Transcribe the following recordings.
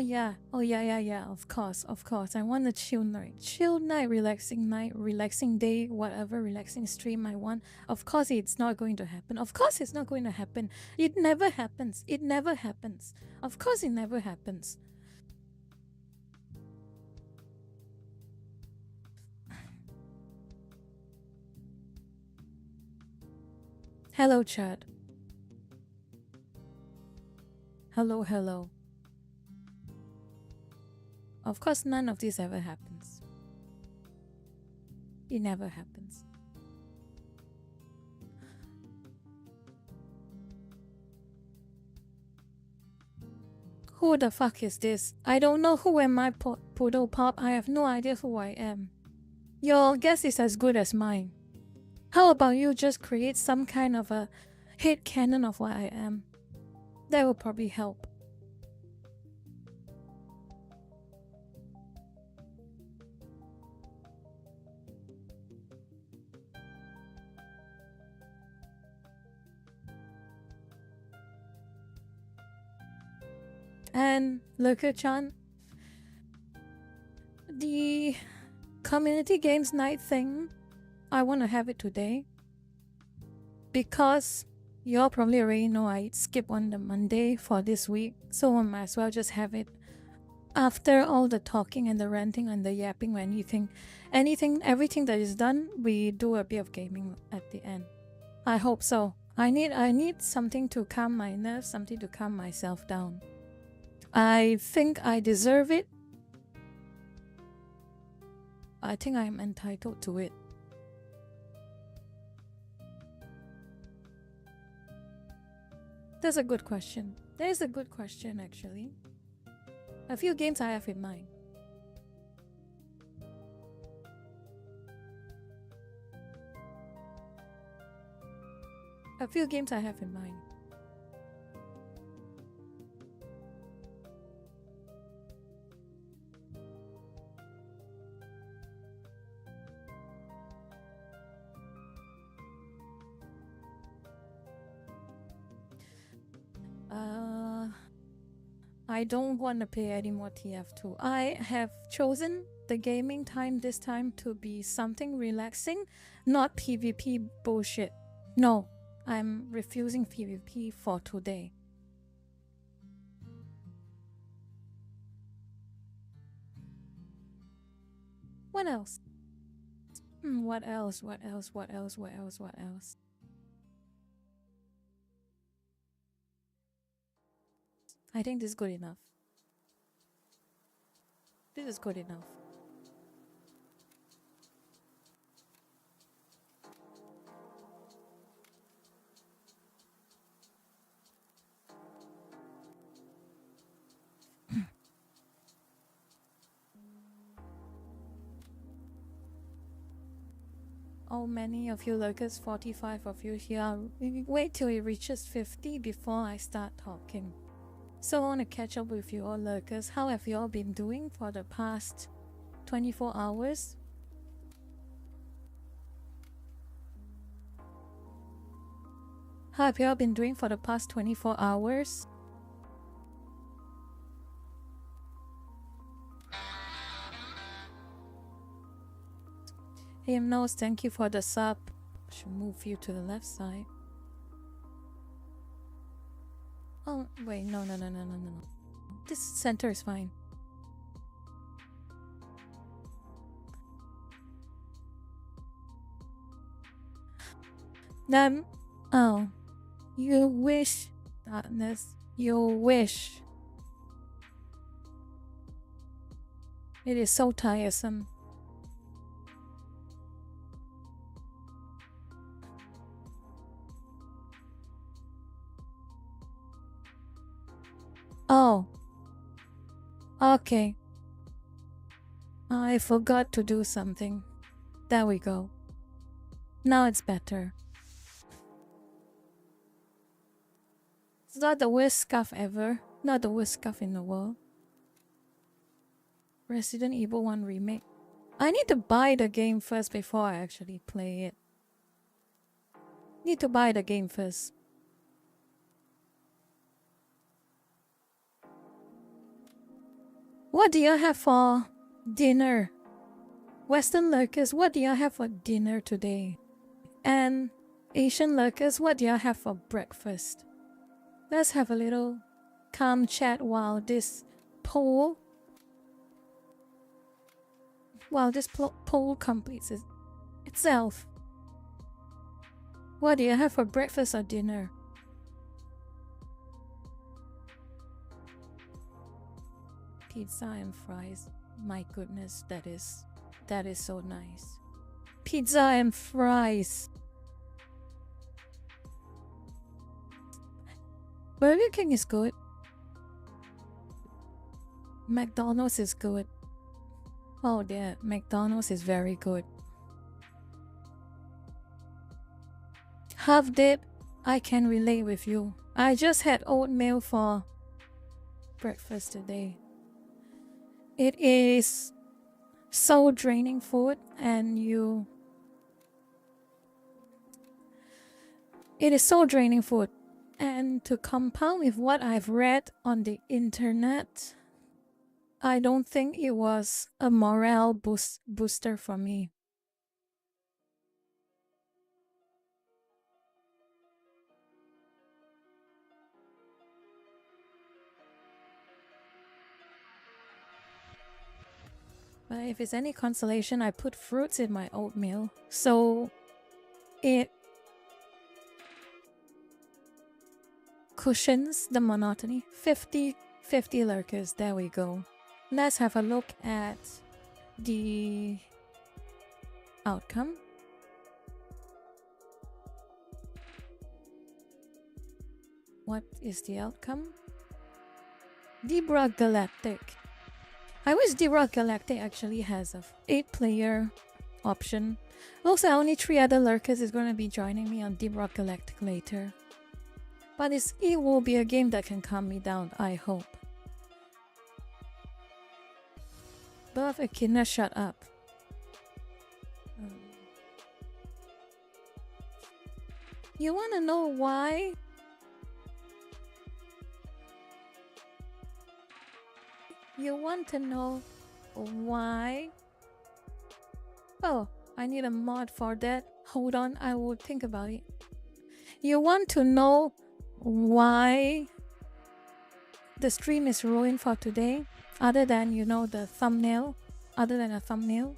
yeah. Oh yeah. Of course. I want a chill night, relaxing day, whatever relaxing stream I want. Of course, it's not going to happen. Of course, it's not going to happen. It never happens. It never happens. Of course, it never happens. Hello, chat. Hello. Of course, none of this ever happens. It never happens. Who the fuck is this? I don't know who am I, Poodle Pop. I have no idea who I am. Your guess is as good as mine. How about you just create some kind of a head canon of what I am? That will probably help. And Lurker-chan, the community games night thing, I want to have it today because you all probably already know I skip on the Monday for this week, so I might as well just have it after all the talking and the ranting and the yapping. When everything that is done, we do a bit of gaming at the end. I hope so. I need something to calm my nerves, something to calm myself down. I think I deserve it. I think I'm entitled to it. That's a good question. That is a good question, actually. A few games I have in mind. A few games I have in mind. I don't want to play any more TF2. I have chosen the gaming time this time to be something relaxing, not PvP bullshit. No, I'm refusing PvP for today. What else? What else? I think this is good enough. This is good enough. Oh, many of you lurkers, 45 of you here, wait till it reaches 50 before I start talking. So I want to catch up with you all lurkers. How have you all been doing for the past 24 hours? How have you all been doing for the past 24 hours? Hey, Nose, thank you for the sub. Should move you to the left side. Oh, wait, no. This center is fine. Oh. You wish, darkness. You wish. It is so tiresome. Oh. Okay. I forgot to do something. There we go. Now it's better. It's not the worst scuff ever. Not the worst scuff in the world. Resident Evil 1 Remake. I need to buy the game first before I actually play it. Need to buy the game first. What do you have for dinner? Western lurkers, what do you have for dinner today? And Asian lurkers, what do you have for breakfast? Let's have a little calm chat while this poll completes itself. What do you have for breakfast or dinner? Pizza and fries. My goodness, that is so nice. Pizza and fries. Burger King is good. McDonald's is good. Oh yeah, McDonald's is very good. Half dip, I can relate with you. I just had oatmeal for breakfast today. It is so draining food, and it is so draining food. And to compound with what I've read on the internet, I don't think it was a morale booster for me. But if it's any consolation, I put fruits in my oatmeal, so it cushions the monotony. 50 lurkers, there we go. Let's have a look at the outcome. What is the outcome? Debra Galactic. I wish Debra Galactic actually has a 8-player option. Also, only 3 other lurkers is going to be joining me on Debra Galactic later. But it will be a game that can calm me down, I hope. Buff Akina, shut up. You want to know why? You want to know why? Oh, I need a mod for that. Hold on, I will think about it. You want to know why the stream is ruined for today? Other than, the thumbnail? Other than a thumbnail?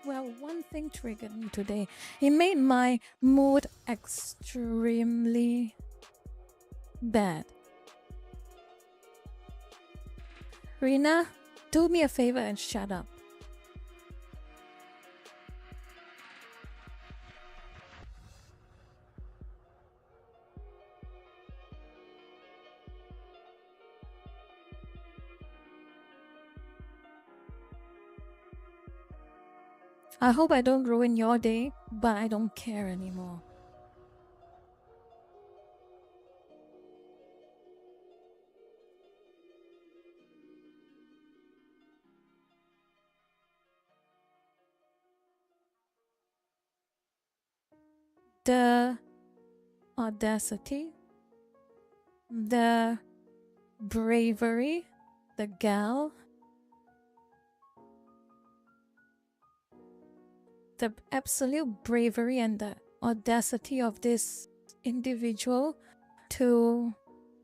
Well, one thing triggered me today. It made my mood extremely bad. Rina, do me a favor and shut up. I hope I don't ruin your day, but I don't care anymore. The audacity, the bravery, the gal, the absolute bravery and the audacity of this individual to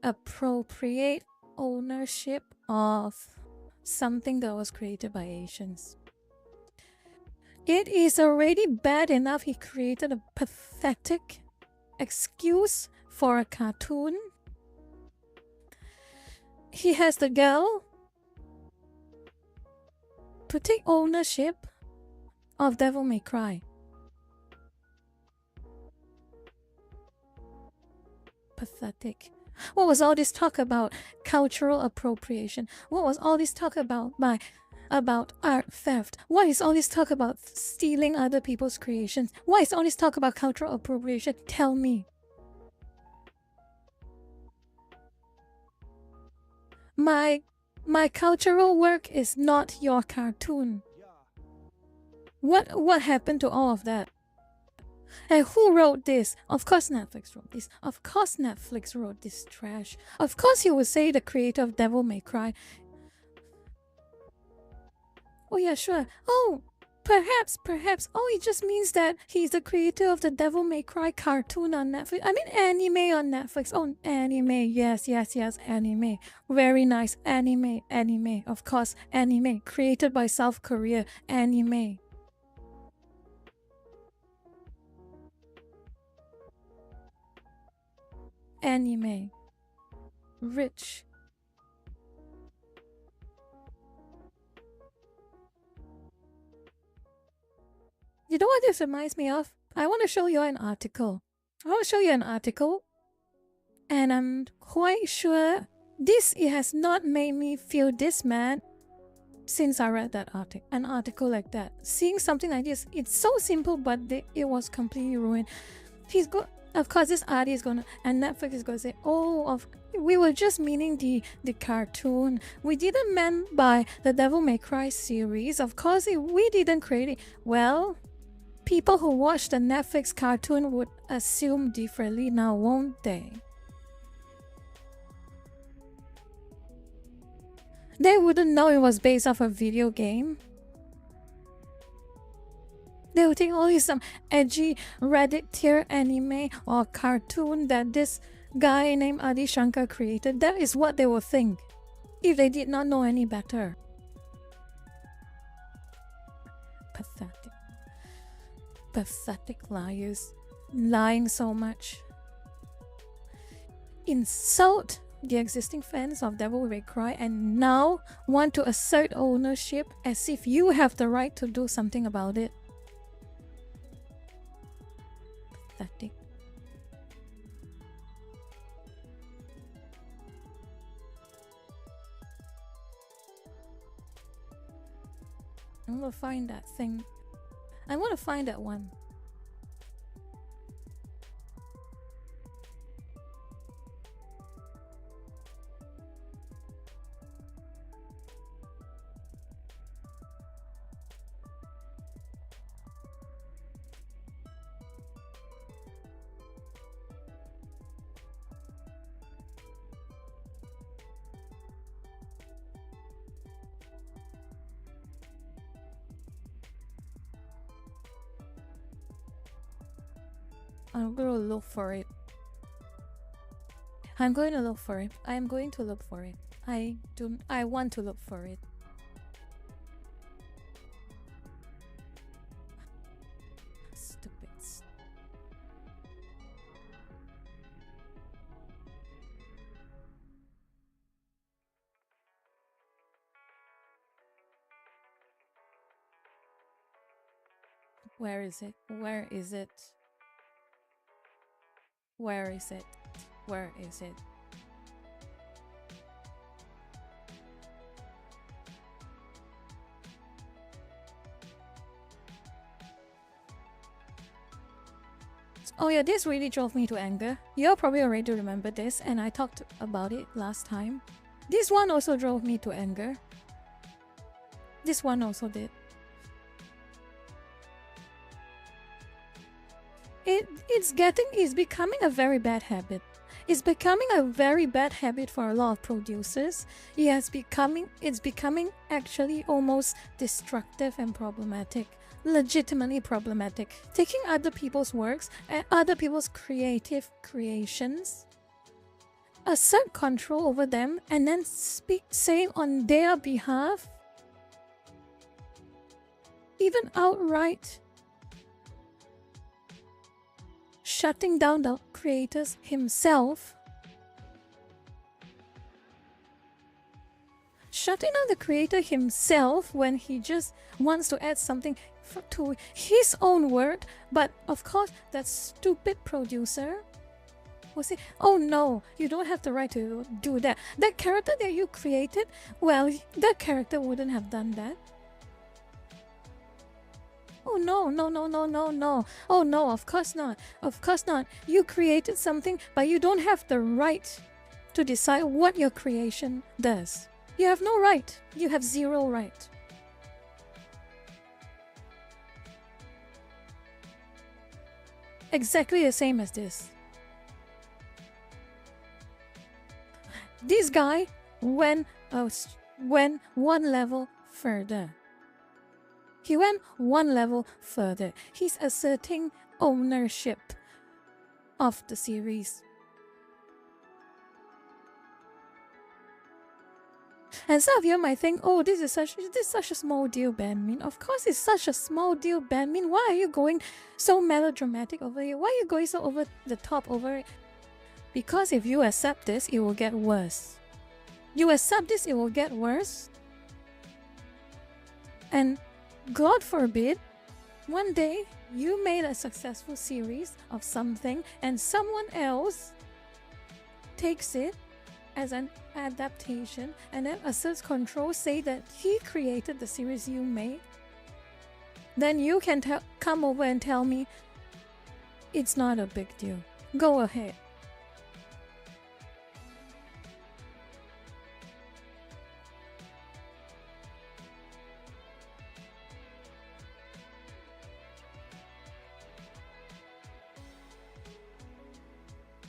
appropriate ownership of something that was created by Asians. It is already bad enough he created a pathetic excuse for a cartoon. He has the gall to take ownership of Devil May Cry. Pathetic. What was all this talk about cultural appropriation? What was all this talk about art theft? What is all this talk about stealing other people's creations? What is all this talk about cultural appropriation? Tell me. My cultural work is not your cartoon. What happened to all of that? And who wrote this? Of course Netflix wrote this. Of course Netflix wrote this trash. Of course you would say the creator of Devil May Cry. Oh yeah, sure. Oh, perhaps. Oh, it just means that he's the creator of the Devil May Cry cartoon on Netflix. I mean, anime on Netflix. Oh, anime. Yes, anime. Very nice. Anime. Of course, anime. Created by South Korea. Anime. Anime. Rich. You know what this reminds me of? I want to show you an article. And I'm quite sure it has not made me feel this mad since I read that article. An article like that. Seeing something like this, it's so simple, but it was completely ruined. Of course, this artist is gonna, and Netflix is gonna say, we were just meaning the cartoon. We didn't mean by the Devil May Cry series. Of course, we didn't create it. Well, people who watch the Netflix cartoon would assume differently now, won't they? They wouldn't know it was based off a video game. They would think, oh, it's some edgy Reddit tier anime or cartoon that this guy named Adi Shankar created. That is what they would think if they did not know any better. Pathetic liars. Lying so much. Insult the existing fans of Devil May Cry and now want to assert ownership as if you have the right to do something about it. Pathetic. I'm gonna find that thing. I want to find that one. I'm going to look for it. I want to look for it. I want to look for it. Stupids. Where is it? Oh yeah, this really drove me to anger. You're probably already remember this, and I talked about it last time. This one also drove me to anger. This one also did. It's becoming a very bad habit. It's becoming a very bad habit for a lot of producers. It's becoming actually almost destructive and problematic. Legitimately problematic. Taking other people's works and other people's creative creations, assert control over them, and then say on their behalf, even outright shutting down the creators himself. Shutting down the creator himself when he just wants to add something to his own word. But of course, that stupid producer will say, oh no, you don't have the right to do that. That character that you created, well, that character wouldn't have done that. Oh no. Oh no, of course not. You created something, but you don't have the right to decide what your creation does. You have no right. You have zero right. exactly the same as this. This guy went one level further. He went one level further. He's asserting ownership of the series. And some of you might think, oh, this is such a small deal, Banmin. Of course it's such a small deal, Banmin. Why are you going so melodramatic over it? Why are you going so over the top over it? Because if you accept this, it will get worse. You accept this, it will get worse. And God forbid, one day you made a successful series of something and someone else takes it as an adaptation and then asserts control, say that he created the series you made. Then you can come over and tell me it's not a big deal. Go ahead.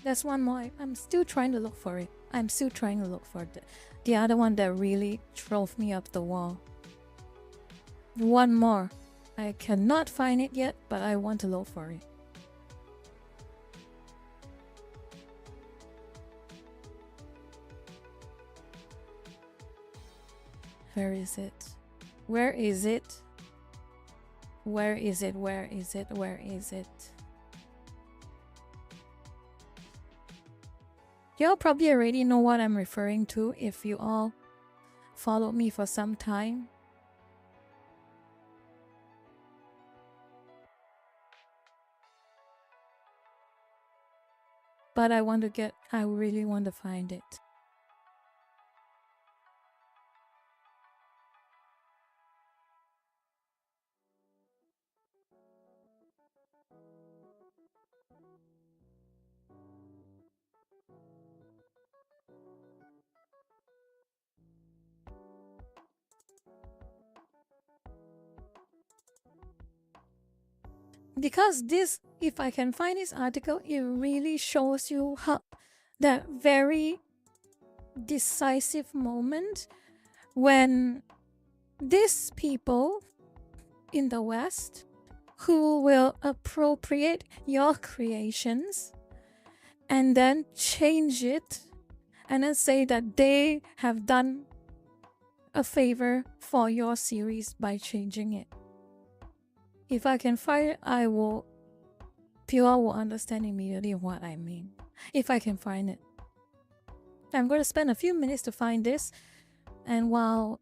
There's one more. I'm still trying to look for it. I'm still trying to look for the other one that really drove me up the wall. One more. I cannot find it yet, but I want to look for it. Where is it? Where is it? Where is it? Where is it? Where is it? Y'all probably already know what I'm referring to if you all followed me for some time. But I really want to find it. Because this, if I can find this article, it really shows you how that very decisive moment when these people in the West who will appropriate your creations and then change it and then say that they have done a favor for your series by changing it. If I can find it, people will understand immediately what I mean. If I can find it. I'm going to spend a few minutes to find this. And while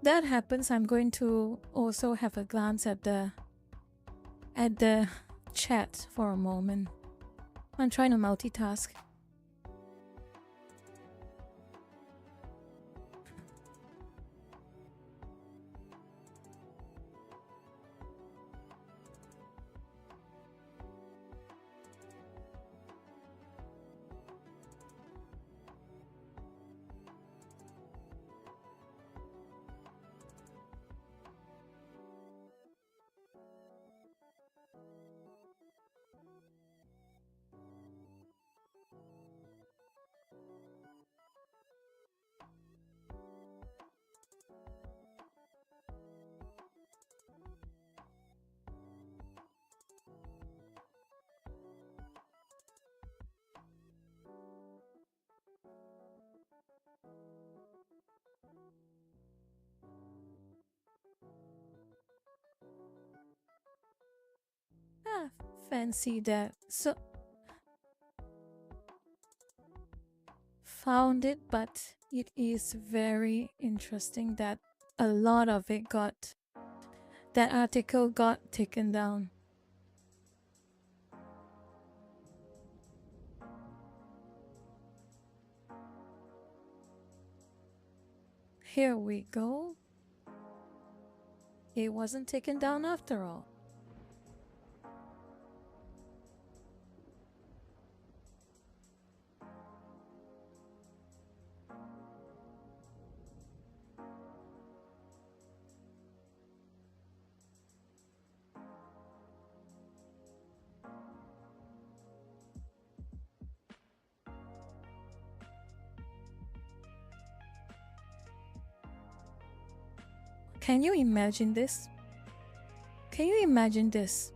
that happens, I'm going to also have a glance at the chat for a moment. I'm trying to multitask. Fancy that. So found it, but it is very interesting that a lot of it that article got taken down. Here we go. It wasn't taken down after all. Can you imagine this? Can you imagine this?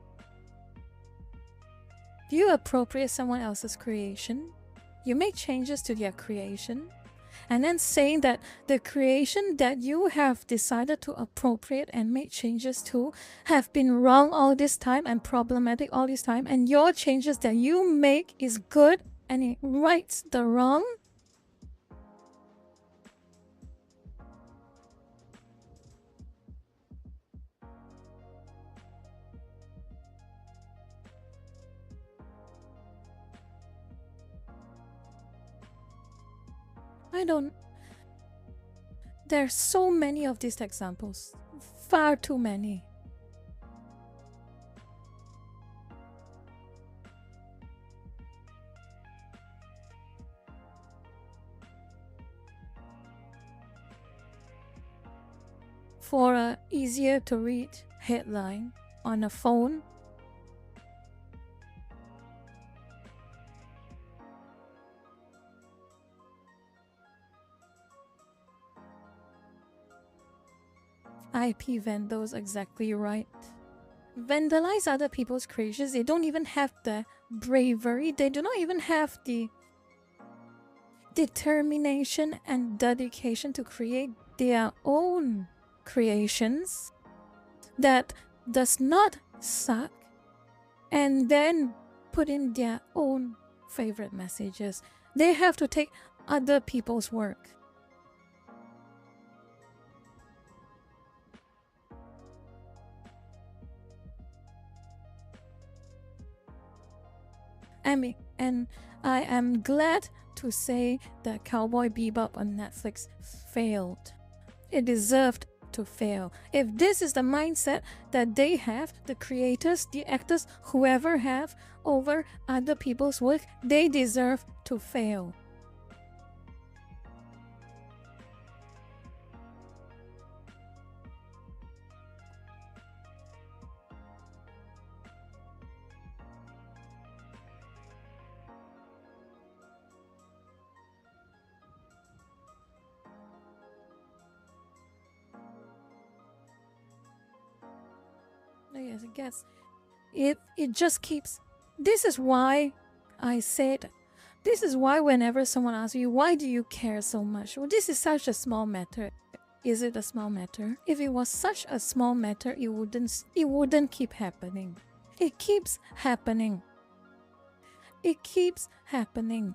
You appropriate someone else's creation, you make changes to their creation, and then saying that the creation that you have decided to appropriate and make changes to have been wrong all this time and problematic all this time, and your changes that you make is good and it rights the wrong? I don't. There's so many of these examples. Far too many. For a easier to read headline on a phone, IP vandals, exactly right. Vandalize other people's creations. They don't even have the bravery. They do not even have the determination and dedication to create their own creations that does not suck, and then put in their own favorite messages. They have to take other people's work. And I am glad to say that Cowboy Bebop on Netflix failed. It deserved to fail. If this is the mindset that they have, the creators, the actors, whoever have over other people's work, they deserve to fail. Yes, I guess it just keeps. This is why I said. This is why whenever someone asks you, why do you care so much? Well, this is such a small matter. Is it a small matter? If it was such a small matter, it wouldn't keep happening. It keeps happening. It keeps happening.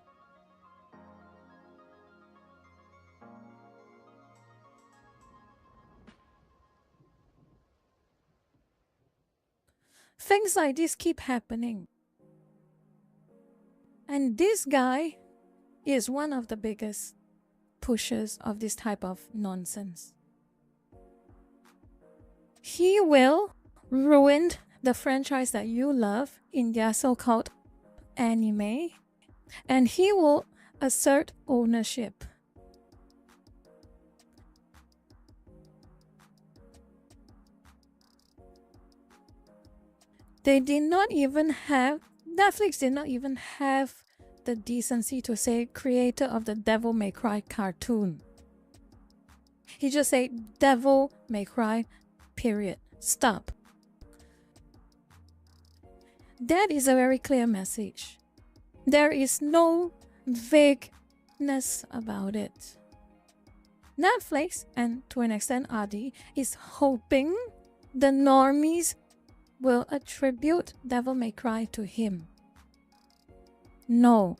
Things like this keep happening. And this guy is one of the biggest pushers of this type of nonsense. He will ruin the franchise that you love in their so-called anime, and he will assert ownership. They did not even have, Netflix did not even have the decency to say creator of the Devil May Cry cartoon. He just said Devil May Cry, period. Stop. That is a very clear message. There is no vagueness about it. Netflix, and to an extent Adi, is hoping the normies will attribute Devil May Cry to him. No.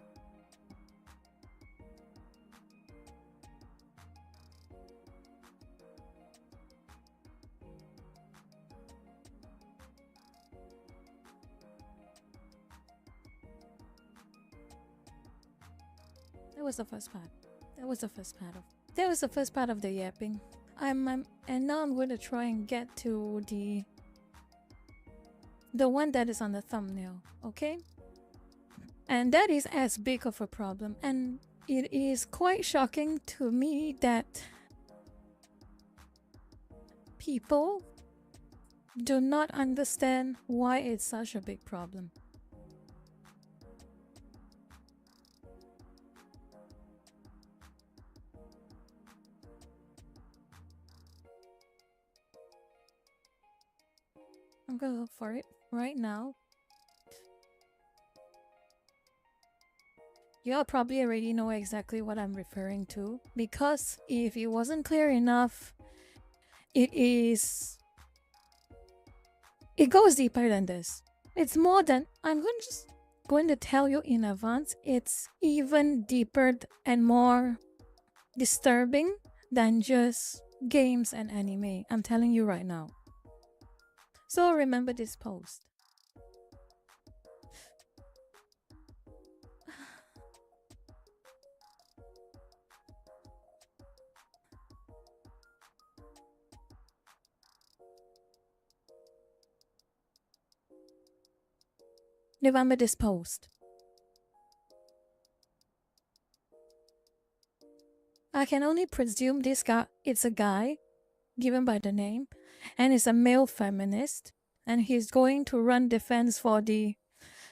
That was the first part. That was the first part of the yapping. And now I'm going to try and get to the one that is on the thumbnail, okay? And that is as big of a problem. And it is quite shocking to me that people do not understand why it's such a big problem. I'm gonna look for it right now. Y'all probably already know exactly what I'm referring to, because if it wasn't clear enough, it goes deeper than this. It's more than, I'm going to tell you in advance, it's even deeper and more disturbing than just games and anime. I'm telling you right now. So remember this post. Remember this post. I can only presume this guy, it's a guy given by the name, and is a male feminist, and he's going to run defense for the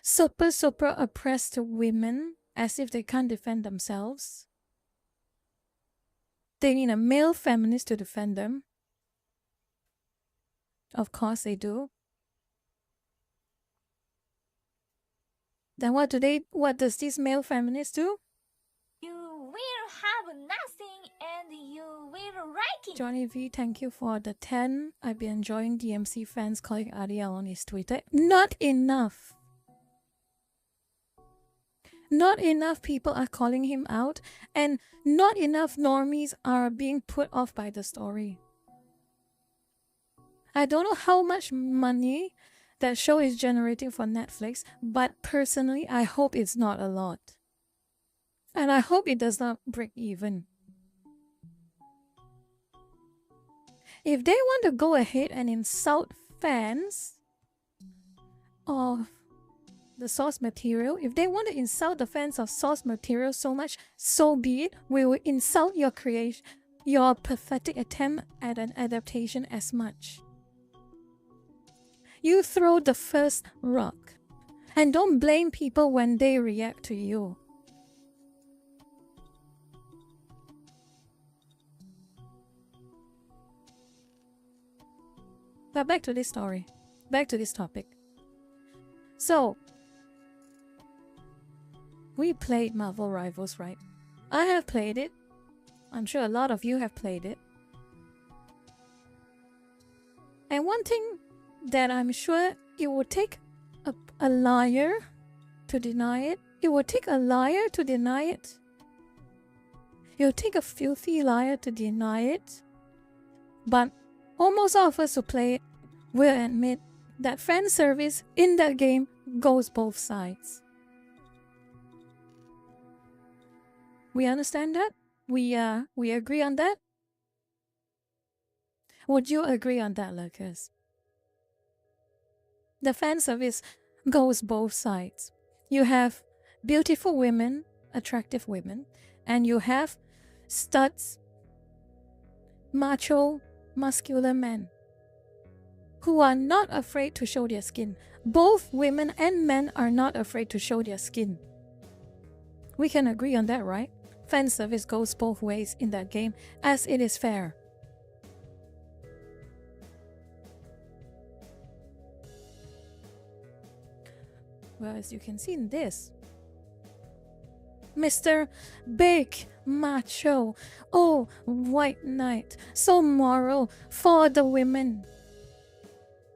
super oppressed women as if they can't defend themselves. They need a male feminist to defend them. Of course they do. Then what does this male feminist do? You will have nothing and you will like it. Johnny V, thank you for the 10. I've been enjoying DMC fans calling Ariel on his Twitter. Not enough. Not enough people are calling him out, and not enough normies are being put off by the story. I don't know how much money that show is generating for Netflix, but personally, I hope it's not a lot. And I hope it does not break even. If they want to go ahead and insult fans of the source material, if they want to insult the fans of source material so much, so be it. We will insult your creation, your pathetic attempt at an adaptation as much. You throw the first rock, and don't blame people when they react to you. But back to this story. Back to this topic. So, we played Marvel Rivals, right? I have played it. I'm sure a lot of you have played it. And one thing that I'm sure it would take a liar to deny it. It would take a liar to deny it. It would take a filthy liar to deny it. But almost all of us who play it will admit that fan service in that game goes both sides. We understand that? We agree on that? Would you agree on that, Lucas? The fan service goes both sides. You have beautiful women, attractive women, and you have studs, macho, muscular men who are not afraid to show their skin. Both women and men are not afraid to show their skin. We can agree on that, right? Fan service goes both ways in that game, as it is fair. Well, as you can see in this, Mr. Big Macho, oh, White Knight, so moral for the women,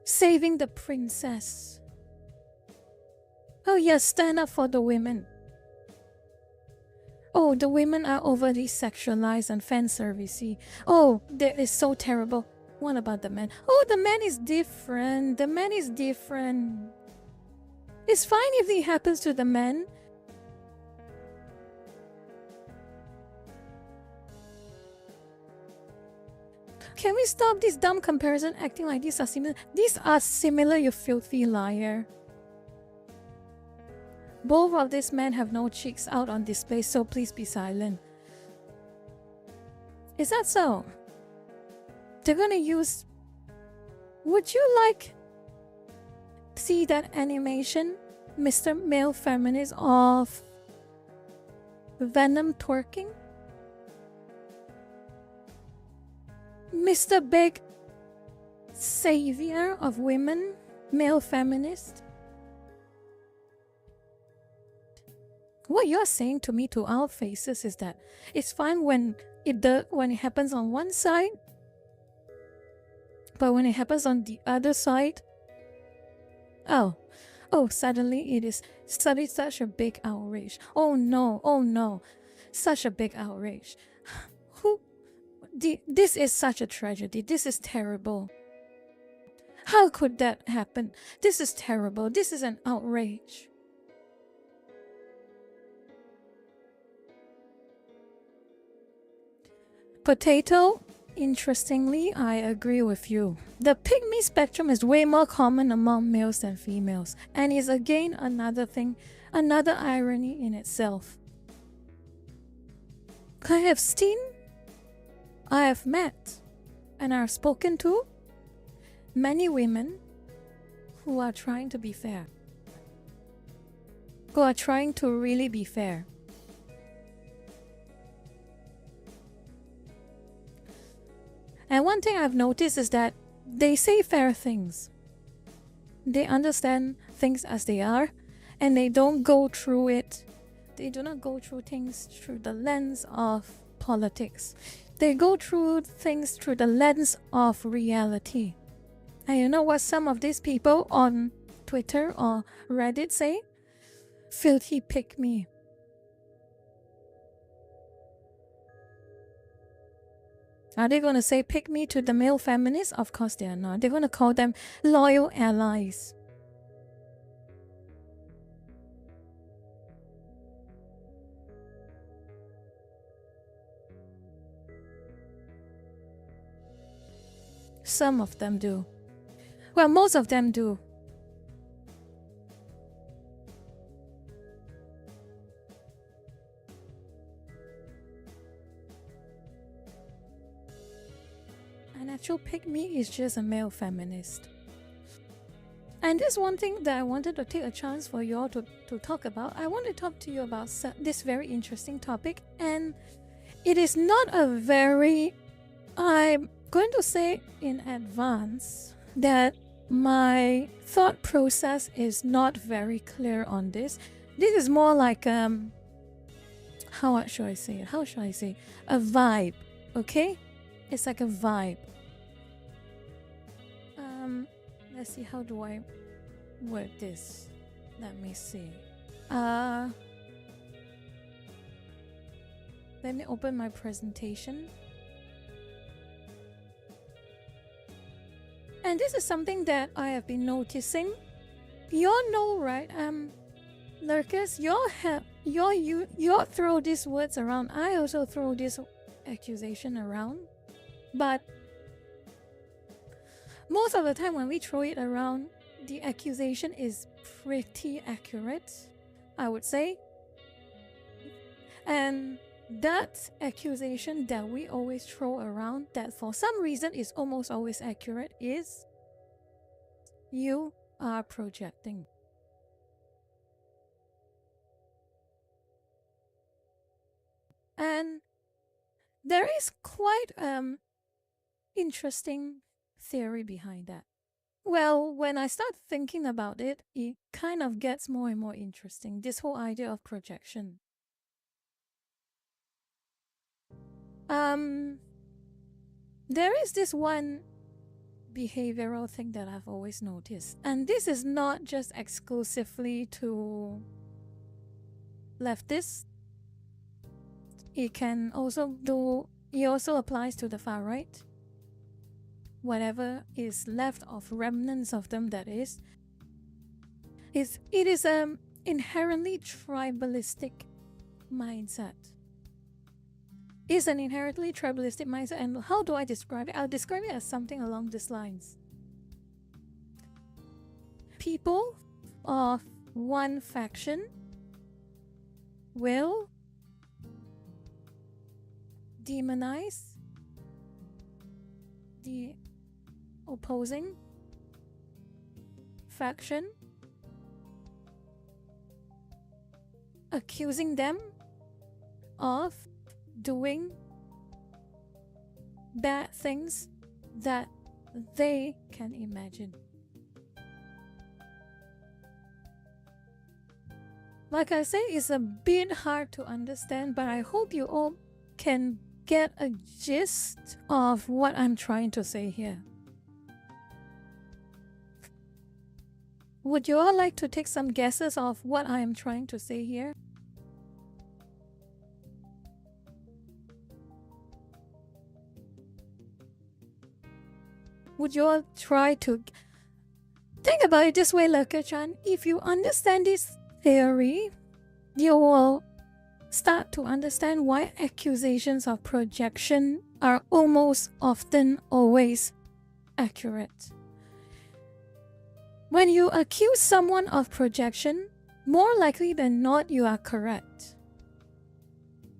saving the princess. Oh yes, stand up for the women. Oh, the women are overly sexualized and fan servicey. Oh, that is so terrible. What about the men? Oh, the man is different. The man is different. It's fine if it happens to the men. Can we stop this dumb comparison acting like these are similar? These are similar, you filthy liar. Both of these men have no cheeks out on display, so please be silent. Is that so? They're gonna use... Would you like... see that animation, Mr. Male Feminist, of Venom twerking? Mr. Big Savior of women male feminist. What you're saying to me, to our faces, is that it's fine when it happens on one side, but when it happens on the other side, oh, suddenly it is such a big outrage. Oh no, such a big outrage. This is such a tragedy. This is terrible. How could that happen? This is terrible. This is an outrage. Potato, interestingly, I agree with you. The pygmy spectrum is way more common among males than females, and is again another thing, another irony in itself. I have seen, I have met, and I have spoken to many women who are trying to be fair, who are trying to really be fair. And one thing I've noticed is that they say fair things. They understand things as they are, and they don't go through it. They do not go through things through the lens of politics. They go through things through the lens of reality. And you know what some of these people on Twitter or Reddit say? Filthy pick me. Are they going to say pick me to the male feminists? Of course they are not. They're going to call them loyal allies. Some of them do. Well, most of them do. An actual pick-me is just a male feminist. And this one thing that I wanted to take a chance for you all to talk about. I want to talk to you about this very interesting topic, and it is not a very, I'm going to say in advance that my thought process is not very clear on this. This is more like how should I say it? How should I say? A vibe, okay? It's like a vibe. Let's see, how do I word this? Let me see. Let me open my presentation. And this is something that I have been noticing. You all know, right? Lurkers, you throw these words around. I also throw this accusation around. But most of the time when we throw it around, the accusation is pretty accurate, I would say. And that accusation that we always throw around, that for some reason is almost always accurate, is you are projecting. And there is quite interesting theory behind that. Well, when I start thinking about it, it kind of gets more and more interesting, this whole idea of projection. There is this one behavioral thing that I've always noticed, and this is not just exclusively to leftists. It also applies to the far right. Whatever is left of remnants of them, that is. It is an inherently tribalistic mindset. It's an inherently tribalistic mindset, and how do I describe it? I'll describe it as something along these lines. People of one faction will demonize the opposing faction, accusing them of doing bad things that they can imagine. Like I say, it's a bit hard to understand, but I hope you all can get a gist of what I'm trying to say here. Would you all like to take some guesses of what I am trying to say here? Would you all try to think about it this way, Lurker-chan? If you understand this theory, you will start to understand why accusations of projection are almost often always accurate. When you accuse someone of projection, more likely than not, you are correct.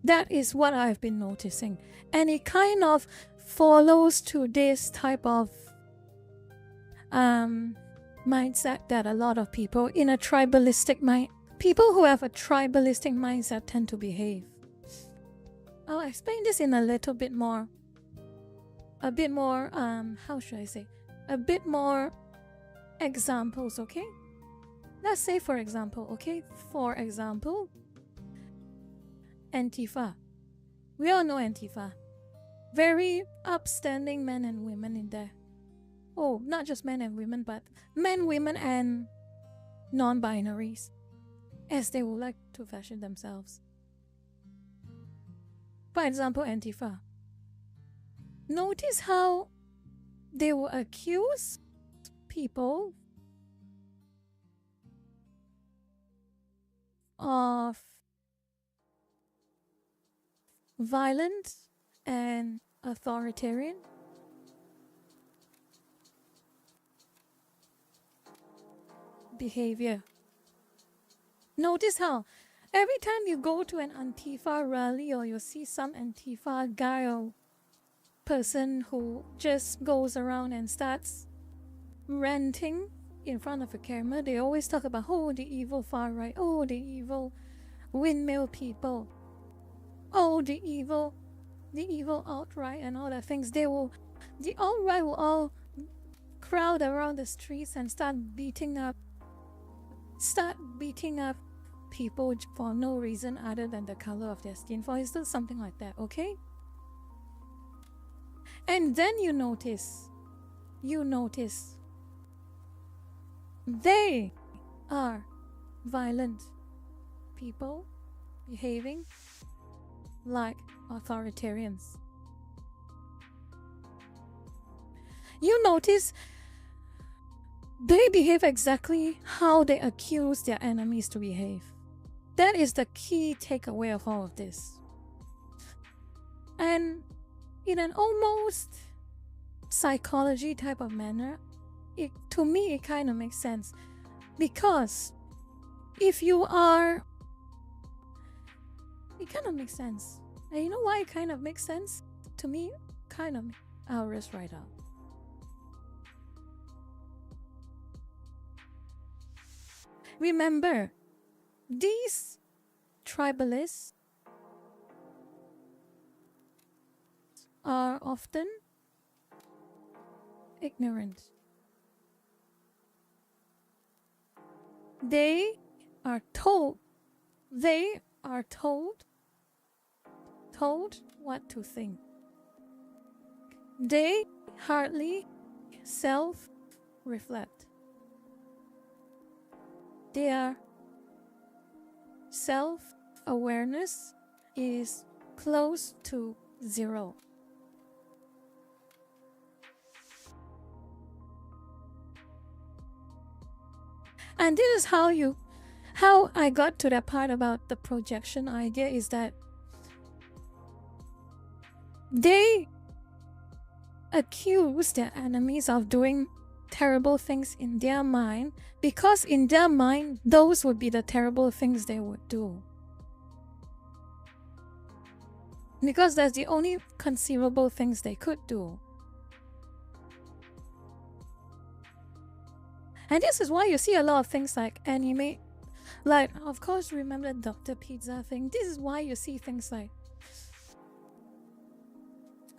That is what I've been noticing. And it kind of follows to this type of mindset that a lot of people in a tribalistic mind, people who have a tribalistic mindset tend to behave. I'll explain this in a little bit more. How should I say? A bit more examples, okay? Let's say for example, Antifa. We all know Antifa. Very upstanding men and women in there. Oh, not just men and women, but men, women, and non-binaries, as they would like to fashion themselves. For example, Antifa. Notice how they will accuse people of violent and authoritarian behavior. Notice how every time you go to an Antifa rally or you see some Antifa guy or person who just goes around and starts ranting in front of a camera, they always talk about, oh, the evil far right, oh, the evil windmill people, oh, the evil alt-right and all that things. The alt-right will all crowd around the streets and start beating up people for no reason other than the color of their skin, for instance, something like that, okay? And then you notice they are violent people behaving like authoritarians. You notice they behave exactly how they accuse their enemies to behave. That is the key takeaway of all of this. And in an almost psychology type of manner, to me it kind of makes sense. Because if you are... It kind of makes sense. And you know why it kind of makes sense? To me, kind of... I'll rest right out. Remember, these tribalists are often ignorant. They are told what to think. They hardly self-reflect. Their self-awareness is close to zero. And this is how I got to that part about the projection idea, is that they accuse their enemies of doing terrible things in their mind, because in their mind those would be the terrible things they would do, because that's the only conceivable things they could do. And this is why you see a lot of things like anime, like, of course, remember the Dr. Pizza thing. This is why you see things like,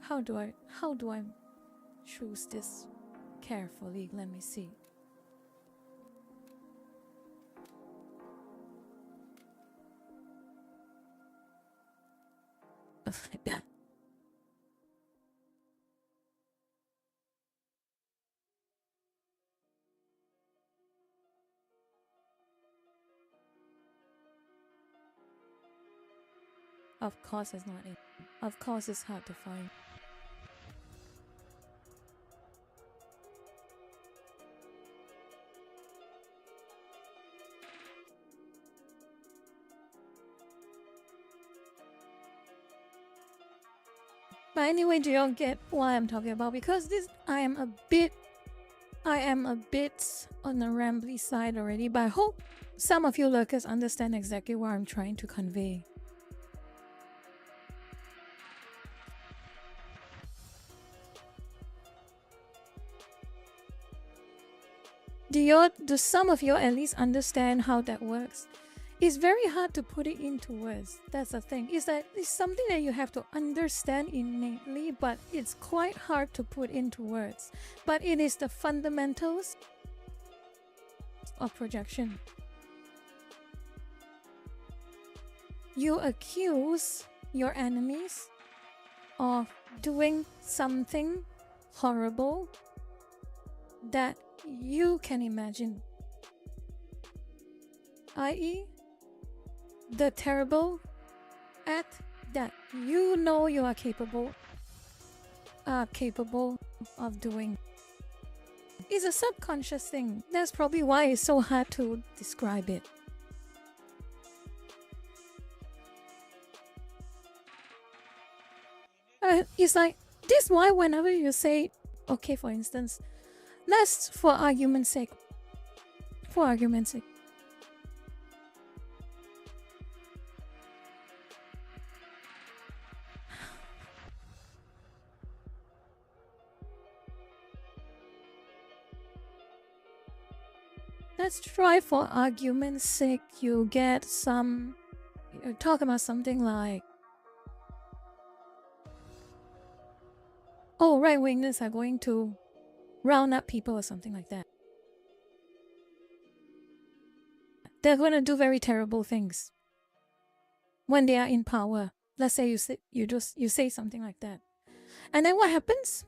how do I choose this carefully? Let me see. stuff like that. Of course it's not. Of course it's hard to find. But anyway, do you all get what I'm talking about? Because I am a bit on the rambly side already, but I hope some of you lurkers understand exactly what I'm trying to convey. Do some of you at least understand how that works? It's very hard to put it into words. That's the thing. It's something that you have to understand innately, but it's quite hard to put into words. But it is the fundamentals of projection. You accuse your enemies of doing something horrible that you can imagine, i.e., the terrible act that you know you are capable of doing. It's a subconscious thing. That's probably why it's so hard to describe it. It's like this. Why whenever you say, okay, for instance, let's for argument's sake. Let's try for argument's sake. You talk about something like, oh, right-wingers are going to round up people or something like that. They're going to do very terrible things when they are in power. Let's say you say something like that, and then what happens?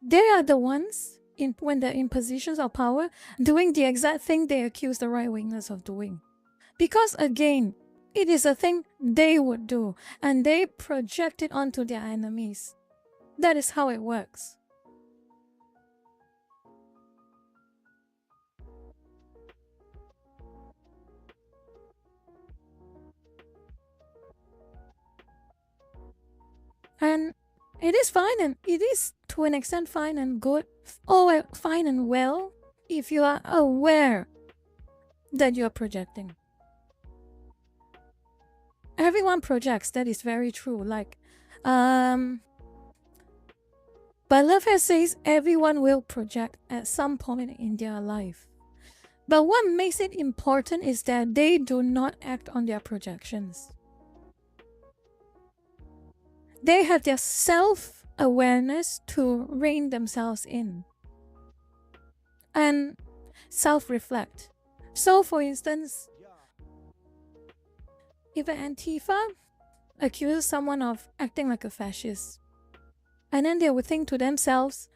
They are the ones when they're in positions of power doing the exact thing they accuse the right-wingers of doing, because again, it is a thing they would do, and they project it onto their enemies. That is how it works. And it is fine, and it is to an extent fine and good, or fine and well, if you are aware that you are projecting. Everyone projects, that is very true. Like, but Love has says everyone will project at some point in their life. But what makes it important is that they do not act on their projections. They have their self-awareness to rein themselves in and self-reflect. So, for instance, if an Antifa accuses someone of acting like a fascist, and then they would think to themselves,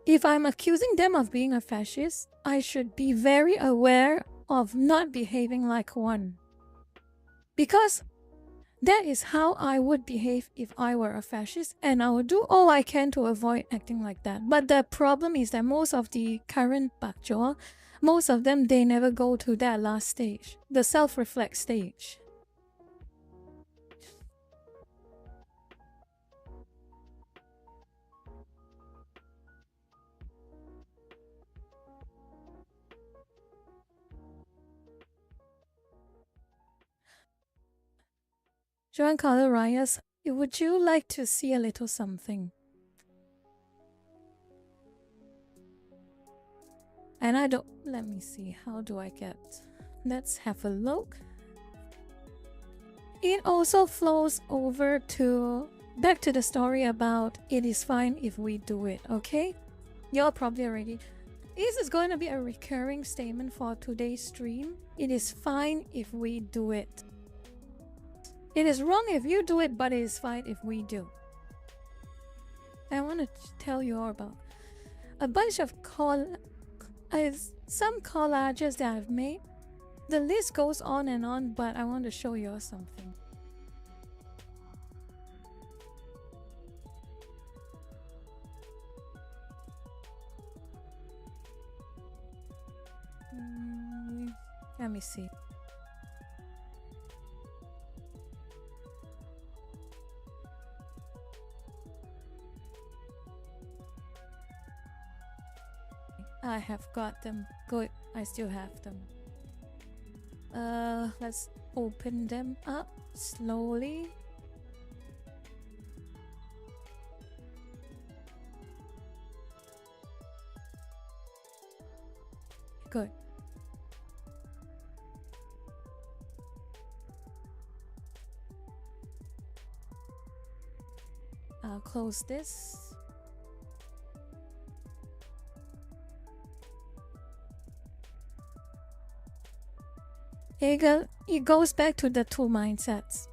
if I'm accusing them of being a fascist, I should be very aware of not behaving like one. Because that is how I would behave if I were a fascist, and I would do all I can to avoid acting like that. But the problem is that most of the current bakjo, most of them, they never go to that last stage, the self-reflect stage. Joan Carter Reyes, would you like to see a little something? And let me see, how do I get? Let's have a look. It also flows over back to the story about it is fine if we do it, okay? You're probably already. This is going to be a recurring statement for today's stream. It is fine if we do it. It is wrong if you do it, but it is fine if we do. I want to tell you all about a bunch of some collages that I've made. The list goes on, but I want to show you all something. Let me see. I have got them. Good. I still have them. Let's open them up slowly. Good. I'll close this. It goes back to the two mindsets.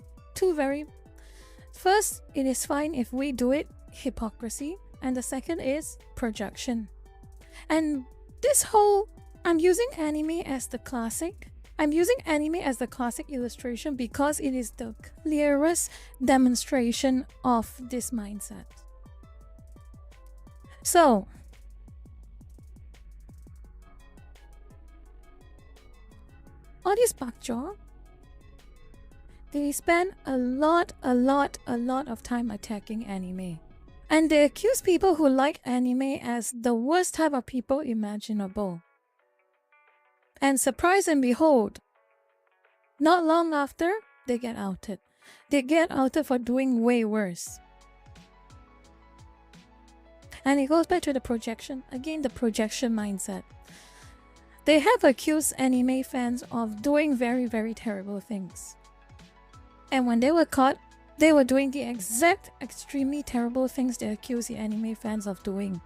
First, it is fine if we do it, hypocrisy, and the second is projection. And I'm using anime as the classic. I'm using anime as the classic illustration because it is the clearest demonstration of this mindset. So, all these bakjo, they spend a lot of time attacking anime. And they accuse people who like anime as the worst type of people imaginable. And surprise and behold, not long after, they get outed. They get outed for doing way worse. And it goes back to the projection. Again, the projection mindset. They have accused anime fans of doing very terrible things. And when they were caught, they were doing the exact extremely terrible things they accused the anime fans of doing.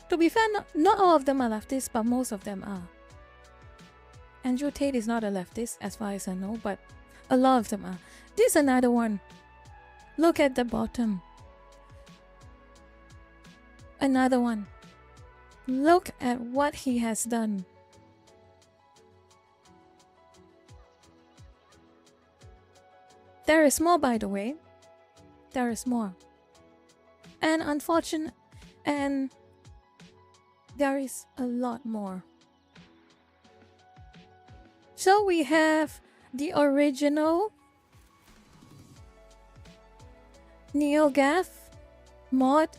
To be fair, not all of them are leftists, but most of them are. Andrew Tate is not a leftist, as far as I know, but a lot of them are. This is another one. Look at the bottom. Another one. Look at what he has done. There is more, by the way. There is more. And there is a lot more. So we have the original NeoGAF mod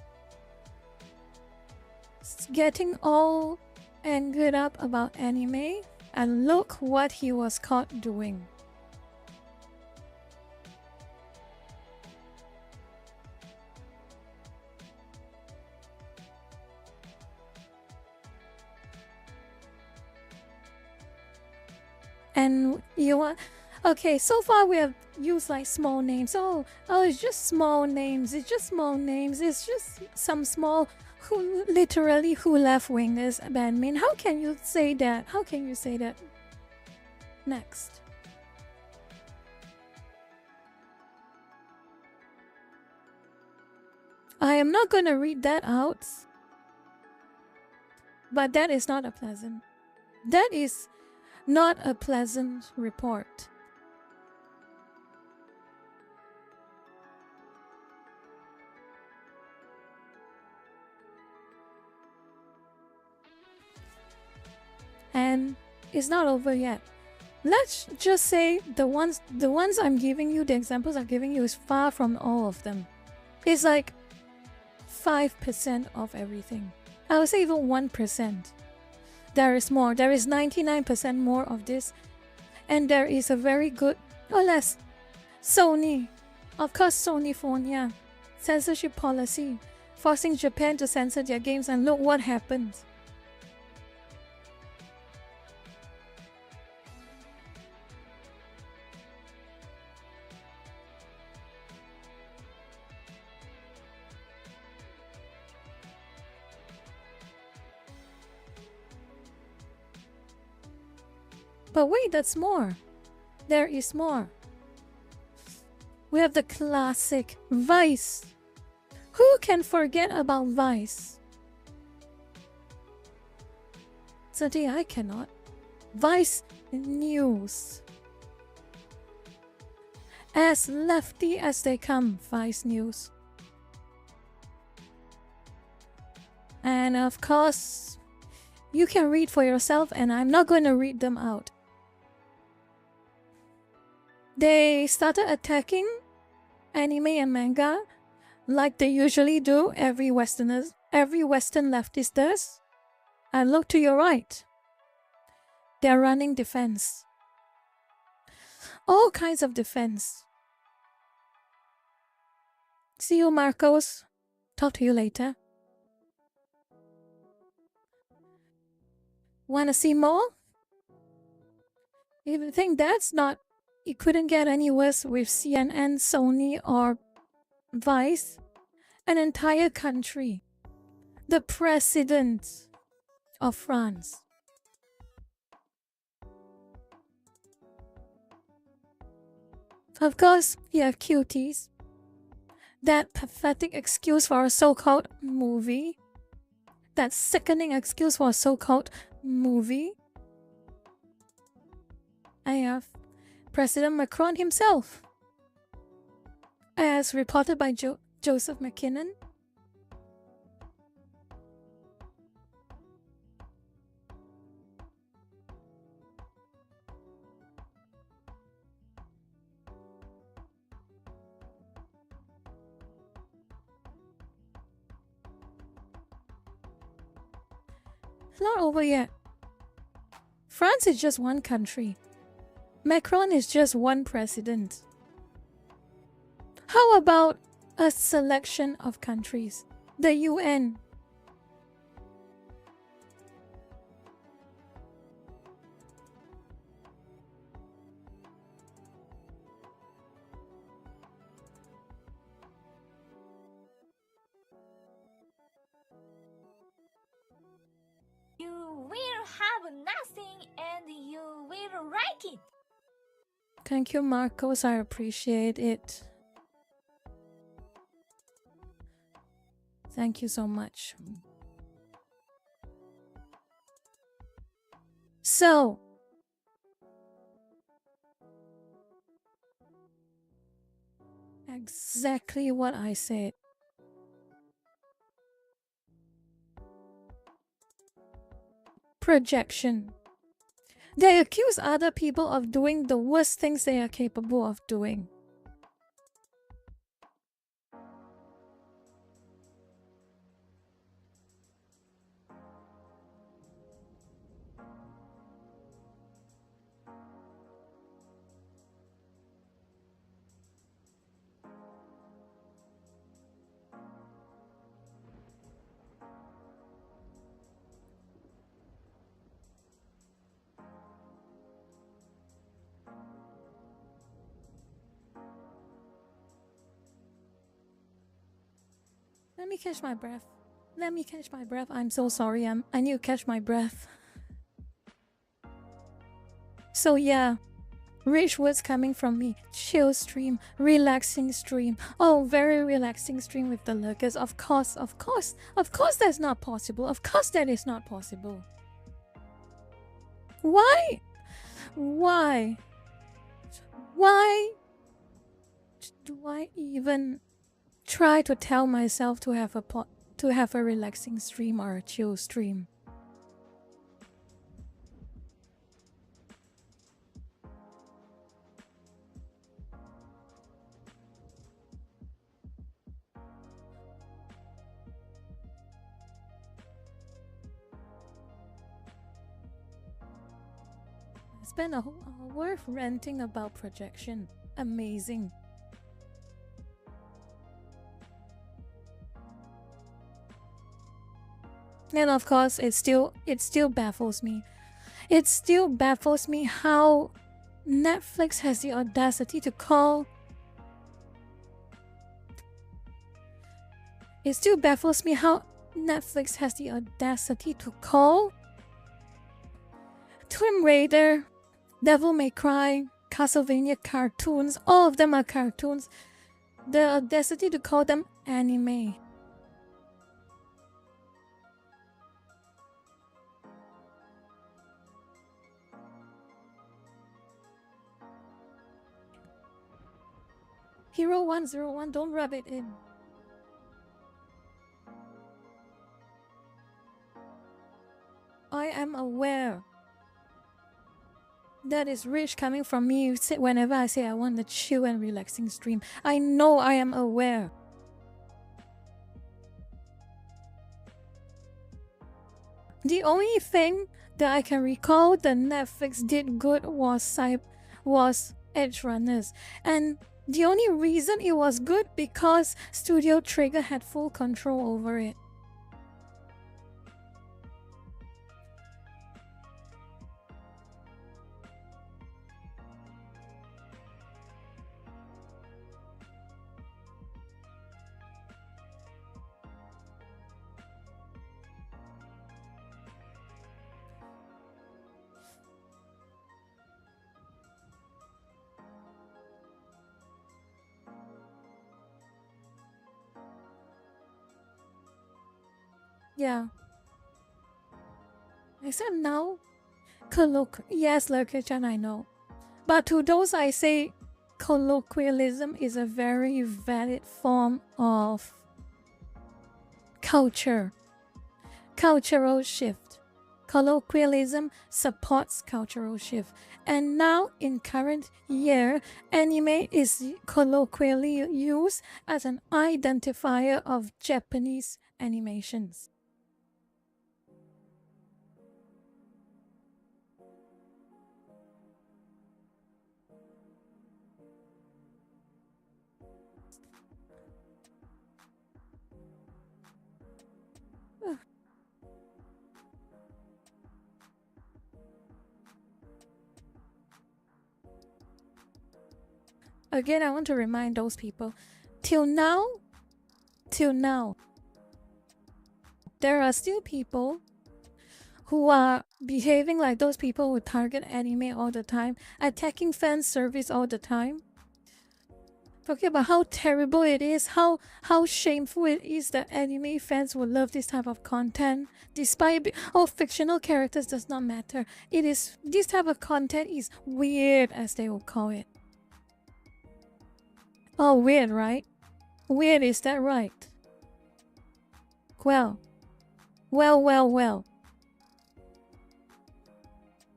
getting all angered up about anime, and look what he was caught doing. And you want, okay, so far we have used like small names. Oh, it's just small names. It's just small names. It's just some small who left wingers bandmates. How can you say that? How can you say that? Next. I am not going to read that out. But that is not a pleasant. That is not a pleasant report. And it's not over yet. Let's just say the ones I'm giving you, the examples I'm giving you, is far from all of them. It's like 5% of everything. I would say even 1%. There is more. There is 99% more of this. And there is a very good, or less, Sony. Of course, Sony censorship policy, forcing Japan to censor their games, and look what happened. But wait, that's more. There is more. We have the classic Vice. Who can forget about Vice? Today I cannot. Vice News. As lefty as they come, Vice News. And of course, you can read for yourself, and I'm not going to read them out. They started attacking anime and manga like they usually do, every Western leftist does. And look to your right. They're running defense. All kinds of defense. See you, Marcos. Talk to you later. Wanna see more? If you think that's not... It couldn't get any worse with CNN, Sony, or Vice. An entire country. The president of France. Of course, you have cuties. That pathetic excuse for a so-called movie. That sickening excuse for a so-called movie. I have President Macron himself, as reported by Joseph McKinnon. It's not over yet. France is just one country. Macron is just one president. How about a selection of countries? The UN. You will have nothing and you will like it. Thank you, Marcos. I appreciate it. Thank you so much. So, exactly what I said. Projection. They accuse other people of doing the worst things they are capable of doing. Let me catch my breath. Let me catch my breath. I'm so sorry. I need to catch my breath. So yeah, rich words coming from me. Chill stream, relaxing stream. Oh, very relaxing stream with the lurkers. Of course that's not possible. Of course that is not possible. Why? Why? Why do I even try to tell myself to have a relaxing stream or a chill stream? I spent a whole hour ranting about projection. Amazing. And of course, it still baffles me. It still baffles me how Netflix has the audacity to call... It still baffles me how Netflix has the audacity to call Tomb Raider Devil May Cry, Castlevania cartoons, all of them are cartoons. The audacity to call them anime. Hero 101, don't rub it in. I am aware. That is rich coming from me whenever I say I want a chill and relaxing stream. I know, I am aware. The only thing that I can recall that Netflix did good was Edge Runners. And the only reason it was good because Studio Trigger had full control over it. Yeah. Except now, yes, Lurkichan, I know. But to those I say, colloquialism is a very valid form of cultural shift. Colloquialism supports cultural shift. And now, in current year, anime is colloquially used as an identifier of Japanese animations. Again, I want to remind those people, till now, there are still people who are behaving like those people who target anime all the time, attacking fan service all the time, talking about how terrible it is, how shameful it is that anime fans would love this type of content, despite fictional characters does not matter. It is, this type of content is weird, as they will call it. Oh, weird, right? Weird, is that right? Well.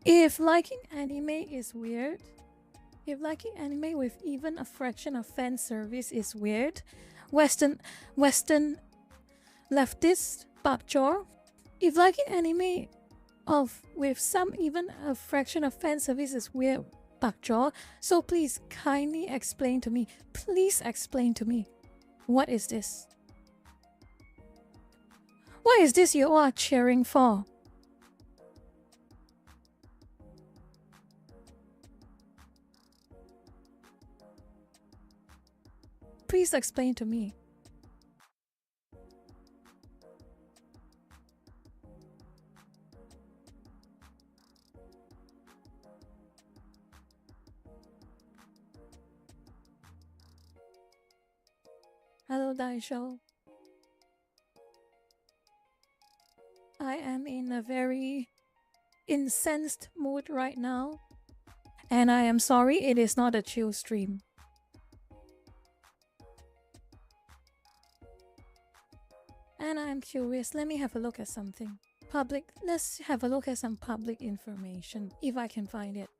If liking anime is weird, if liking anime with even a fraction of fan service is weird, Western leftist bak jaw, if liking anime with some even a fraction of fan service is weird, bak jaw, so please kindly explain to me. Please explain to me. What is this? What is this you are cheering for? Please explain to me. Hello, Daisho. I am in a very incensed mood right now. And I am sorry, it is not a chill stream. And I'm curious, let me have a look at something. Let's have a look at some public information, if I can find it.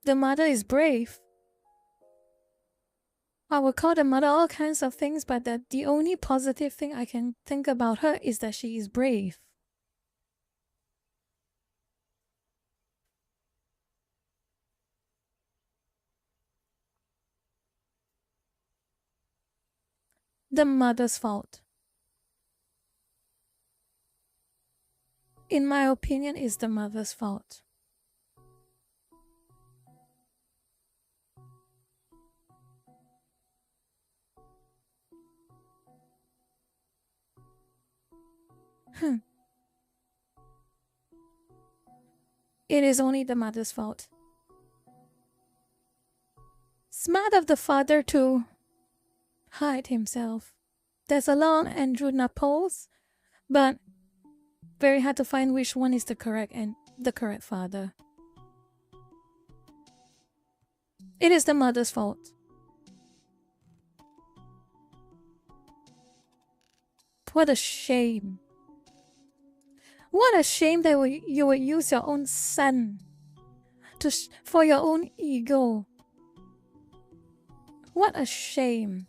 The mother is brave. I will call the mother all kinds of things, but that the only positive thing I can think about her is that she is brave. The mother's fault, in my opinion, is the mother's fault. It is only the mother's fault. Smart of the father to hide himself. There's a long Andrew Naples, but very hard to find which one is the correct father. It is the mother's fault. What a shame. What a shame that you would use your own son for your own ego. What a shame.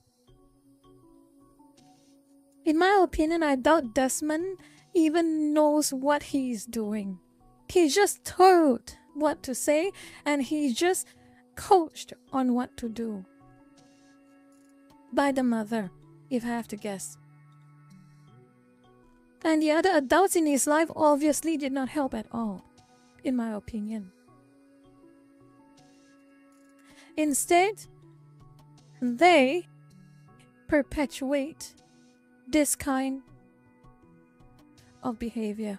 In my opinion, I doubt Desmond even knows what he's doing. He's just told what to say and he's just coached on what to do. By the mother, if I have to guess. And the other adults in his life obviously did not help at all, in my opinion. Instead, they perpetuate this kind of behavior.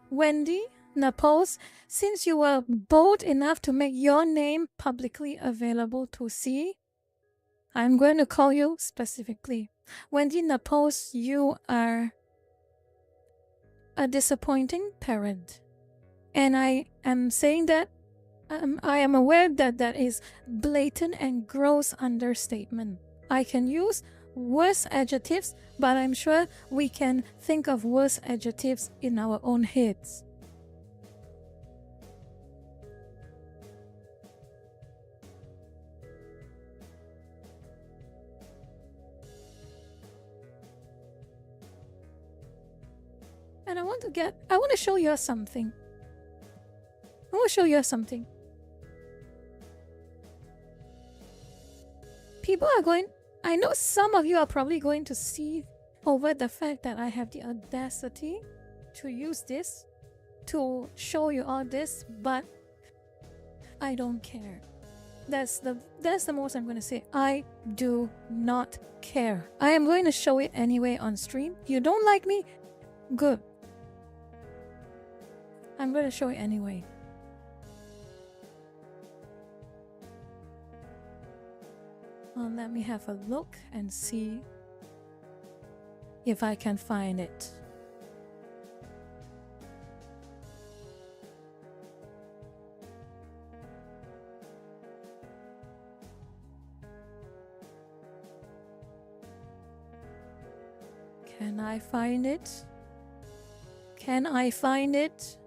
Wendy, Naples, since you were bold enough to make your name publicly available to see, I'm going to call you specifically. Wendy Naples, you are a disappointing parent. And I am saying that I am aware that that is blatant and gross understatement. I can use worse adjectives, but I'm sure we can think of worse adjectives in our own heads. And I want to show you something. I want to show you something. I know some of you are probably going to see over the fact that I have the audacity to use this, to show you all this, but I don't care. That's the most I'm going to say. I do not care. I am going to show it anyway on stream. You don't like me? Good. I'm going to show it anyway. Well, let me have a look and see if I can find it. Can I find it? Can I find it?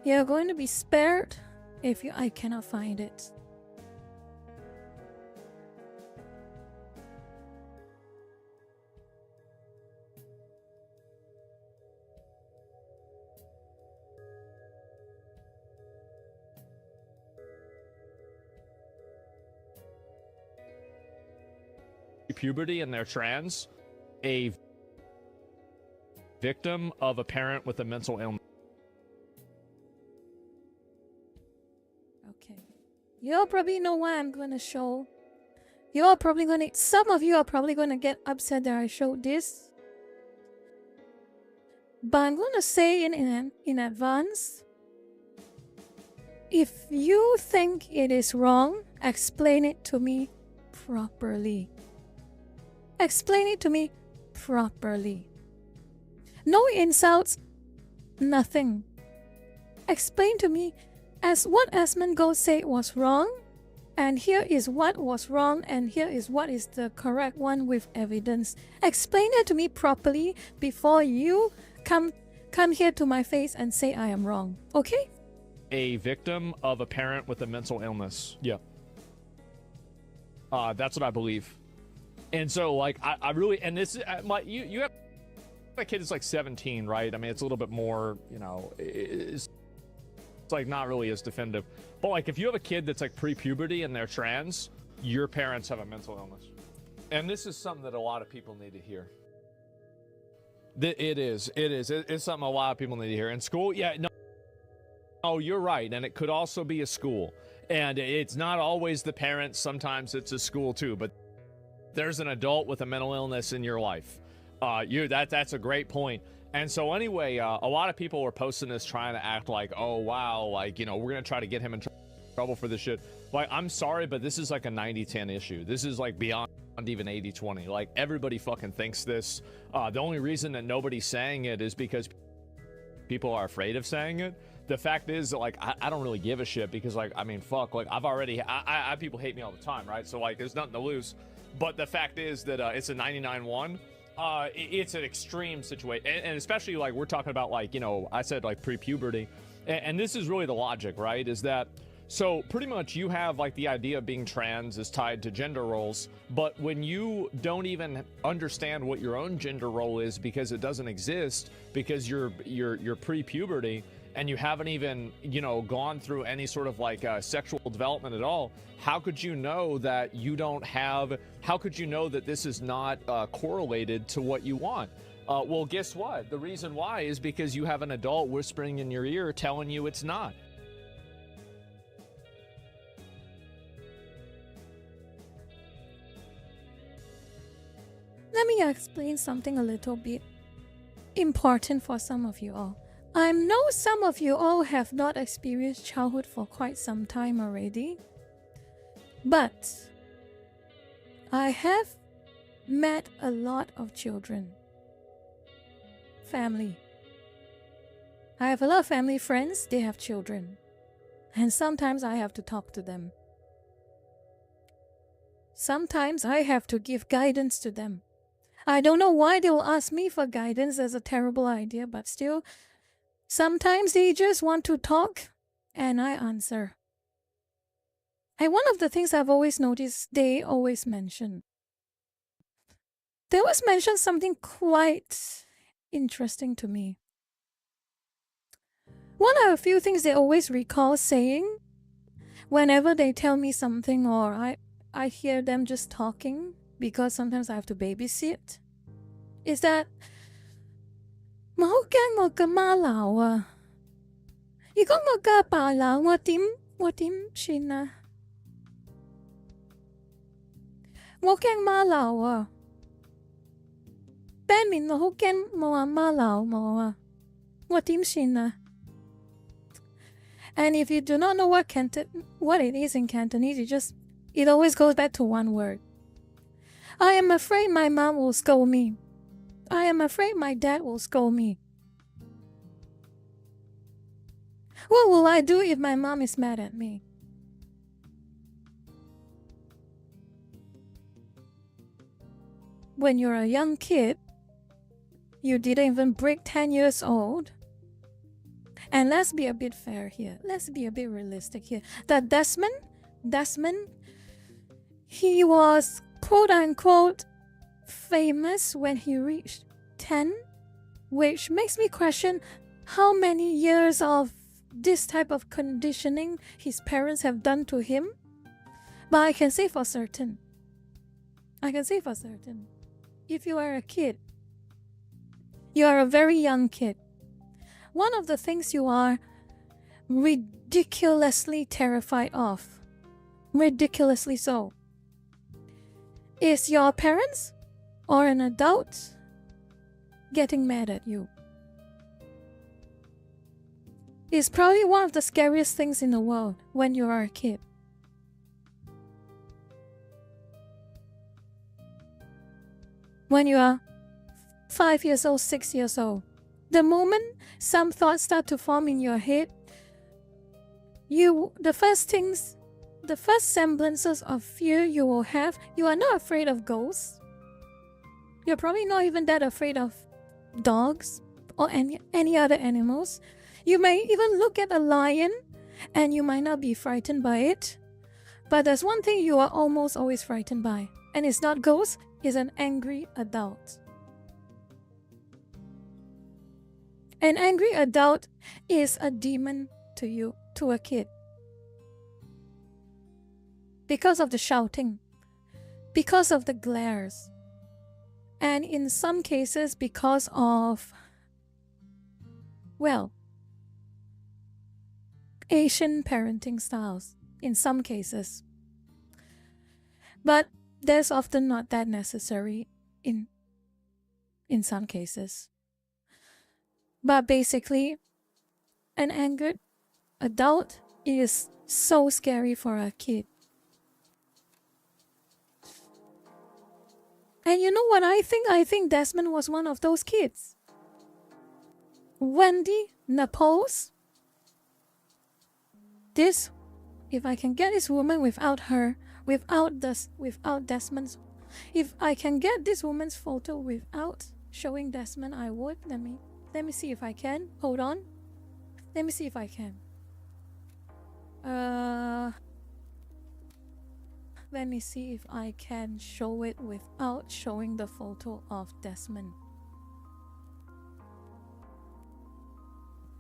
You're going to be spared if I cannot find it. Puberty and they're trans, a victim of a parent with a mental illness. Okay. You all probably know why I'm going to show. Some of you are probably going to get upset that I showed this. But I'm going to say in advance, if you think it is wrong, explain it to me properly. Explain it to me properly. No insults, nothing. Explain to me as what Asmongold said was wrong, and here is what was wrong, and here is what is the correct one with evidence. Explain it to me properly before you come here to my face and say I am wrong, okay? A victim of a parent with a mental illness. Yeah. That's what I believe. And so, like, I really, and this, you have a kid that's like 17, right? I mean, it's a little bit more, you know, it's like not really as definitive. But like, if you have a kid that's like pre-puberty and they're trans, your parents have a mental illness. And this is something that a lot of people need to hear. It's something a lot of people need to hear. In school, yeah, no. Oh, you're right. And it could also be a school. And it's not always the parents. Sometimes it's a school too. But there's an adult with a mental illness in your life. That's a great point. And so anyway, a lot of people were posting this trying to act like, oh, wow, like, you know, we're going to try to get him in trouble for this shit. Like, I'm sorry, but this is like a 90-10 issue. This is like beyond even 80-20. Like, everybody fucking thinks this. The only reason that nobody's saying it is because people are afraid of saying it. The fact is that, like, I don't really give a shit because, like, I mean, fuck, like, I people hate me all the time, right? So, like, there's nothing to lose. But the fact is that it's a 99-1. It's an extreme situation. And especially, like, we're talking about, like, you know, I said, like, pre-puberty. And this is really the logic, right? Is that, so pretty much you have, like, the idea of being trans is tied to gender roles. But when you don't even understand what your own gender role is because it doesn't exist, because you're pre-puberty, and you haven't even, you know, gone through any sort of like sexual development at all, how could you know that you don't have, how could you know that this is not correlated to what you want? Well, guess what? The reason why is because you have an adult whispering in your ear telling you it's not. Let me explain something a little bit important for some of you all. I know some of you all have not experienced childhood for quite some time already, but I have met a lot of children. Family. I have a lot of family friends, they have children. And sometimes I have to talk to them. Sometimes I have to give guidance to them. I don't know why they will ask me for guidance. That's a terrible idea, but still, sometimes they just want to talk and I answer. And one of the things I've always noticed, they always mention. They always mention something quite interesting to me. One of a few things they always recall saying whenever they tell me something or I hear them just talking, because sometimes I have to babysit, is that 我好驚我嘅媽鬧啊！如果我嘅阿爸鬧我點算啊？我驚媽鬧啊！俾面我好驚我阿媽鬧我啊！我點算啊？ And if you do not know what it is in Cantonese, it always goes back to one word. I am afraid my mom will scold me. I am afraid my dad will scold me. What will I do if my mom is mad at me? When you're a young kid, you didn't even break 10 years old. And let's be a bit fair here. Let's be a bit realistic here. That Desmond, he was quote-unquote famous when he reached 10, which makes me question how many years of this type of conditioning his parents have done to him. But I can say for certain, if you are a kid, you are a very young kid, one of the things you are ridiculously terrified of, ridiculously so, is your parents or an adult getting mad at you. It's probably one of the scariest things in the world when you are a kid. When you are 5 years old, 6 years old, the moment some thoughts start to form in your head, the first things the first semblances of fear you will have, you are not afraid of ghosts. You're probably not even that afraid of dogs or any other animals. You may even look at a lion and you might not be frightened by it. But there's one thing you are almost always frightened by, and it's not ghosts, it's an angry adult. An angry adult is a demon to you, to a kid. Because of the shouting, because of the glares, and in some cases because of, well, Asian parenting styles, in some cases. But there's often not that necessary in some cases. But basically, an angered adult is so scary for a kid. And you know what I think? I think Desmond was one of those kids. Wendy Naples. This, if I can get this woman without Desmond's, if I can get this woman's photo without showing Desmond, I would. Let me see if I can. Hold on. Let me see if I can. Let me see if I can show it without showing the photo of Desmond.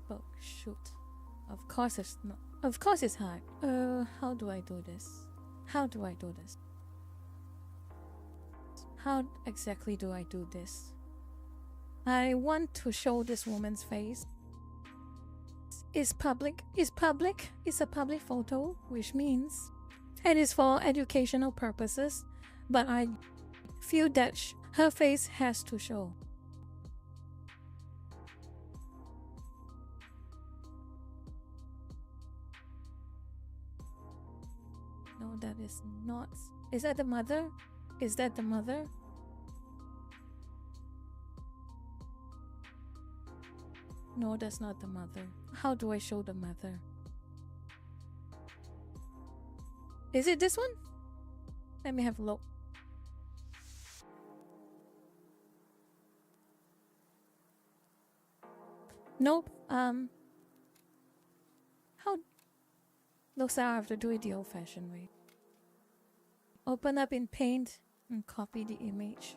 Oh, shoot. Of course it's not. Of course it's hard. How do I do this? How do I do this? How exactly do I do this? I want to show this woman's face. It's public. It's public. It's a public photo, which means it is for educational purposes, but I feel that her face has to show. No, that is not. Is that the mother? Is that the mother? No, that's not the mother. How do I show the mother? Is it this one? Let me have a look. Nope. How? Looks like I have to do it the old-fashioned way. Open up in Paint and copy the image.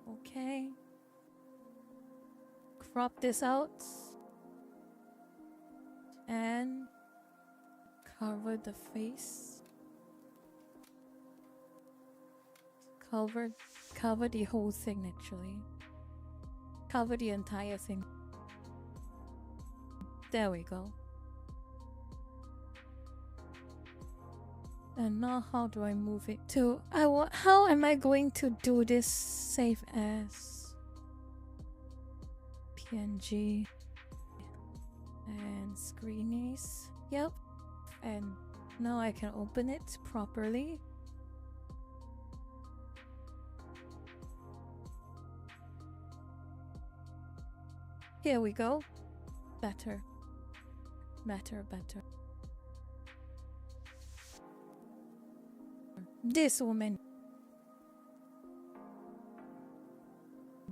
Okay. Crop this out. And cover the face. Cover the whole thing actually. Cover the entire thing. There we go. And now how do I move it to how am I going to do this? Save as PNG and screenies. Yep. And now I can open it properly. Here we go. Better. This woman.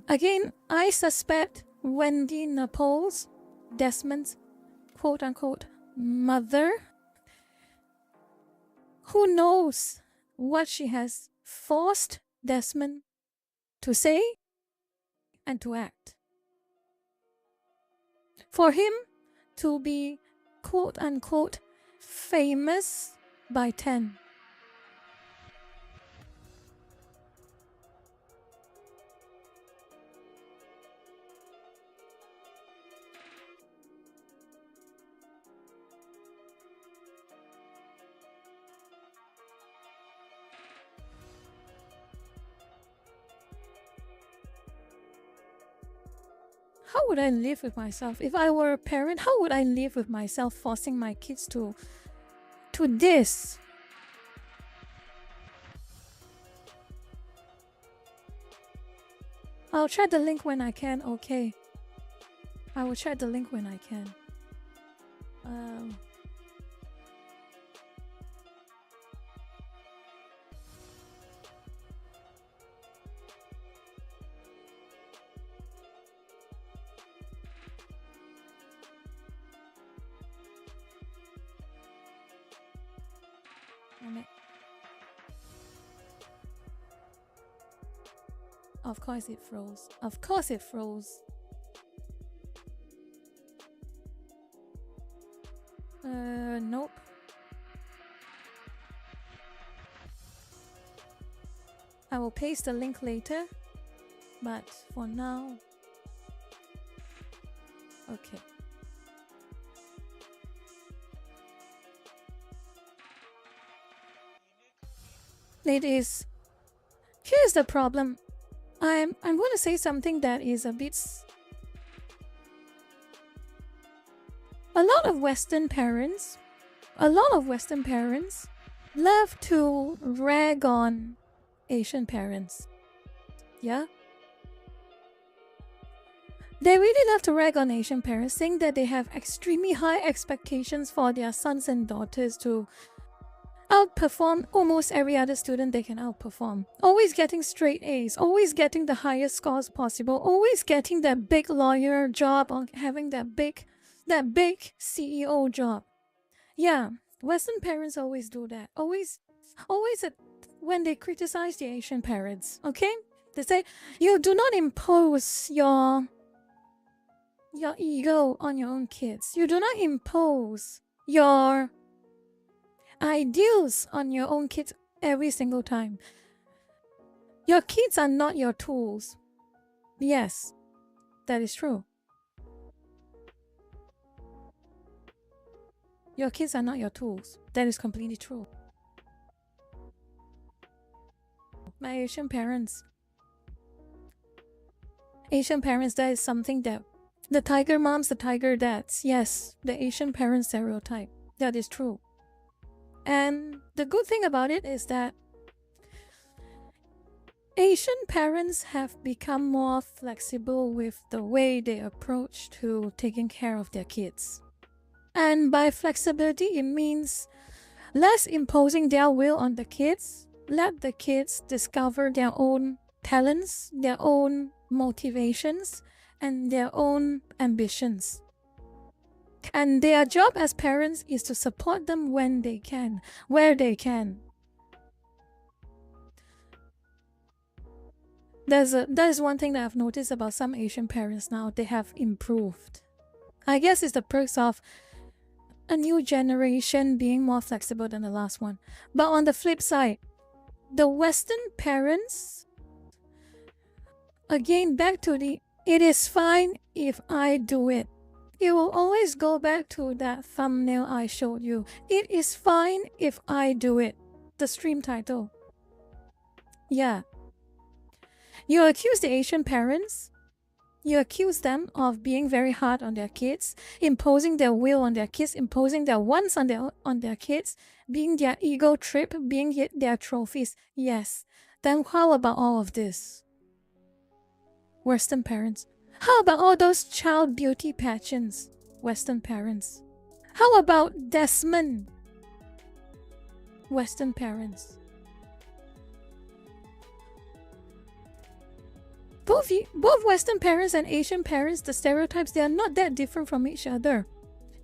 Again, I suspect Wendy Naples, Desmond's quote-unquote mother. Who knows what she has forced Desmond to say and to act. For him to be quote-unquote famous by 10. How would I live with myself? If I were a parent, how would I live with myself forcing my kids to this? I'll check the link when I can. Okay. I will check the link when I can. Of course it froze. Of course it froze. Nope. I will paste the link later, but for now, okay. It is. Here's the problem. I'm going to say something that is a bit. A lot of Western parents love to rag on Asian parents. Yeah? They really love to rag on Asian parents, saying that they have extremely high expectations for their sons and daughters to outperform almost every other student they can outperform. Always getting straight A's, always getting the highest scores possible, always getting that big lawyer job or having that big CEO job. Yeah, Western parents always do that. Always when they criticize the Asian parents, okay? They say, you do not impose your ego on your own kids. You do not impose your ideals on your own kids every single time. Your kids are not your tools. Yes, that is true. Your kids are not your tools. That is completely true. My Asian parents, that is something that the tiger moms, the tiger dads, yes, the Asian parent stereotype, that is true. And the good thing about it is that Asian parents have become more flexible with the way they approach to taking care of their kids. And by flexibility, it means less imposing their will on the kids. Let the kids discover their own talents, their own motivations, and their own ambitions. And their job as parents is to support them when they can, where they can. That is one thing that I've noticed about some Asian parents now. They have improved. I guess it's the perks of a new generation being more flexible than the last one. But on the flip side, the Western parents, again, back to the it is fine if I do it. It will always go back to that thumbnail I showed you. It is fine if I do it. The stream title. Yeah. You accuse the Asian parents. You accuse them of being very hard on their kids, imposing their will on their kids, imposing their wants on their kids, being their ego trip, being their trophies. Yes. Then how about all of this? Western parents. How about all those child beauty pageants? Western parents. How about Desmond? Western parents. Both Western parents and Asian parents, the stereotypes, they are not that different from each other.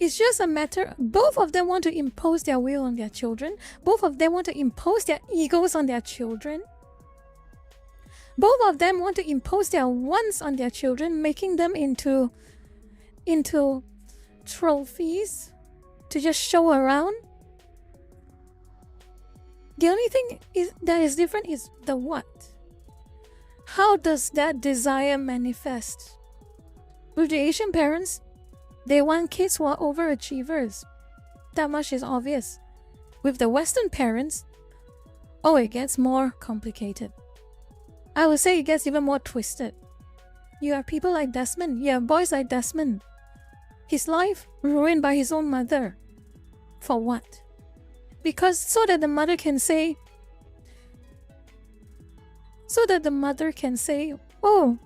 It's just a matter, both of them want to impose their will on their children. Both of them want to impose their egos on their children. Both of them want to impose their wants on their children, making them into trophies to just show around. The only thing that is different is the what. How does that desire manifest? With the Asian parents, they want kids who are overachievers. That much is obvious. With the Western parents, oh, it gets more complicated. I would say it gets even more twisted. You have people like Desmond. You have boys like Desmond. His life ruined by his own mother. For what? Because so that the mother can say, oh,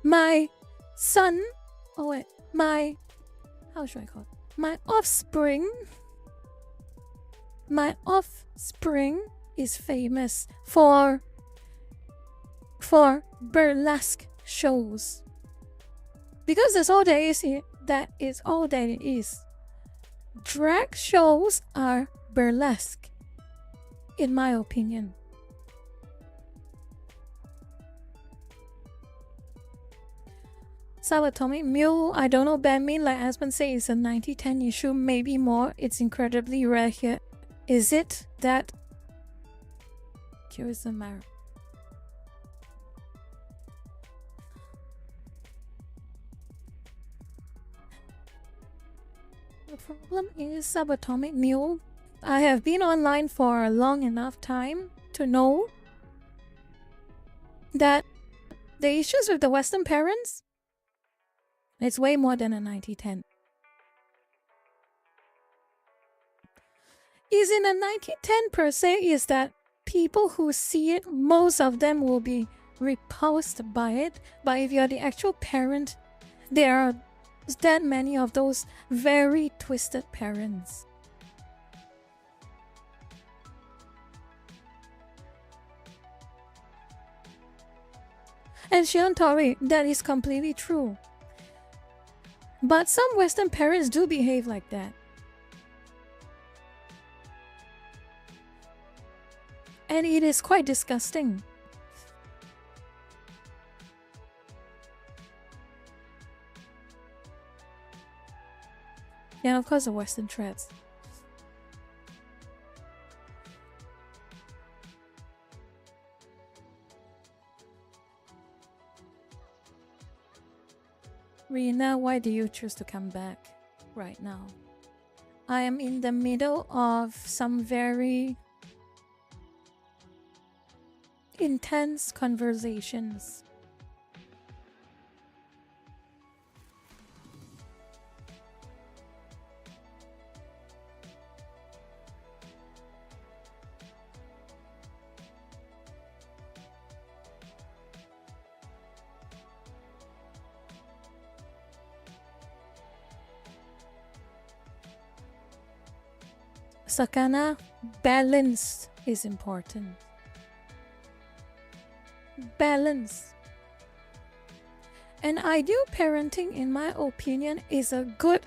my son, oh wait, how should I call it? My offspring is famous for burlesque shows. Because that's all there is here. That is all that it is. Drag shows are burlesque, in my opinion. Sawatomi, Mule, I don't know, Banmin, like husband say, it's a 90-10 issue, maybe more. It's incredibly rare here. Is it that? Curious the matter. The problem is, Subatomic Mule, I have been online for a long enough time to know that the issues with the Western parents, it's way more than a 90-10. Is in a 90-10 per se is that people who see it, most of them will be repulsed by it. But if you're the actual parent, there are that many of those very twisted parents. And Shion Tori, that is completely true. But some Western parents do behave like that. And it is quite disgusting. Yeah, of course the Western threats. Rina, why do you choose to come back right now? I am in the middle of some very intense conversations. Sakana, balance is important. Balance. An ideal parenting, in my opinion, is a good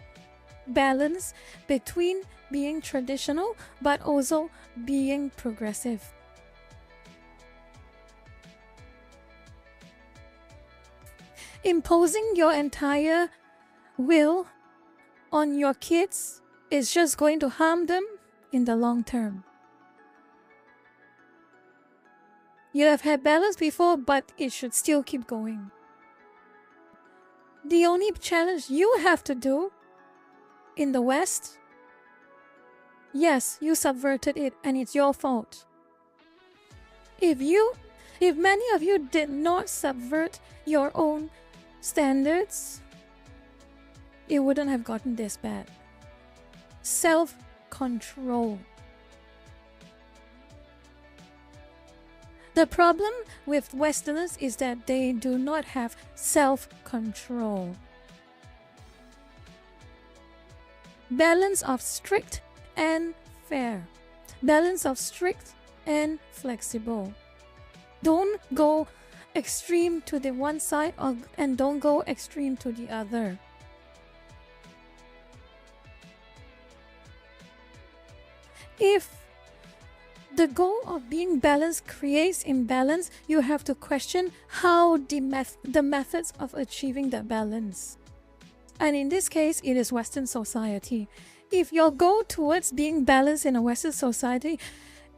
balance between being traditional but also being progressive. Imposing your entire will on your kids is just going to harm them in the long term. You have had balance before, but it should still keep going. The only challenge you have to do in the West, yes, you subverted it and it's your fault. If many of you did not subvert your own standards, it wouldn't have gotten this bad. Self-control. The problem with Westerners is that they do not have self-control. Balance of strict and fair. Balance of strict and flexible. Don't go extreme to the one side and don't go extreme to the other. If the goal of being balanced creates imbalance, you have to question how the methods of achieving that balance. And in this case, it is Western society. If your goal towards being balanced in a Western society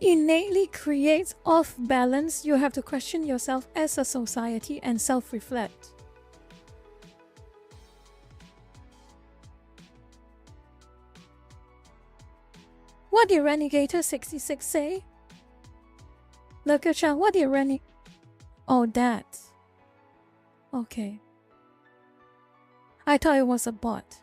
innately creates off balance, you have to question yourself as a society and self-reflect. What did Renegator 66 say? Look at you. What did Renegade? Oh, that. Okay. I thought it was a bot.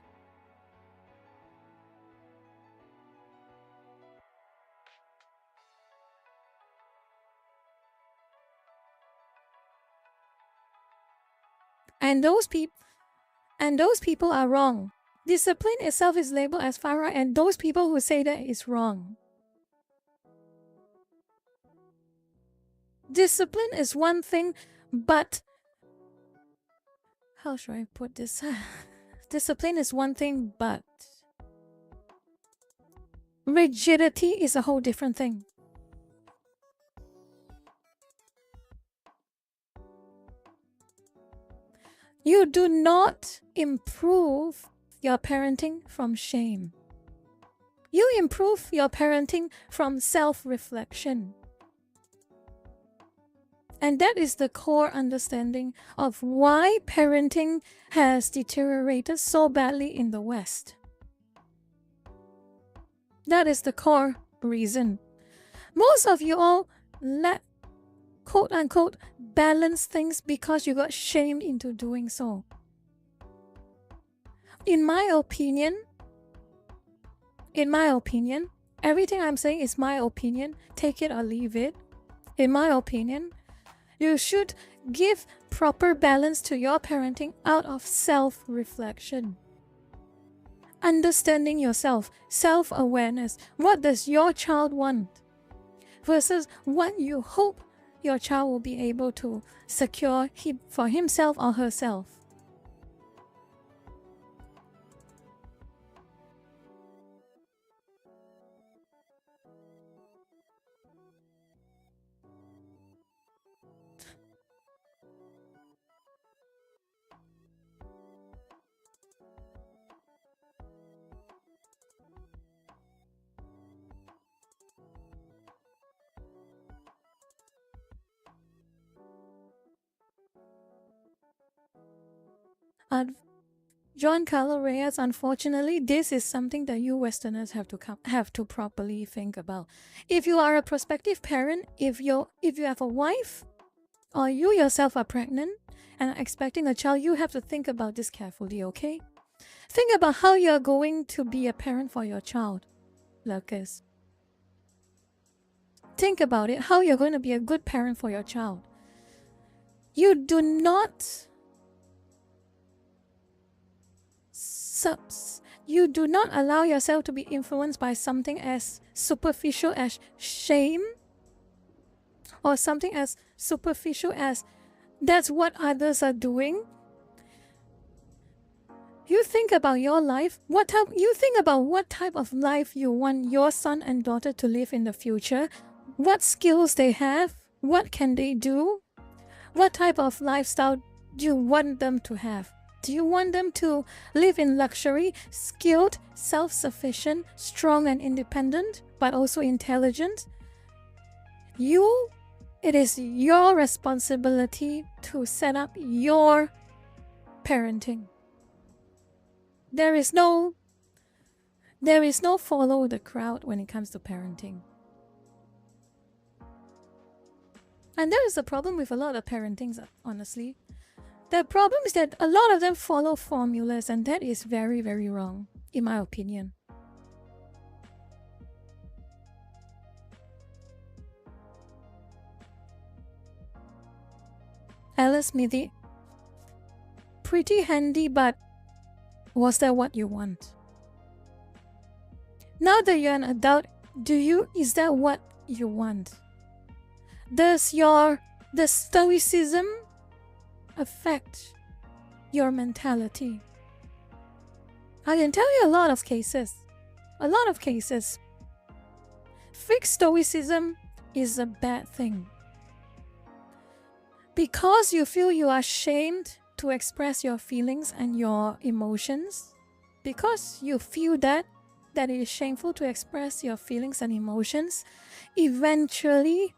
And those people are wrong. Discipline itself is labeled as far right, and those people who say that is wrong. Discipline is one thing, but how should I put this? Discipline is one thing, but rigidity is a whole different thing. You do not improve your parenting from shame. You improve your parenting from self-reflection. And that is the core understanding of why parenting has deteriorated so badly in the West. That is the core reason. Most of you all let quote-unquote balance things because you got shamed into doing so. In my opinion, everything I'm saying is my opinion, take it or leave it. In my opinion, you should give proper balance to your parenting out of self-reflection. Understanding yourself, self-awareness. What does your child want? Versus what you hope your child will be able to secure for himself or herself. John Carlo Reyes, unfortunately, this is something that you Westerners have to properly think about. If you are a prospective parent, if you have a wife, or you yourself are pregnant and are expecting a child, you have to think about this carefully, okay? Think about how you're going to be a parent for your child, Lucas. Think about it, how you're going to be a good parent for your child. You do not allow yourself to be influenced by something as superficial as shame, or something as superficial as that's what others are doing. You think about your life. You think about what type of life you want your son and daughter to live in the future. What skills they have. What can they do? What type of lifestyle do you want them to have? Do you want them to live in luxury, skilled, self-sufficient, strong and independent, but also intelligent? It is your responsibility to set up your parenting. There is no follow the crowd when it comes to parenting. And there is a problem with a lot of parentings, honestly. The problem is that a lot of them follow formulas, and that is very, very wrong, in my opinion. Alice Smithy, pretty handy, but was that what you want? Now that you're an adult, is that what you want? Does the stoicism affect your mentality? I can tell you a lot of cases. Fixed stoicism is a bad thing. Because you feel you are shamed to express your feelings and your emotions, because you feel that it is shameful to express your feelings and emotions, eventually,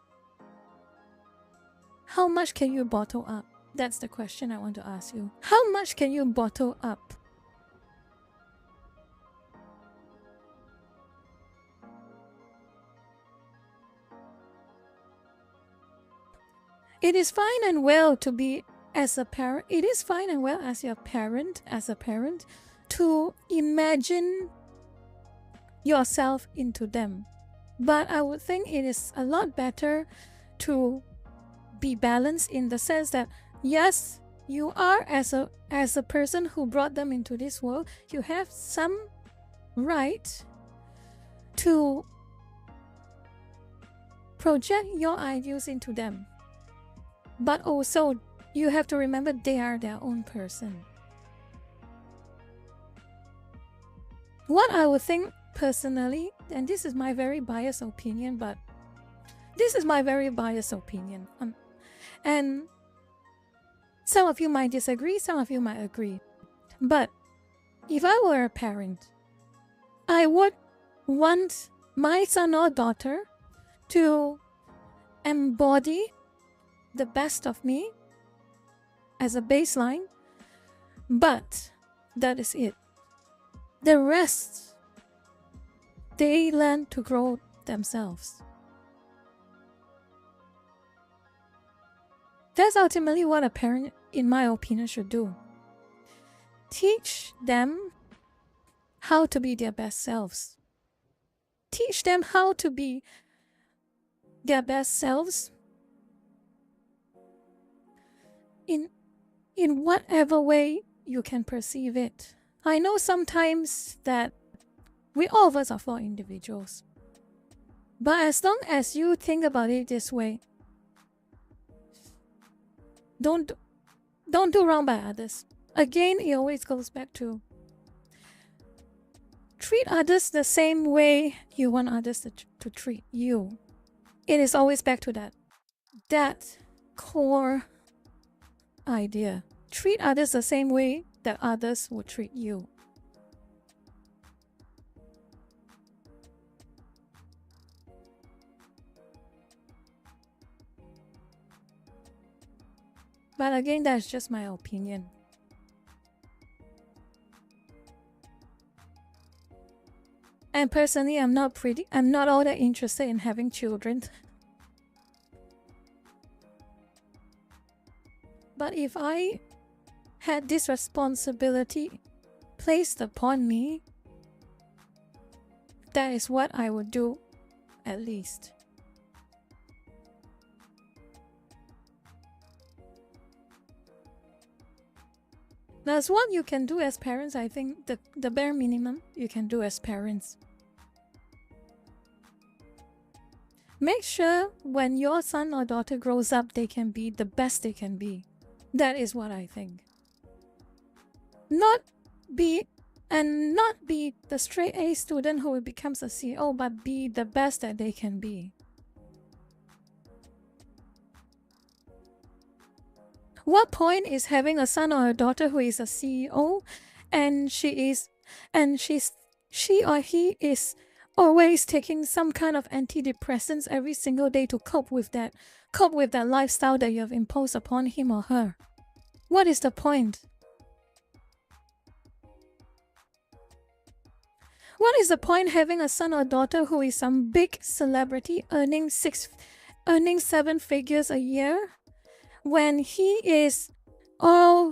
how much can you bottle up? That's the question I want to ask you. How much can you bottle up? It is fine and well to be as a parent. It is fine and well as a parent to imagine yourself into them. But I would think it is a lot better to be balanced in the sense that yes, You are, as a person who brought them into this world, you have some right to project your ideals into them. But also, you have to remember they are their own person. What I would think personally, and this is my very biased opinion, and some of you might disagree, some of you might agree. But if I were a parent, I would want my son or daughter to embody the best of me as a baseline, but that is it. The rest, they learn to grow themselves. That's ultimately what a parent, in my opinion, should do. Teach them how to be their best selves. Teach them how to be their best selves in whatever way you can perceive it. I know sometimes that all of us are flawed individuals. But as long as you think about it this way, don't do wrong by others. Again, it always goes back to treat others the same way you want others to treat you. It is always back to that core idea. Treat others the same way that others would treat you. But again, that's just my opinion. And personally, I'm not all that interested in having children. But if I had this responsibility placed upon me, that is what I would do, at least. That's what you can do as parents. I think the bare minimum you can do as parents. Make sure when your son or daughter grows up, they can be the best they can be. That is what I think. Not be the straight A student who becomes a CEO, but be the best that they can be. What point is having a son or a daughter who is a CEO and she or he is always taking some kind of antidepressants every single day to cope with that lifestyle that you have imposed upon him or her? What is the point? What is the point having a son or daughter who is some big celebrity earning 7 figures a year when he or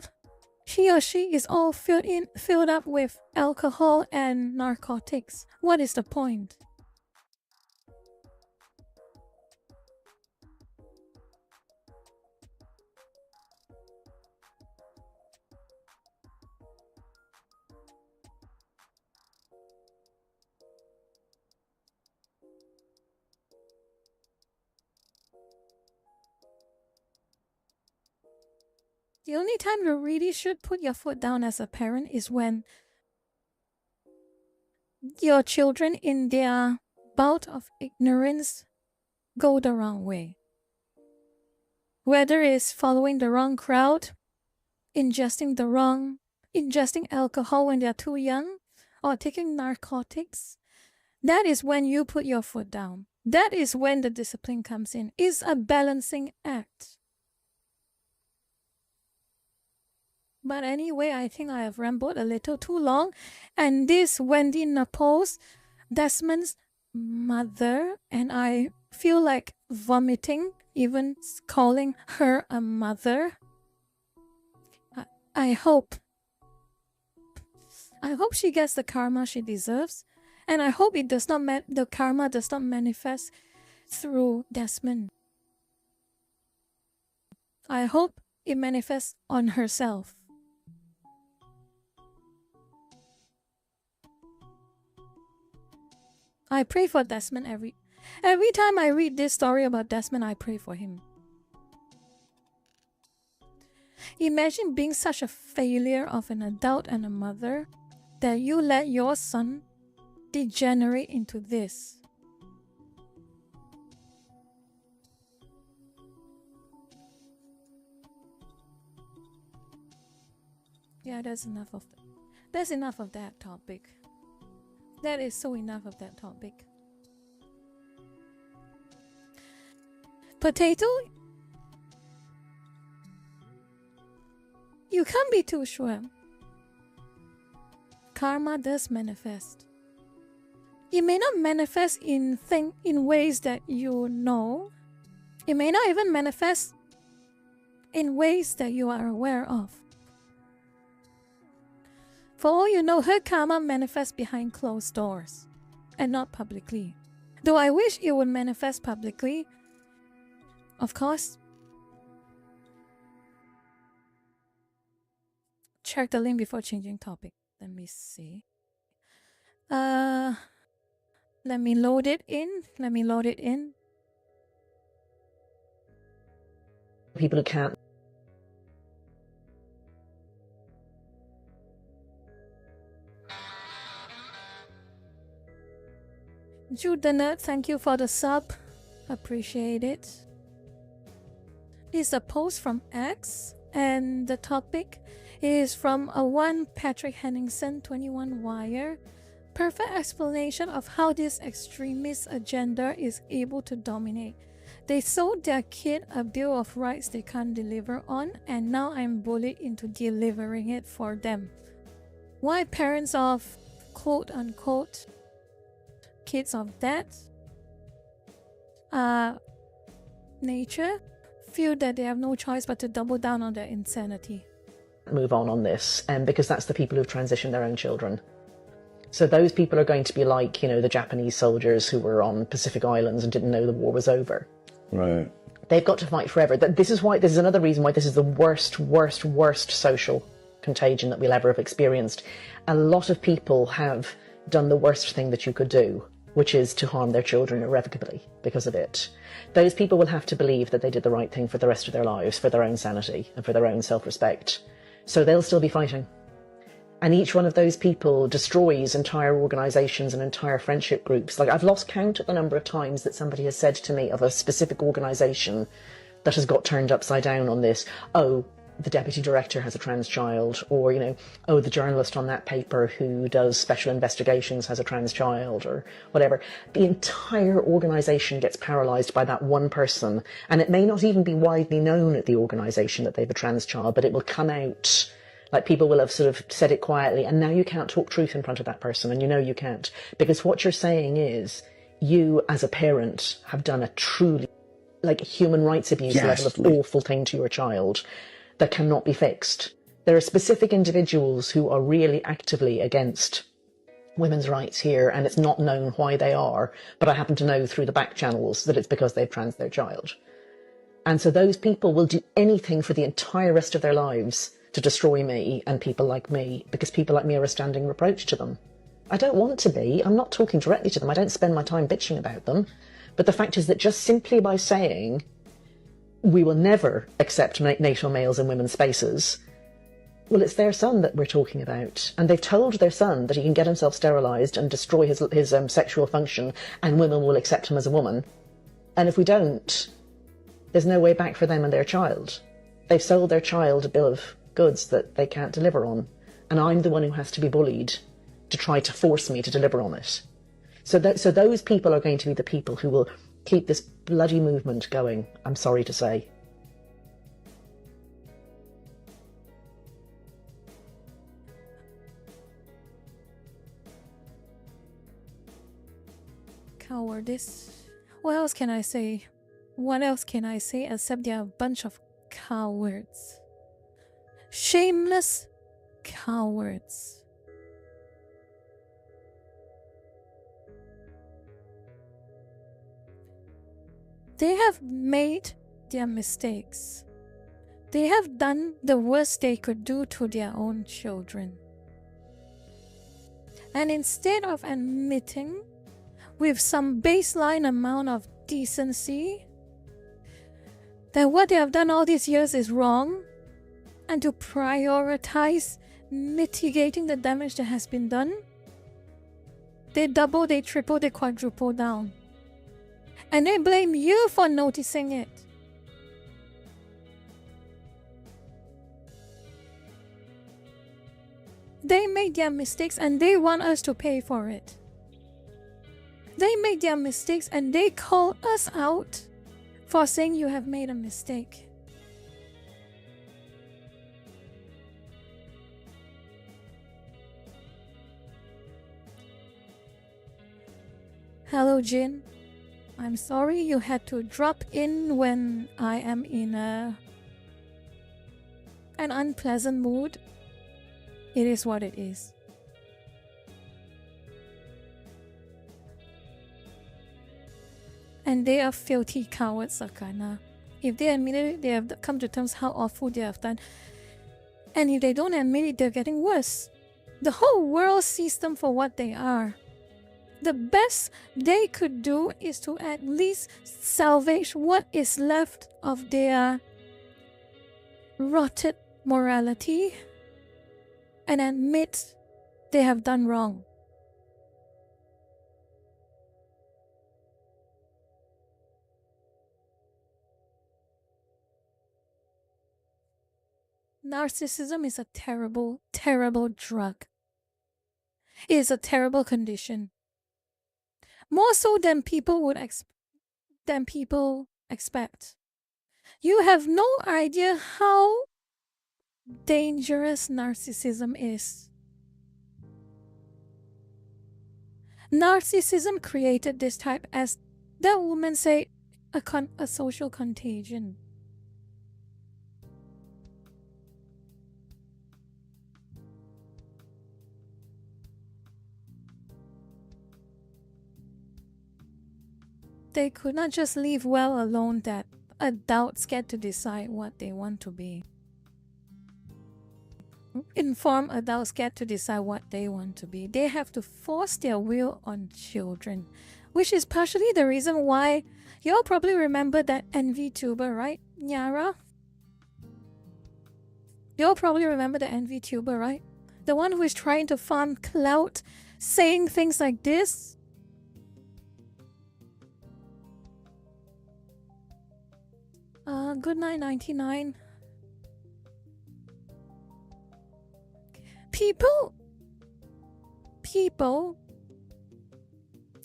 she is all filled up with alcohol and narcotics? What is the point? The only time you really should put your foot down as a parent is when your children, in their bout of ignorance, go the wrong way. Whether it's following the wrong crowd, ingesting alcohol when they're too young, or taking narcotics, that is when you put your foot down. That is when the discipline comes in. It's a balancing act. But anyway, I think I have rambled a little too long. And this Wendy Naples, Desmond's mother, and I feel like vomiting, even calling her a mother. I hope she gets the karma she deserves. And I hope the karma does not manifest through Desmond. I hope it manifests on herself. I pray for Desmond every time I read this story about Desmond, I pray for him. Imagine being such a failure of an adult and a mother that you let your son degenerate into this. Yeah, that's enough of that topic. That is so enough of that topic. Potato, you can't be too sure. Karma does manifest. It may not manifest in ways that you know. It may not even manifest in ways that you are aware of. For all you know, her karma manifests behind closed doors and not publicly. Though I wish it would manifest publicly, of course. Check the link before changing topic. Let me see. Let me load it in. People who can't. Jude the Nerd, thank you for the sub. Appreciate it. This is a post from X, and the topic is from a one Patrick Henningsen 21 Wire. Perfect explanation of how this extremist agenda is able to dominate. They sold their kid a bill of rights they can't deliver on, and now I'm bullied into delivering it for them. Why parents of quote unquote kids of that nature feel that they have no choice but to double down on their insanity. Move on this, because that's the people who've transitioned their own children. So those people are going to be like, the Japanese soldiers who were on Pacific Islands and didn't know the war was over. Right. They've got to fight forever. This is another reason why this is the worst social contagion that we'll ever have experienced. A lot of people have done the worst thing that you could do, which is to harm their children irrevocably because of it. Those people will have to believe that they did the right thing for the rest of their lives, for their own sanity and for their own self-respect. So they'll still be fighting. And each one of those people destroys entire organisations and entire friendship groups. Like, I've lost count of the number of times that somebody has said to me of a specific organisation that has got turned upside down on this. Oh, the deputy director has a trans child, or, oh, the journalist on that paper who does special investigations has a trans child, or whatever. The entire organisation gets paralysed by that one person, and it may not even be widely known at the organisation that they have a trans child, but it will come out. Like, people will have sort of said it quietly, and now you can't talk truth in front of that person, and you can't. Because what you're saying is, you as a parent have done a truly, human rights abuse level of awful thing to your child that cannot be fixed. There are specific individuals who are really actively against women's rights here, and it's not known why they are, but I happen to know through the back channels that it's because they've trans their child. And so those people will do anything for the entire rest of their lives to destroy me and people like me, because people like me are a standing reproach to them. I don't want to be. I'm not talking directly to them. I don't spend my time bitching about them. But the fact is that just simply by saying we will never accept natal males in women's spaces, well, it's their son that we're talking about. And they've told their son that he can get himself sterilised and destroy his sexual function, and women will accept him as a woman. And if we don't, there's no way back for them and their child. They've sold their child a bill of goods that they can't deliver on. And I'm the one who has to be bullied to try to force me to deliver on it. So those people are going to be the people who will keep this bloody movement going, I'm sorry to say. Cowardice. What else can I say? What else can I say except they're a bunch of cowards? Shameless cowards. They have made their mistakes. They have done the worst they could do to their own children. And instead of admitting with some baseline amount of decency that what they have done all these years is wrong, and to prioritize mitigating the damage that has been done, they double, they triple, they quadruple down. And they blame you for noticing it. They made their mistakes and they want us to pay for it. They made their mistakes and they call us out for saying you have made a mistake. Hello, Jin. I'm sorry you had to drop in when I am in an unpleasant mood. It is what it is. And they are filthy cowards, Sakana. If they admit it, they have come to terms how awful they have done. And if they don't admit it, they're getting worse. The whole world sees them for what they are. The best they could do is to at least salvage what is left of their rotted morality and admit they have done wrong. Narcissism is a terrible, terrible drug. It is a terrible condition. More so than people expect. You have no idea how dangerous narcissism is. Narcissism created this type, as that woman said, a social contagion. They could not just leave well alone that adults get to decide what they want to be. Informed adults get to decide what they want to be. They have to force their will on children, which is partially the reason why you all probably remember that envy tuber, right, Nyara? You all probably remember the envy tuber, right? The one who is trying to farm clout, saying things like this. Good night, 99. People,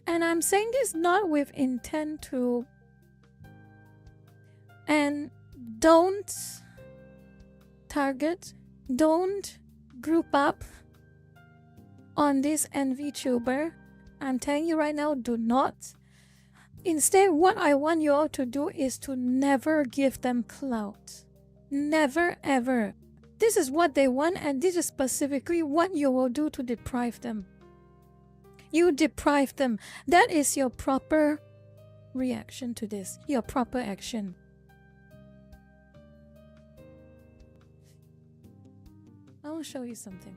and I'm saying this not with intent to, and don't target, don't group up on this envy tuber. I'm telling you right now, do not. Instead, what I want you all to do is to never give them clout. Never ever. This is what they want, and this is specifically what you will do to deprive them. You deprive them. That is your proper reaction to this, your proper action. I will show you something.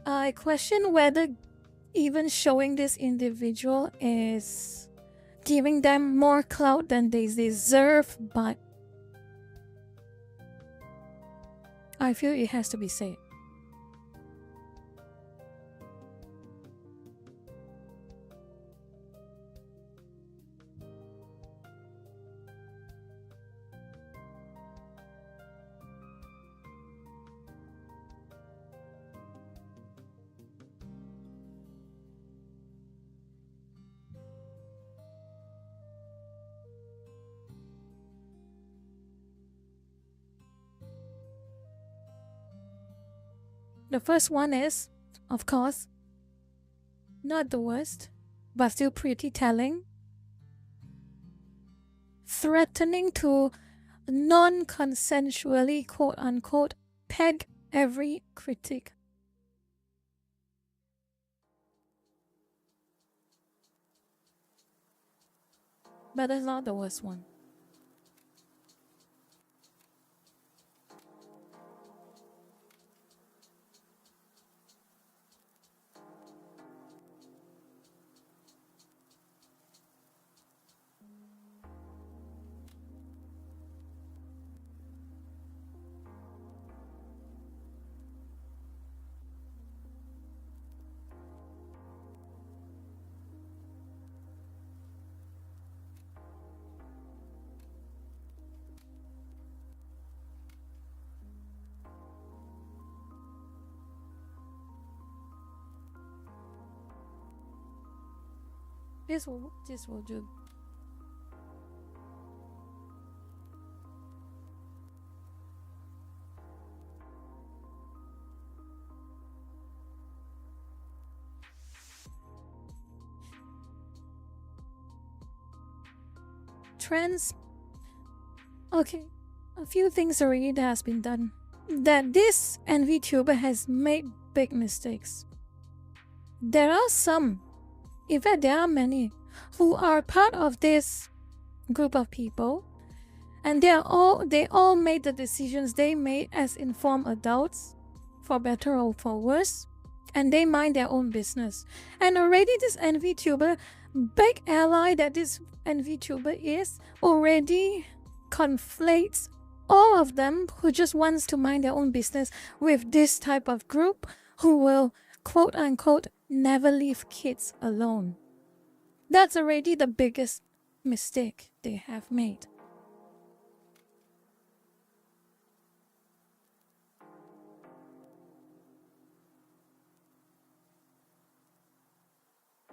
I question whether even showing this individual is giving them more clout than they deserve, but I feel it has to be said. The first one is, of course, not the worst, but still pretty telling. Threatening to non-consensually, quote-unquote, peg every critic. But that's not the worst one. This will do. Trends. Okay, a few things already that has been done. That this VTuber has made big mistakes. There are some, in fact there are many, who are part of this group of people, and they all made the decisions they made as informed adults, for better or for worse, and they mind their own business. And already this VTuber, big ally that this VTuber is, already conflates all of them who just wants to mind their own business with this type of group who will quote unquote never leave kids alone. That's already the biggest mistake they have made.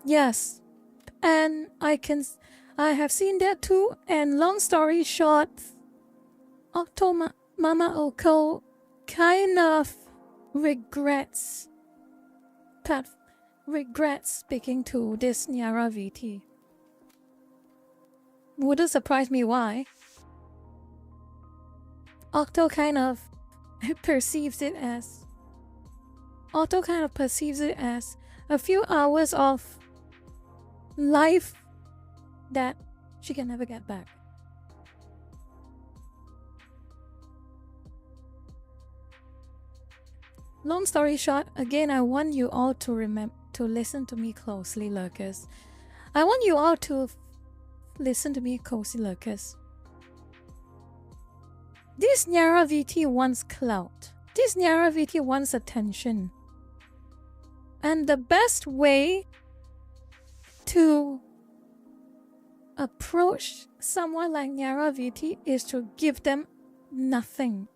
Yes, and I have seen that too. And long story short, Mama Oko kind of regrets speaking to this Nyara VT. Wouldn't surprise me why. Octo kind of perceives it as a few hours of life that she can never get back. Long story short, again, I want you all to listen to me closely, lurkers. I want you all to listen to me closely, lurkers. This Nyara VT wants clout. This Nyara VT wants attention. And the best way to approach someone like Nyara VT is to give them nothing.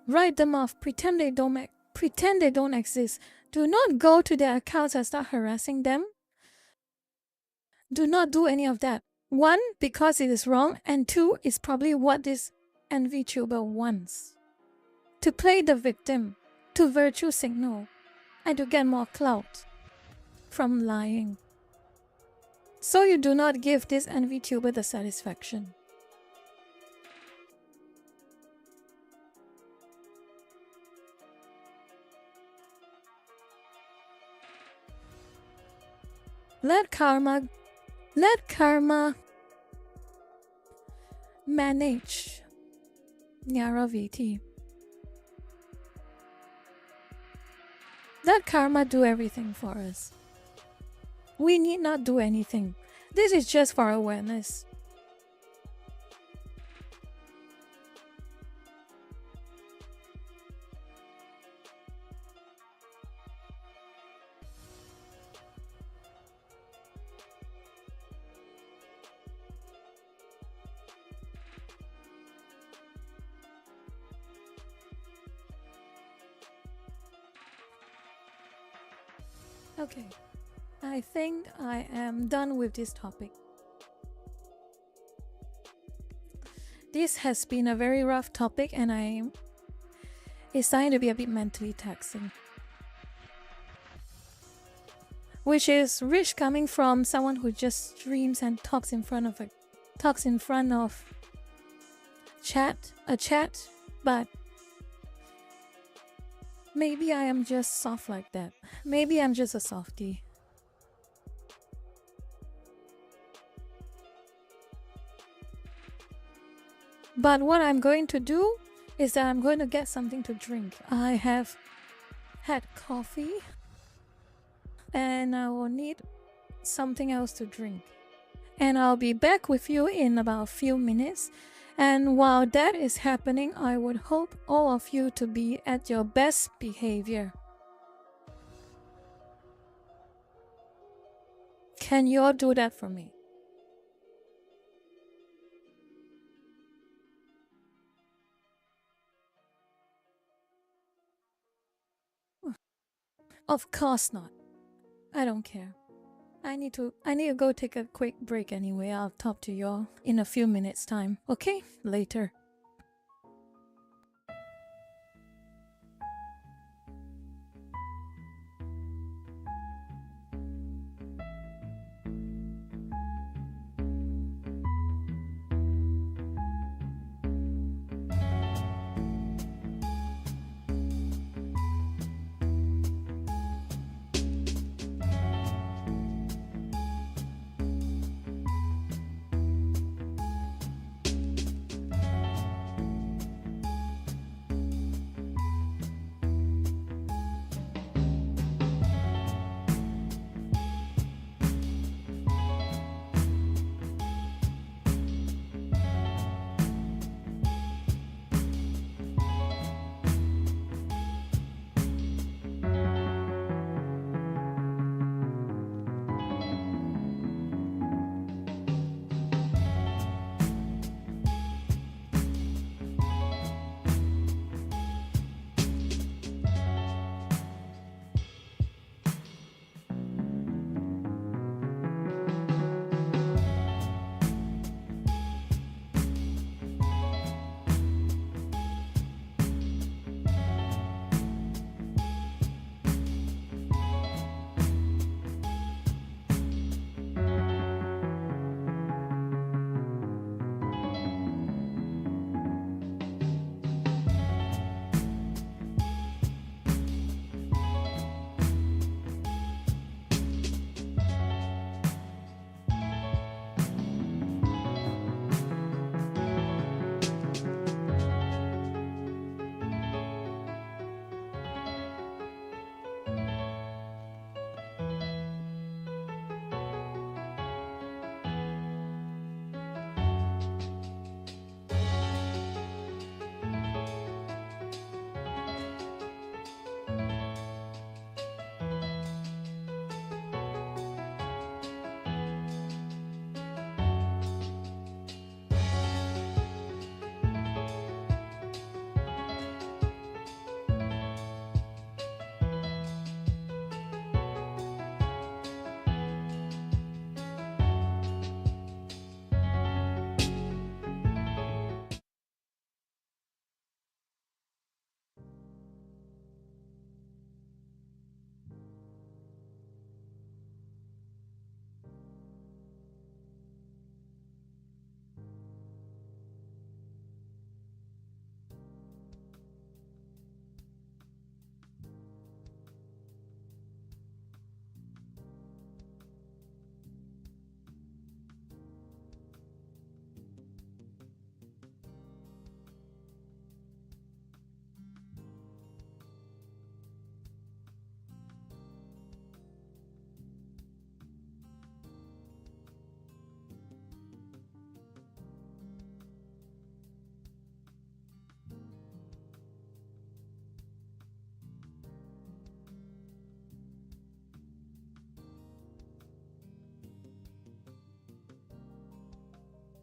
Write them off, pretend they don't exist. Do not go to their accounts and start harassing them. Do not do any of that. One, because it is wrong, and two, is probably what this VTuber wants. To play the victim, to virtue signal, and to get more clout from lying. So you do not give this VTuber the satisfaction. Let karma manage Nyara VT. Let karma do everything for us. We need not do anything. This is just for awareness. Okay, I think I am done with this topic. This has been a very rough topic, and it's starting to be a bit mentally taxing. Which is rich coming from someone who just streams and talks in front of a chat, but Maybe I am just soft like that. Maybe I'm just a softie. But what I'm going to do is that I'm going to get something to drink. I have had coffee and I will need something else to drink. And I'll be back with you in about a few minutes. And while that is happening, I would hope all of you to be at your best behavior. Can you all do that for me? Of course not. I don't care. I need to go take a quick break anyway. I'll talk to y'all in a few minutes time. Okay? Later.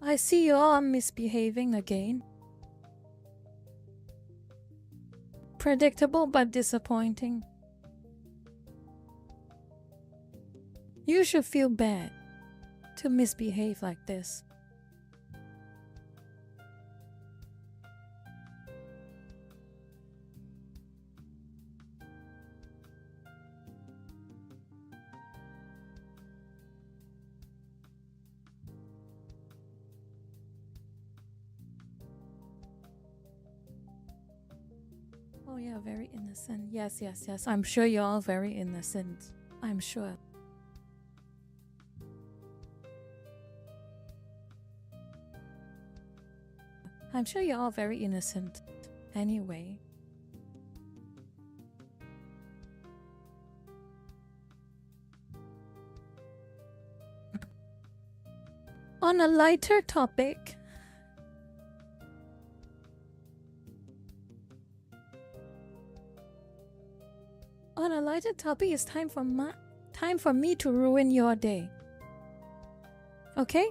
I see you all misbehaving again. Predictable but disappointing. You should feel bad to misbehave like this. Oh yeah, very innocent. Yes, yes, yes. I'm sure you're all very innocent. I'm sure. I'm sure you're all very innocent. Anyway. On a lighter topic, it's time for me to ruin your day. Okay?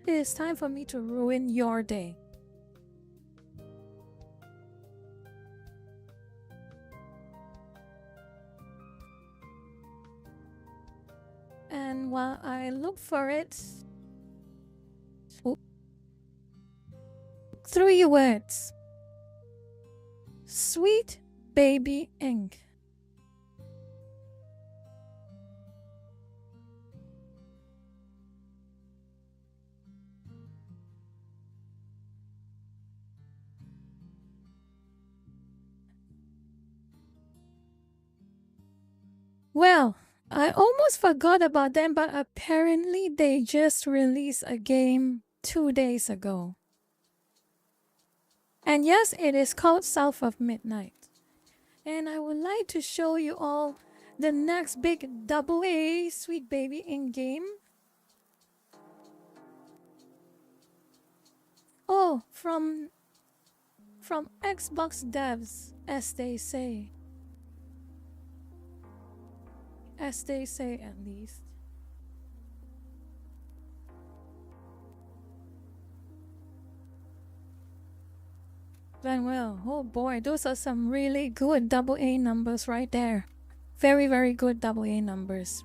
It is time for me to ruin your day. And while I look for it, 3 words. Sweet baby ink. Well, I almost forgot about them, but apparently they just released a game 2 days ago. And yes, it is called South of Midnight. And I would like to show you all the next big AA Sweet Baby Ink game. Oh, from Xbox devs, as they say. As they say, at least. Well, oh boy, those are some really good AA numbers right there. Very, very good AA numbers.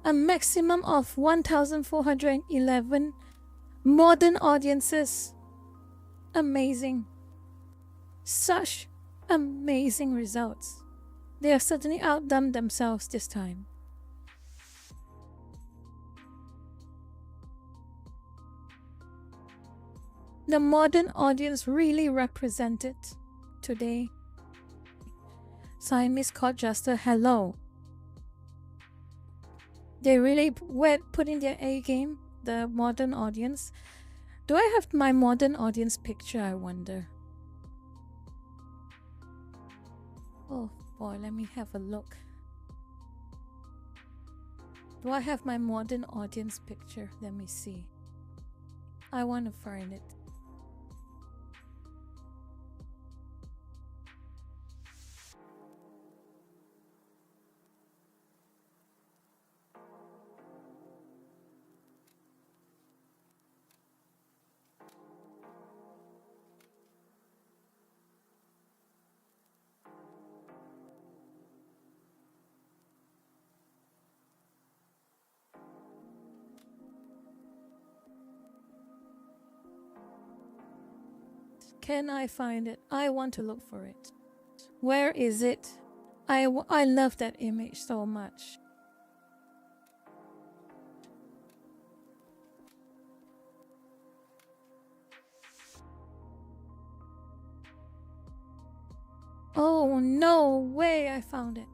A maximum of 1,411 modern audiences. Amazing. Such amazing results. They have certainly outdone themselves this time. The modern audience really represented today. Siamese Court Jester, hello. They really put in their A game, the modern audience. Do I have my modern audience picture, I wonder? Oh boy, let me have a look. Do I have my modern audience picture? Let me see. I want to find it. Can I find it? I want to look for it. Where is it? I love that image so much. Oh, no way, I found it.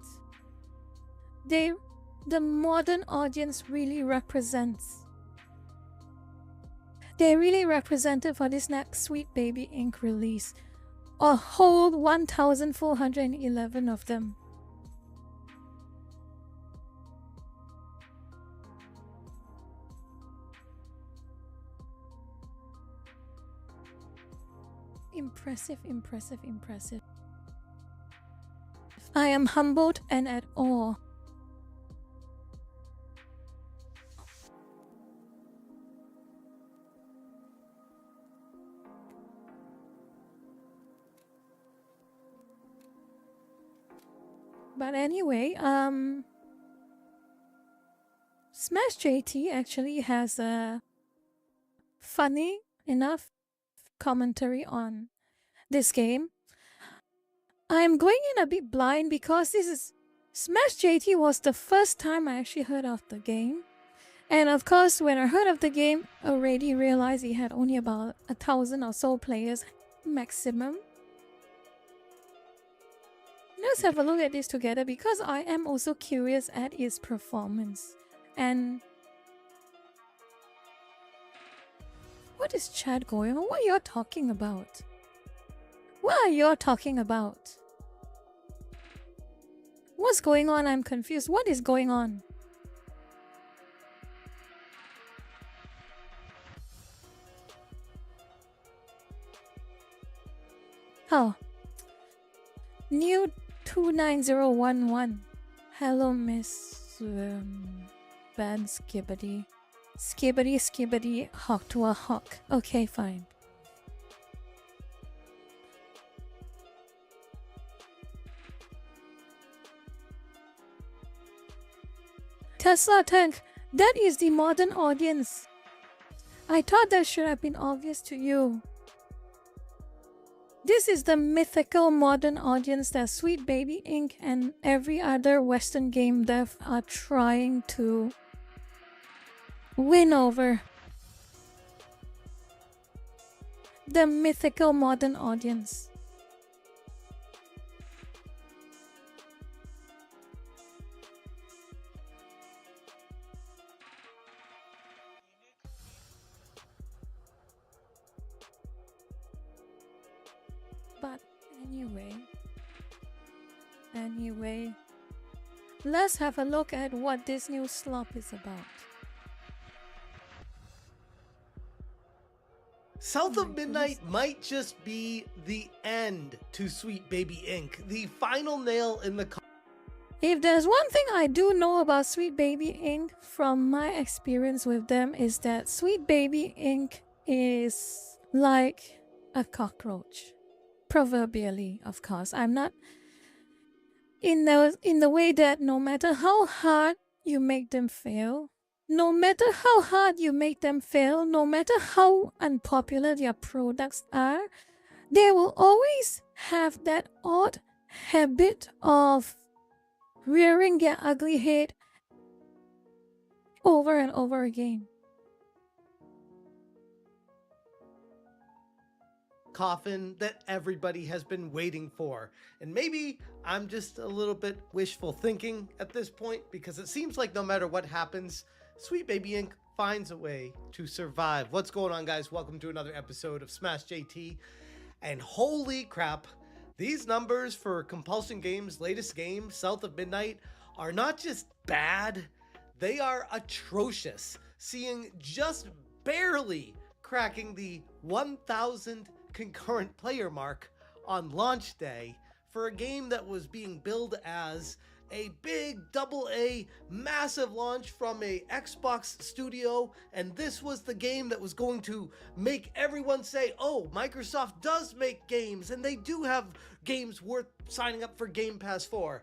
The modern audience really represents. They really represented for this next Sweet Baby Ink release. A whole 1,411 of them. Impressive, impressive, impressive. I am humbled and at awe. But anyway, Smash JT actually has a funny enough commentary on this game. I'm going in a bit blind because this is Smash JT was the first time I actually heard of the game. And of course, when I heard of the game, already realized it had only about 1,000 or so players maximum. Let's have a look at this together because I am also curious at its performance. And what is chat going on? What are you talking about? What are you talking about? What's going on? I'm confused. What is going on? Oh. New 29011. Hello, Miss Ben Skibbity. Skibbity, hawk to a hawk. Okay, fine. Tesla Tank, that is the modern audience. I thought that should have been obvious to you. This is the mythical modern audience that Sweet Baby Inc. and every other Western game dev are trying to win over. The mythical modern audience. But anyway, let's have a look at what this new slop is about. South of Midnight might just be the end to Sweet Baby Inc., the final nail in the If there's one thing I do know about Sweet Baby Inc. from my experience with them is that Sweet Baby Inc. is like a cockroach. Proverbially, of course. I'm not in the way that no matter how hard you make them fail, no matter how hard you make them fail, no matter how unpopular their products are, they will always have that odd habit of rearing their ugly head over and over again. coffin that everybody has been waiting for. And maybe I'm just a little bit wishful thinking at this point, because it seems like no matter what happens, Sweet Baby Inc. finds a way to survive. What's going on, guys? Welcome to another episode of Smash JT. And holy crap, these numbers for Compulsion Games' latest game, South of Midnight, are not just bad, they are atrocious. Seeing just barely cracking the 1,000 concurrent player mark on launch day for a game that was being billed as a big AA massive launch from a Xbox studio, and this was the game that was going to make everyone say, oh, Microsoft does make games, and they do have games worth signing up for Game Pass for.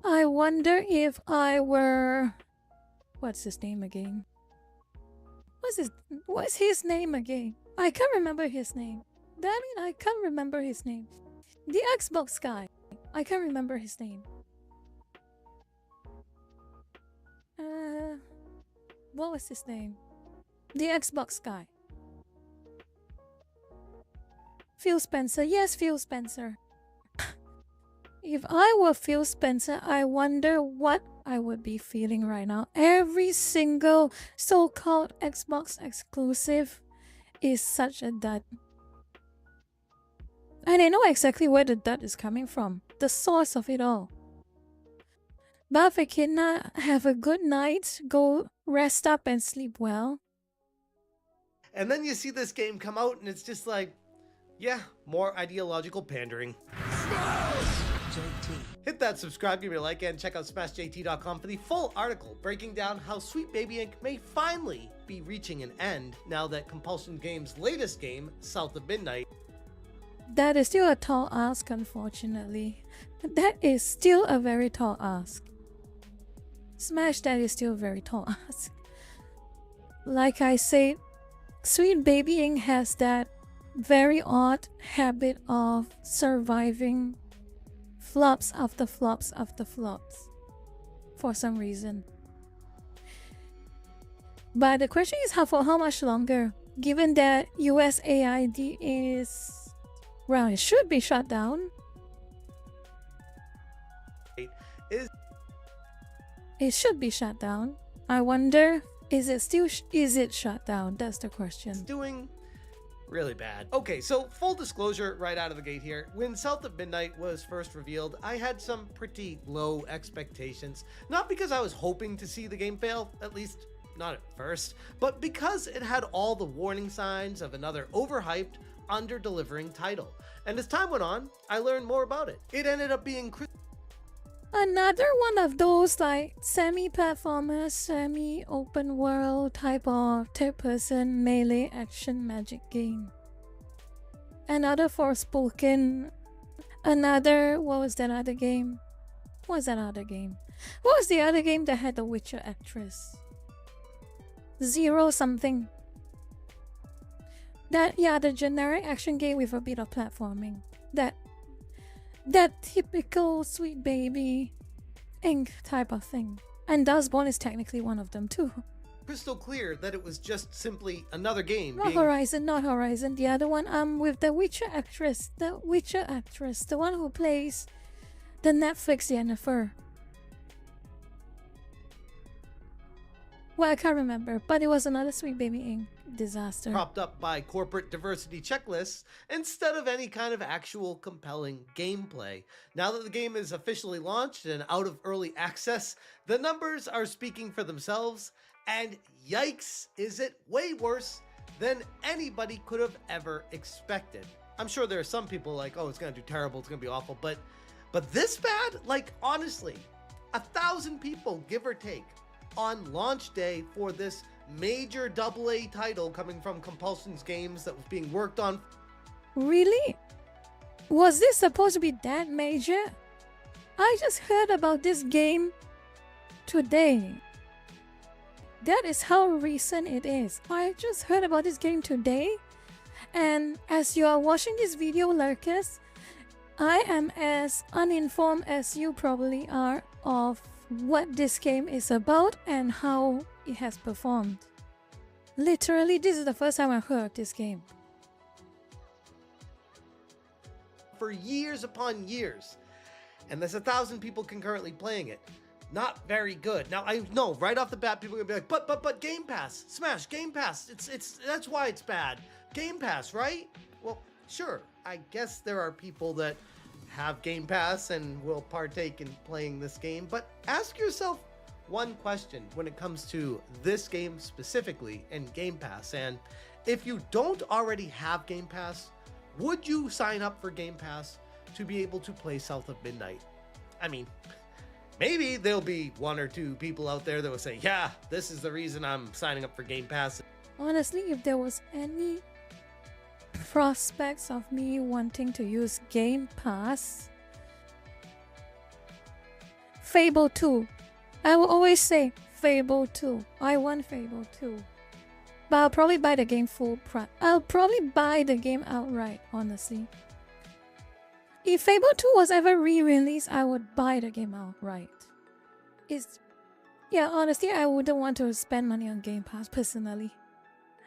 I wonder if I were... What's his name again? What's his name again? I can't remember his name. Damn it, I can't remember his name. The Xbox guy. I can't remember his name. What was his name? The Xbox guy. Phil Spencer. Yes, Phil Spencer. If I were Phil Spencer, I wonder what I would be feeling right now. Every single so-called Xbox exclusive is such a dud. And I know exactly where the dud is coming from. The source of it all. But if I cannot have a good night, go rest up and sleep well. And then you see this game come out and it's just like, yeah, more ideological pandering. Hit that subscribe, give me a like, and check out smashjt.com for the full article breaking down how Sweet Baby Inc. may finally be reaching an end now that Compulsion Games' latest game, South of Midnight. That is still a tall ask, unfortunately. That is still a very tall ask. Smash, that is still a very tall ask. Like I said, Sweet Baby Inc. has that very odd habit of surviving flops after flops after flops for some reason. But the question is for how much longer? Given that USAID is, well, it should be shut down. It should be shut down. I wonder, is it shut down? That's the question. Doing really bad. Okay, so full disclosure right out of the gate here. When South of Midnight was first revealed, I had some pretty low expectations. Not because I was hoping to see the game fail, at least not at first, but because it had all the warning signs of another overhyped, under-delivering title. And as time went on, I learned more about it. It ended up being another one of those like semi-platformer, semi-open world type of third-person melee action magic game. Another Forspoken. Another, what was that other game? What was the other game that had the Witcher actress? Zero something. The generic action game with a bit of platforming. That typical sweet baby ink type of thing. And Dustborn is technically one of them too. crystal clear that it was just simply another game. Not Horizon. The other one, with the Witcher actress. The one who plays the Netflix Yennefer. Well, I can't remember, but it was another Sweet Baby Inc. disaster. Propped up by corporate diversity checklists instead of any kind of actual compelling gameplay. Now that the game is officially launched and out of early access, the numbers are speaking for themselves, and yikes, is it way worse than anybody could have ever expected. I'm sure there are some people like, oh, it's gonna do terrible, it's gonna be awful, but this bad? Like, honestly, 1,000 people, give or take, on launch day for this major AA title coming from Compulsion's Games that was being worked on. Really? Was this supposed to be that major? I just heard about this game today. That is how recent it is. I just heard about this game today, and as you are watching this video, lurkers, I am as uninformed as you probably are of what this game is about and how it has performed. Literally, this is the first time I heard of this game. For years upon years, and there's 1,000 people concurrently playing it. Not very good. Now I know right off the bat people are gonna be like, but Game Pass, Smash, Game Pass. It's that's why it's bad. Game Pass, right? Well, sure. I guess there are people that have Game Pass and will partake in playing this game, but ask yourself one question when it comes to this game specifically and Game Pass. And if you don't already have Game Pass, would you sign up for Game Pass to be able to play South of Midnight? I mean, maybe there'll be one or two people out there that will say, yeah, this is the reason I'm signing up for Game Pass. Honestly, if there was any prospects of me wanting to use Game Pass, Fable 2. I will always say Fable 2. I want Fable 2. But I'll probably buy the game full price. I'll probably buy the game outright, honestly. If Fable 2 was ever re-released, I would buy the game outright. Honestly, I wouldn't want to spend money on Game Pass personally.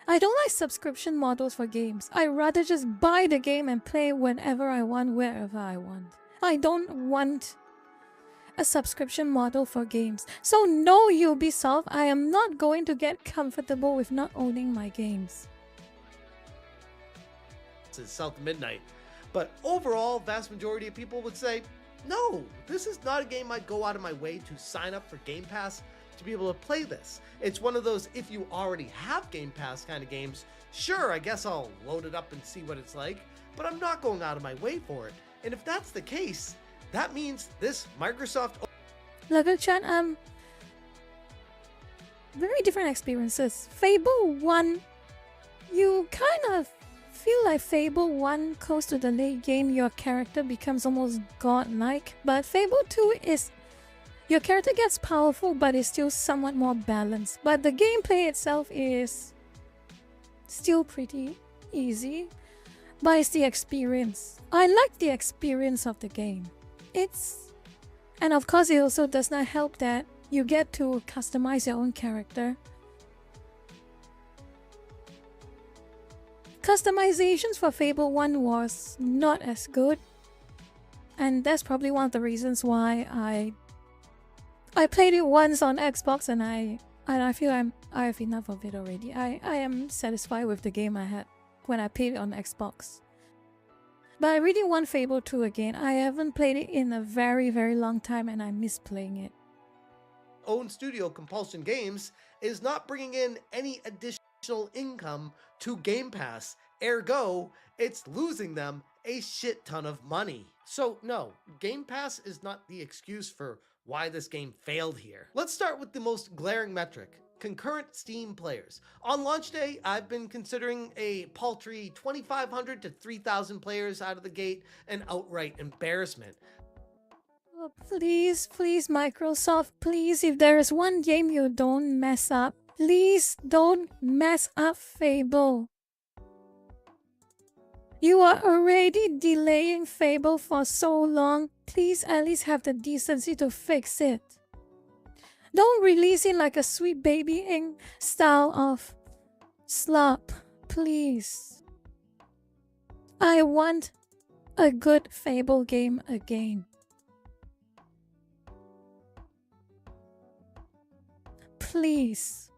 I don't like subscription models for games. I'd rather just buy the game and play whenever I want, wherever I want. I don't want a subscription model for games. So no, Ubisoft, I am not going to get comfortable with not owning my games. This is South of Midnight. But overall, vast majority of people would say, no, this is not a game I'd go out of my way to sign up for Game Pass to be able to play this. It's one of those, if you already have Game Pass kind of games, sure, I guess I'll load it up and see what it's like, but I'm not going out of my way for it. And if that's the case, that means this Microsoft... Lugger-chan, very different experiences. Fable 1, you kind of feel like Fable 1 close to the late game, your character becomes almost godlike, but Fable 2 is... your character gets powerful, but is still somewhat more balanced. But the gameplay itself is still pretty easy, but it's the experience. I like the experience of the game. And of course it also does not help that you get to customize your own character. Customizations for Fable 1 was not as good, and that's probably one of the reasons why I played it once on Xbox and I feel I have enough of it already. I am satisfied with the game I had when I played it on Xbox. But I really want Fable 2 again. I haven't played it in a very, very long time and I miss playing it. Own studio Compulsion Games is not bringing in any additional income to Game Pass. Ergo, it's losing them a shit ton of money. So no, Game Pass is not the excuse for why this game failed here. Let's start with the most glaring metric: concurrent Steam players. On launch day, I've been considering a paltry 2,500 to 3,000 players out of the gate an outright embarrassment. Oh, please, please, Microsoft, please, if there is one game you don't mess up, please don't mess up Fable. You are already delaying Fable for so long. Please at least have the decency to fix it. Don't release it like a Sweet Baby Inc. style of slop, please. I want a good Fable game again. Please.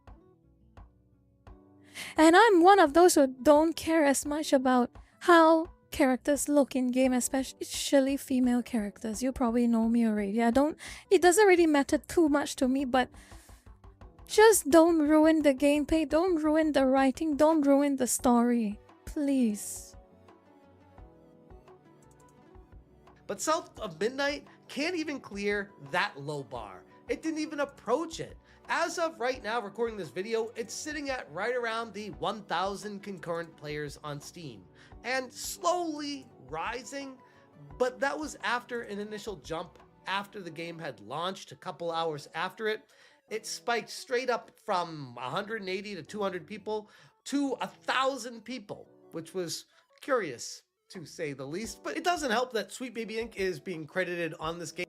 And I'm one of those who don't care as much about how characters look in game, especially female characters. You probably know me already. It doesn't really matter too much to me, but just don't ruin the gameplay, don't ruin the writing, don't ruin the story. Please. But South of Midnight can't even clear that low bar. It didn't even approach it. As of right now, recording this video, it's sitting at right around the 1,000 concurrent players on Steam, and slowly rising, but that was after an initial jump after the game had launched. A couple hours after it, it spiked straight up from 180 to 200 people to 1,000 people, which was curious to say the least. But it doesn't help that Sweet Baby Inc. is being credited on this game.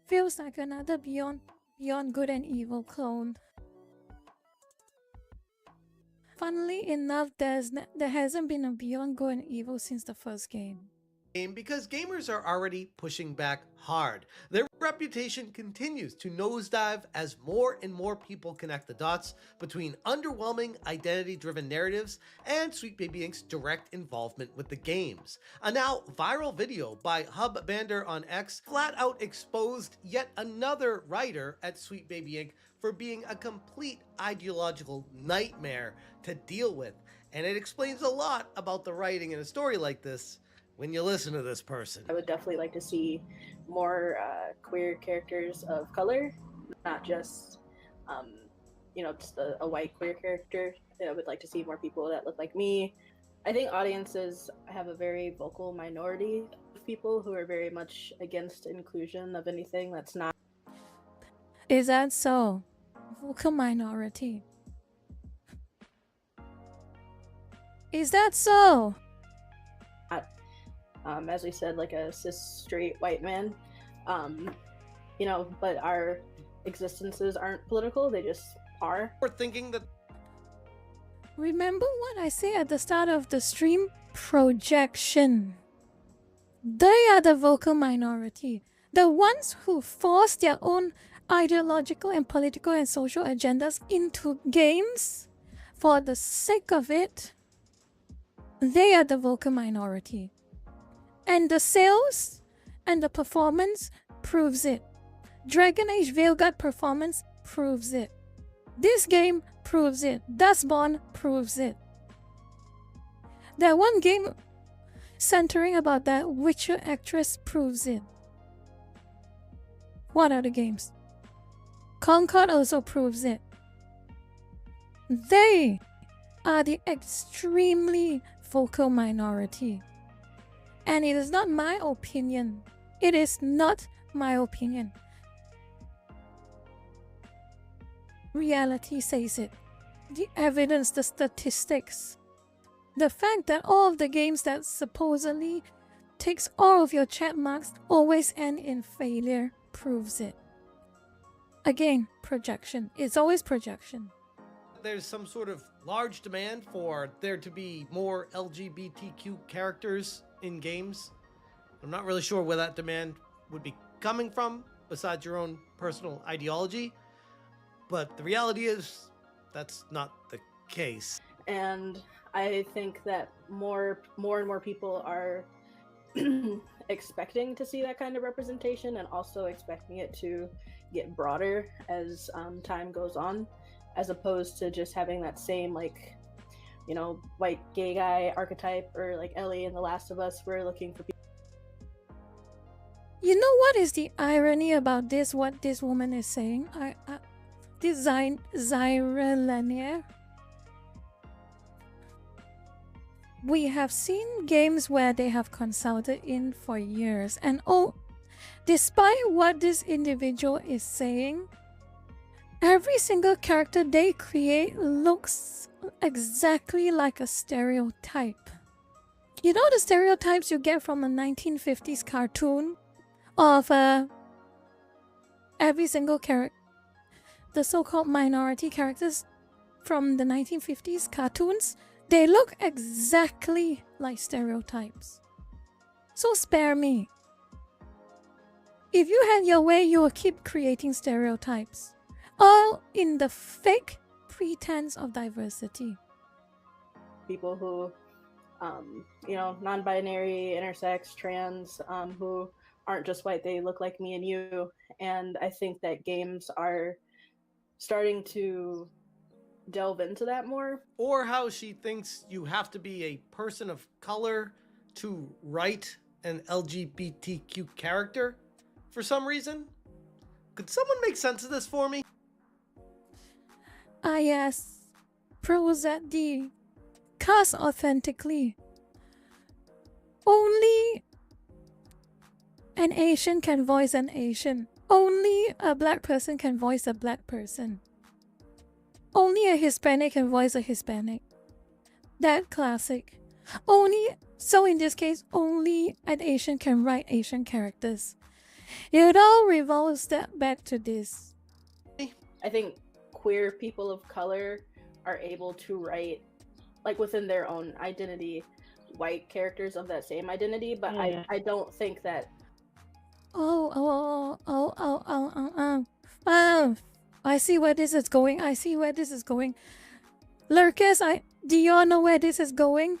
Feels like another Beyond Good and Evil clone. Funnily enough, there hasn't been a Beyond Good and Evil since the first game. Because gamers are already pushing back hard. Their reputation continues to nosedive as more and more people connect the dots between underwhelming identity-driven narratives and Sweet Baby Inc.'s direct involvement with the games. A now viral video by Hub Bander on X flat out exposed yet another writer at Sweet Baby Inc. for being a complete ideological nightmare to deal with. And it explains a lot about the writing in a story like this when you listen to this person. I would definitely like to see more queer characters of color, not just, just a white queer character. I would like to see more people that look like me. I think audiences have a very vocal minority of people who are very much against inclusion of anything that's not. Is that so? Vocal minority. Is that so? As we said, like a cis straight white man, but our existences aren't political, they just are. We're thinking that. Remember what I said at the start of the stream? Projection. They are the vocal minority. The ones who force their own ideological and political and social agendas into games for the sake of it. They are the vocal minority. And the sales and the performance proves it. Dragon Age Veilguard performance proves it. This game proves it. Dustborn proves it. That one game centering about that Witcher actress proves it. What other games? Concord also proves it. They are the extremely vocal minority. And it is not my opinion. It is not my opinion. Reality says it. The evidence, the statistics. The fact that all of the games that supposedly takes all of your chat marks always end in failure proves it. Again, projection. It's always projection. there's some sort of large demand for there to be more LGBTQ characters in games. I'm not really sure where that demand would be coming from, besides your own personal ideology. But the reality is, that's not the case. And I think that more and more people are expecting to see that kind of representation, and also expecting it to get broader as time goes on, as opposed to just having that same, like, you know, white gay guy archetype, or like Ellie in The Last of Us. We're looking for people. You know what is the irony about this? What this woman is saying? This Zyra Lanier. We have seen games where they have consulted in for years, and despite what this individual is saying, every single character they create looks exactly like a stereotype. You know the stereotypes you get from a 1950s cartoon of every single character, the so-called minority characters from the 1950s cartoons? They look exactly like stereotypes. So spare me. If you had your way, you would keep creating stereotypes, all in the fake pretense of diversity. People who, you know, non-binary, intersex, trans, who aren't just white, they look like me and you. And I think that games are starting to delve into that more. Or how she thinks you have to be a person of color to write an LGBTQ character for some reason. Could someone make sense of this for me? Ah yes, Prosd. Cast authentically. Only an Asian can voice an Asian. Only a black person can voice a black person. Only a Hispanic can voice a Hispanic. That classic. So in this case, only an Asian can write Asian characters. It all revolves back to this. I think queer people of color are able to write, like, within their own identity, white characters of that same identity, but I don't think that. I see where this is going. Lurkers, do y'all know where this is going?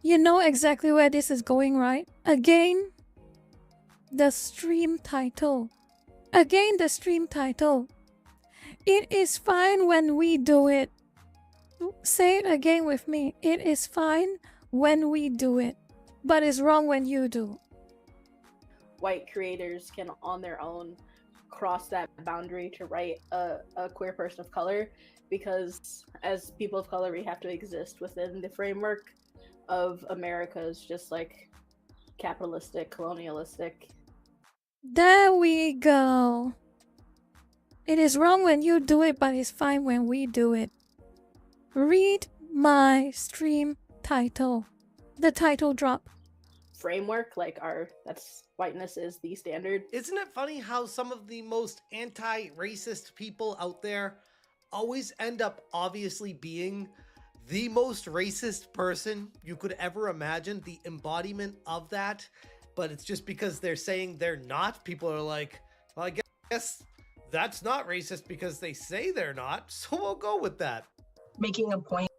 You know exactly where this is going, right? Again, the stream title. It is fine when we do it. Say it again with me. It is fine when we do it, but it's wrong when you do. White creators can, on their own, cross that boundary to write a queer person of color, because as people of color, we have to exist within the framework of America's just like capitalistic, colonialistic. There we go. It is wrong when you do it, but it's fine when we do it. Read my stream title. The title drop. Framework, like that's whiteness is the standard. Isn't it funny how some of the most anti-racist people out there always end up obviously being the most racist person you could ever imagine, the embodiment of that, but it's just because they're saying they're not. People are like, well, I guess that's not racist because they say they're not, so we'll go with that. Making a point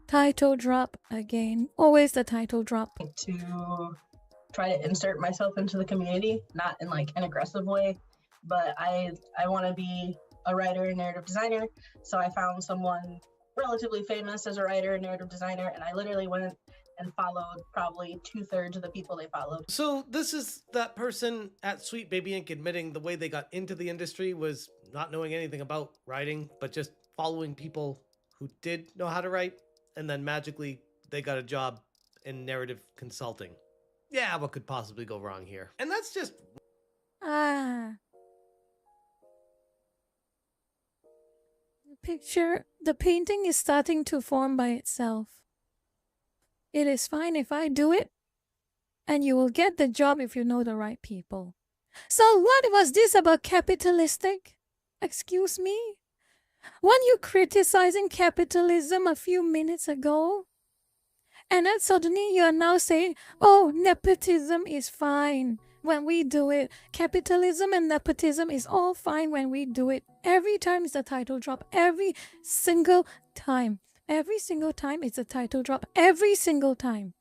Title drop again. Always the title drop. to try to insert myself into the community, not in like an aggressive way, but I want to be a writer and narrative designer. So I found someone relatively famous as a writer and narrative designer, and I literally went and followed probably 2/3 of the people they followed. So this is that person at Sweet Baby Inc. admitting the way they got into the industry was not knowing anything about writing, but just following people who did know how to write, and then magically they got a job in narrative consulting. Yeah, what could possibly go wrong here? And that's just... The painting is starting to form by itself. It is fine if I do it, and you will get the job if you know the right people. So what was this about capitalistic? Excuse me? Weren't you criticizing capitalism a few minutes ago? And then suddenly you're now saying, oh, nepotism is fine when we do it. Capitalism and nepotism is all fine when we do it. Every time is a title drop. Every single time. Every single time it's a title drop. Every single time.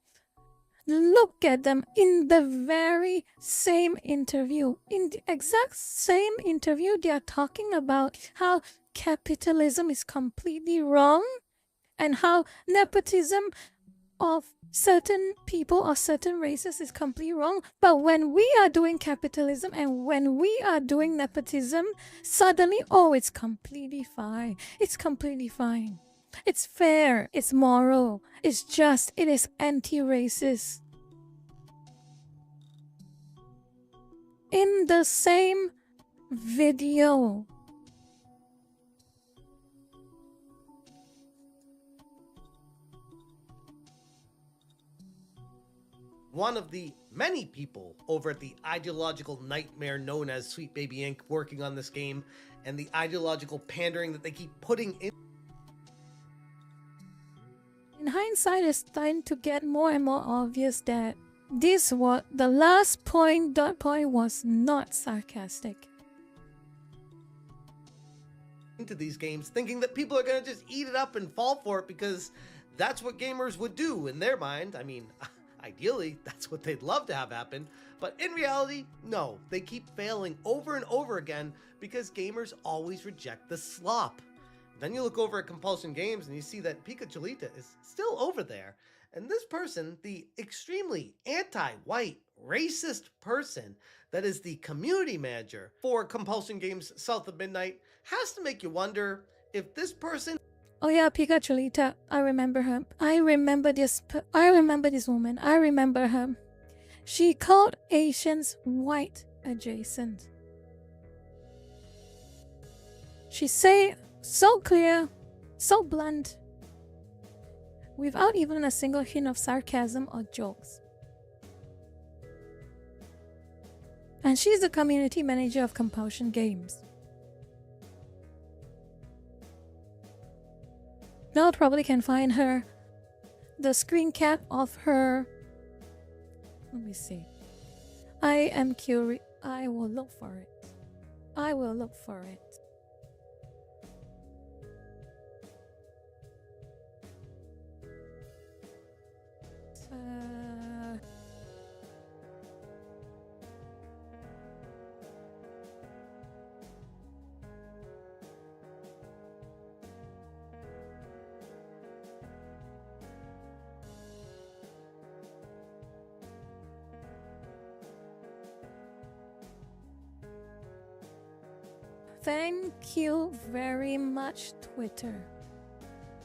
Look at them in the very same interview. In the exact same interview, they are talking about how capitalism is completely wrong and how nepotism of certain people or certain races is completely wrong. But when we are doing capitalism and when we are doing nepotism, suddenly, oh, it's completely fine. It's completely fine. It's fair. It's moral. It's just. It is anti-racist. In the same video. One of the many people over at the ideological nightmare known as Sweet Baby Inc. working on this game, and the ideological pandering that they keep putting in hindsight, it's starting to get more and more obvious that this was the last point was not sarcastic. into these games, thinking that people are going to just eat it up and fall for it because that's what gamers would do in their mind. I mean, ideally, that's what they'd love to have happen. But in reality, no. They keep failing over and over again because gamers always reject the slop. Then you look over at Compulsion Games and you see that Pika Cholita is still over there. And this person, the extremely anti-white, racist person that is the community manager for Compulsion Games South of Midnight, has to make you wonder if this person... Oh yeah, Pika Cholita. I remember her. I remember this woman. I remember her. She called Asians white adjacent. She said so clear, so blunt, without even a single hint of sarcasm or jokes. And she's the community manager of Compulsion Games. Now probably can find her the screen cap of her. Let me see. I am curious. I will look for it. I will look for it. Thank you very much, Twitter.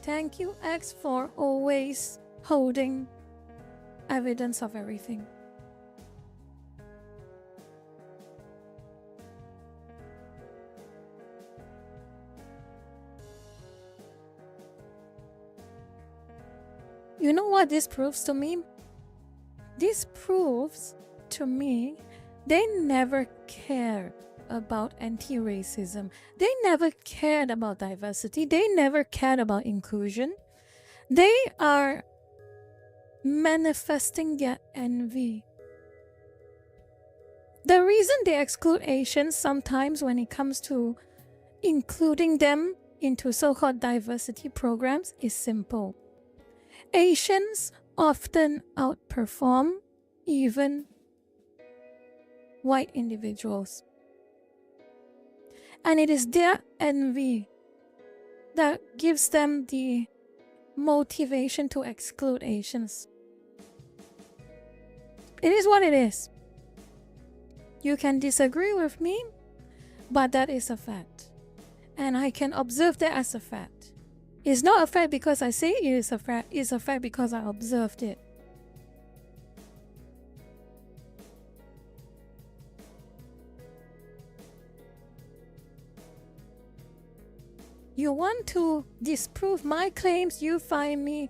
Thank you, X, for always holding evidence of everything. You know what this proves to me? This proves to me they never cared about anti-racism. They never cared about diversity. They never cared about inclusion. They are manifesting their envy. The reason they exclude Asians sometimes when it comes to including them into so-called diversity programs is simple. Asians often outperform even white individuals. And it is their envy that gives them the motivation to exclude Asians. It is what it is. You can disagree with me, but that is a fact. And I can observe that as a fact. It's not a fact because I say it is a fact. It's a fact because I observed it. You want to disprove my claims, you find me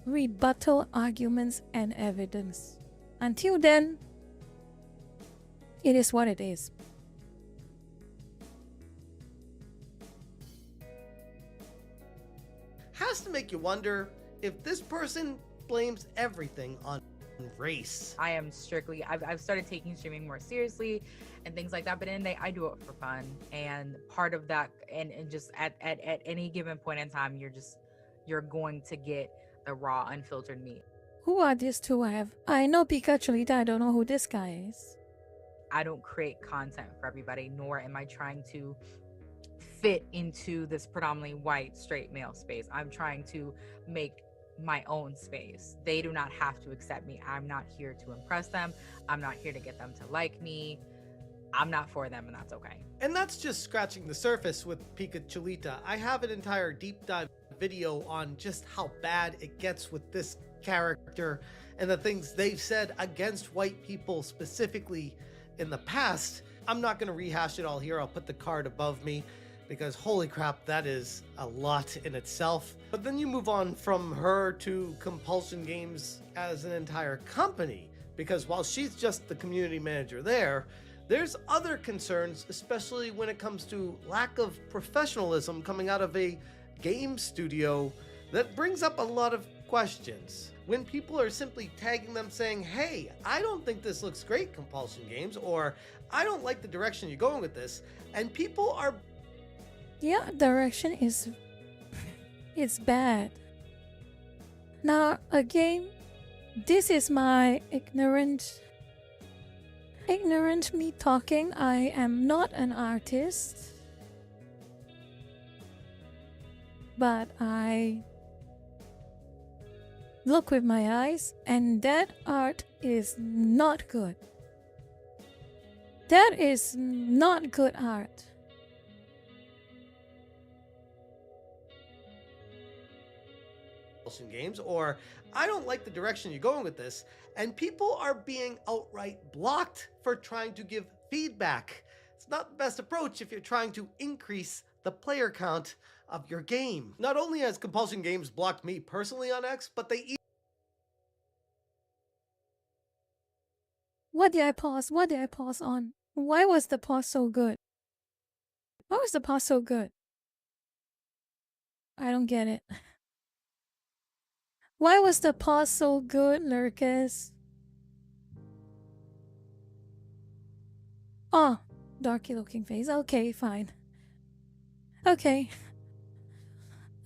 rebuttal arguments and evidence. Until then, it is what it is. has to make you wonder if this person blames everything on race. I am strictly, I've started taking streaming more seriously and things like that, but in the day I do it for fun, and part of that, and just at any given point in time, you're going to get the raw unfiltered meat. Who are these two? I know Pikachu, I don't know who this guy is. I don't create content for everybody, nor am I trying to fit into this predominantly white straight male space. I'm trying to make my own space. They do not have to accept me. I'm not here to impress them. I'm not here to get them to like me. I'm not for them, and that's okay. And that's just scratching the surface with Pikachu. I have an entire deep dive video on just how bad it gets with this character and the things they've said against white people specifically in the past. I'm not going to rehash it all here. I'll put the card above me because holy crap, that is a lot in itself. But then you move on from her to Compulsion Games as an entire company, because while she's just the community manager there's other concerns, especially when it comes to lack of professionalism coming out of a game studio, that brings up a lot of questions. When people are simply tagging them saying, hey, I don't think this looks great, Compulsion Games, or I don't like the direction you're going with this, and people are... Yeah, direction is... it's bad. Now, again, this is my ignorant me talking. I am not an artist, but I look with my eyes, and that art is not good. That is not good art. Games, or I don't like the direction you're going with this, and people are being outright blocked for trying to give feedback. It's not the best approach if you're trying to increase the player count of your game. Not only has Compulsion Games blocked me personally on X, but they What did I pause? What did I pause on? Why was the pause so good? Why was the pause so good? I don't get it. Why was the pause so good, Lurkus? Oh, darky looking face. Okay, fine. Okay.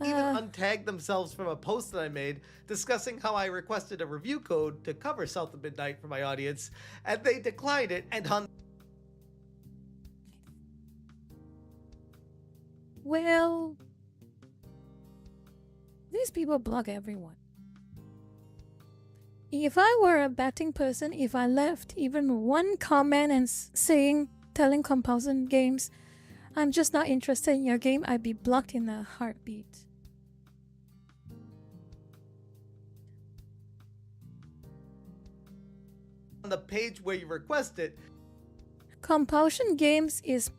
even untagged themselves from a post that I made discussing how I requested a review code to cover South of Midnight for my audience, and they declined it, and well, these people block everyone. If I were a betting person, if I left even one comment and telling Compulsion Games, I'm just not interested in your game, I'd be blocked in a heartbeat. on the page where you request it, Compulsion Games is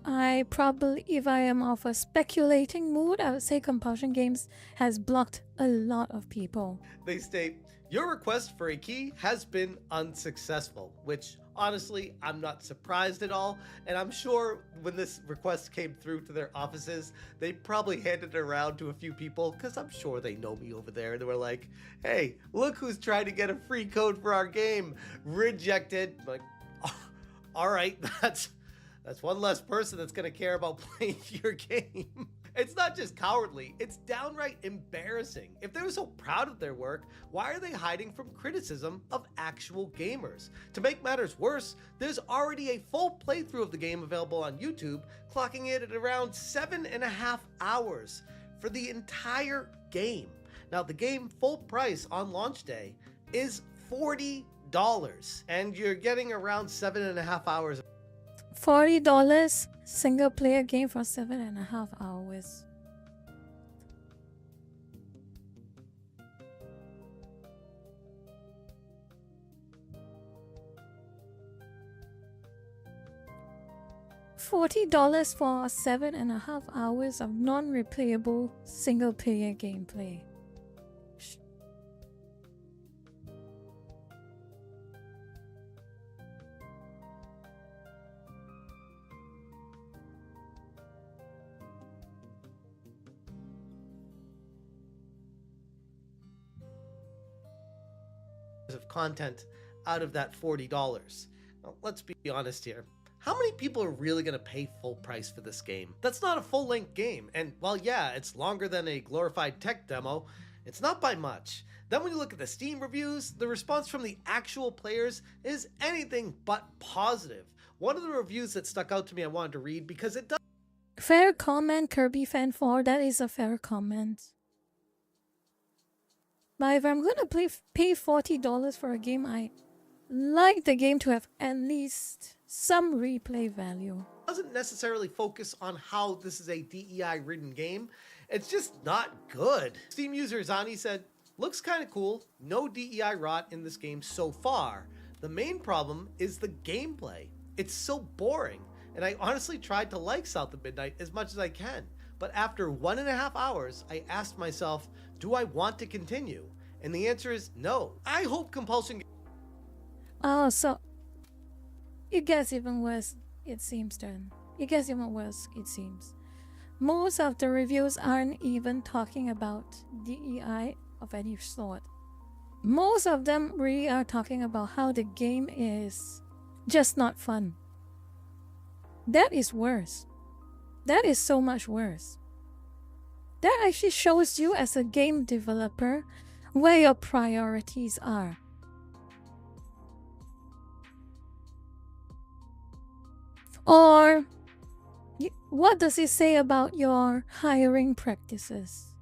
I probably, if I am of a speculating mood, I would say Compulsion Games has blocked a lot of people. they state, your request for a key has been unsuccessful, which honestly, I'm not surprised at all. And I'm sure when this request came through to their offices, they probably handed it around to a few people, because I'm sure they know me over there. They were like, hey, look who's trying to get a free code for our game. Rejected. Like, oh, all right, that's one less person that's going to care about playing your game. It's not just cowardly, it's downright embarrassing. If they're so proud of their work, why are they hiding from criticism of actual gamers? To make matters worse, there's already a full playthrough of the game available on YouTube, clocking it at around 7.5 hours for the entire game. Now, the game full price on launch day is $40, and you're getting around 7.5 hours. $40 single player game for 7.5 hours. $40 for 7.5 hours of non-replayable single player gameplay. of content out of that $40. Now, let's be honest here. How many people are really going to pay full price for this game? That's not a full-length game, and while yeah, it's longer than a glorified tech demo, it's not by much. Then when you look at the Steam reviews, the response from the actual players is anything but positive. One of the reviews that stuck out to me I wanted to read because it does. Fair comment, Kirby Fan 4. That is a fair comment. But if I'm gonna pay $40 for a game, I like the game to have at least some replay value. Doesn't necessarily focus on how this is a DEI-ridden game. It's just not good. Steam user Zani said, looks kind of cool, no DEI rot in this game so far. The main problem is the gameplay. It's so boring, and I honestly tried to like South of Midnight as much as I can. But after 1.5 hours, I asked myself, do I want to continue? And the answer is no. I hope Compulsion... Oh, so it gets even worse, it seems then. It gets even worse, it seems. Most of the reviews aren't even talking about DEI of any sort. Most of them really are talking about how the game is just not fun. That is worse. That is so much worse. That actually shows you as a game developer where your priorities are. Or what does it say about your hiring practices?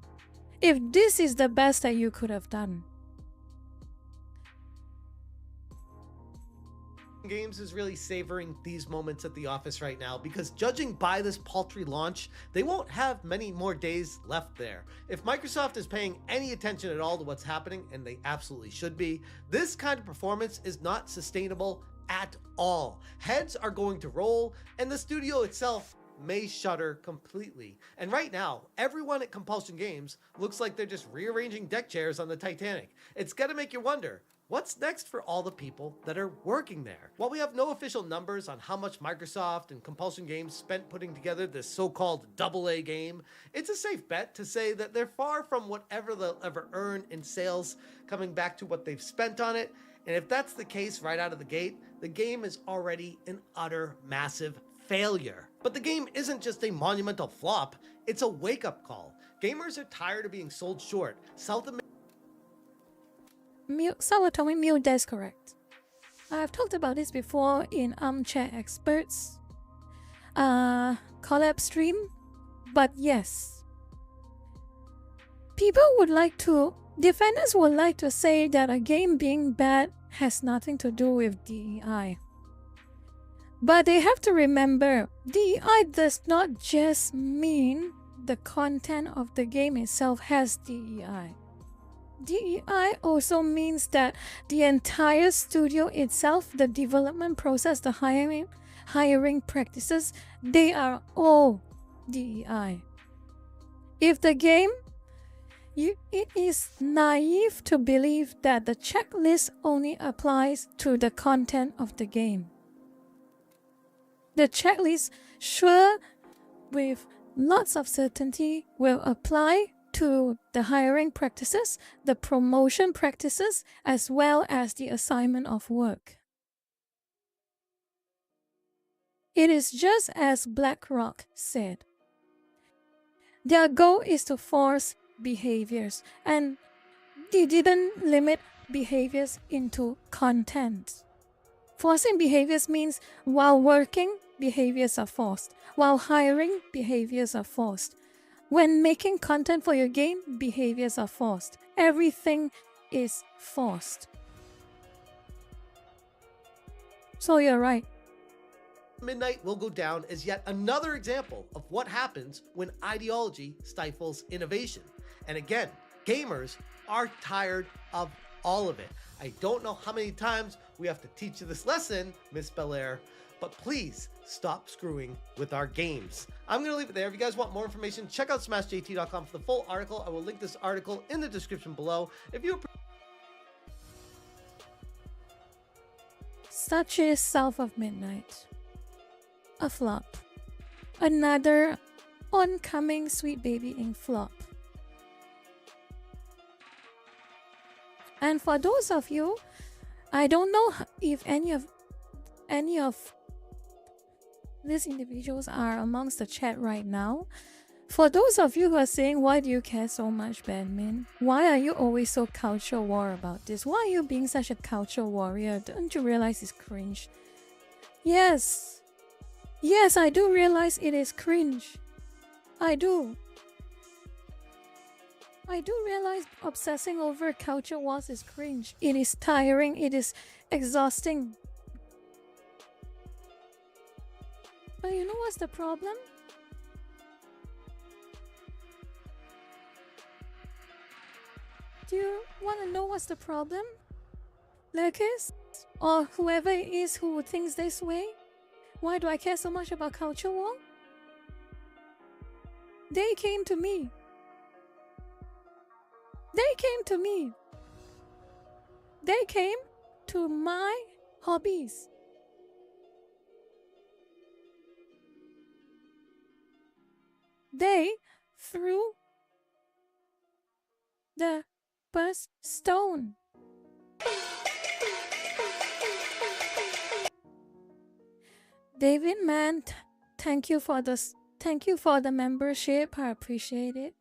If this is the best that you could have done. Games is really savoring these moments at the office right now because judging by this paltry launch, they won't have many more days left there. If Microsoft is paying any attention at all to what's happening, and they absolutely should be, this kind of performance is not sustainable at all. Heads are going to roll, and the studio itself may shutter completely. And right now, everyone at Compulsion Games looks like they're just rearranging deck chairs on the Titanic. It's gonna make you wonder, what's next for all the people that are working there? While we have no official numbers on how much Microsoft and Compulsion Games spent putting together this so-called AA game, it's a safe bet to say that they're far from whatever they'll ever earn in sales coming back to what they've spent on it. And if that's the case right out of the gate, the game is already an utter massive failure. But the game isn't just a monumental flop, it's a wake-up call. Gamers are tired of being sold short. Sawatomi Mew, that's correct. I've talked about this before in Armchair Experts collab stream, but yes. Defenders would like to say that a game being bad has nothing to do with DEI. But they have to remember, DEI does not just mean the content of the game itself has DEI. DEI also means that the entire studio itself, the development process, the hiring practices, they are all DEI. If the game, it is naive to believe that the checklist only applies to the content of the game. The checklist, sure, with lots of certainty, will apply to the hiring practices, the promotion practices, as well as the assignment of work. It is just as BlackRock said. Their goal is to force behaviors, and they didn't limit behaviors into content. Forcing behaviors means while working, behaviors are forced. While hiring, behaviors are forced. When making content for your game, behaviors are forced. Everything is forced. So you're right. Midnight will go down as yet another example of what happens when ideology stifles innovation. And again, gamers are tired of all of it. I don't know how many times we have to teach you this lesson, Miss Belair, but please stop screwing with our games. I'm going to leave it there. If you guys want more information, check out smashjt.com for the full article. I will link this article in the description below. If you Such is South of Midnight. A flop. Another oncoming Sweet Baby Inc. flop. And for those of you I don't know if any of these individuals are amongst the chat right now. For those of you who are saying, why do you care so much, Badmin? Why are you always so culture war about this? Why are you being such a culture warrior? Don't you realize it's cringe? Yes. Yes, I do realize it is cringe. I do. I do realize obsessing over culture wars is cringe. It is tiring. It is exhausting. But you know what's the problem? Do you want to know what's the problem? Lucas? Or whoever it is who thinks this way? Why do I care so much about culture war? They came to me. They came to me. They came to my hobbies. They threw the first stone. David, man, thank you for the membership. I appreciate it.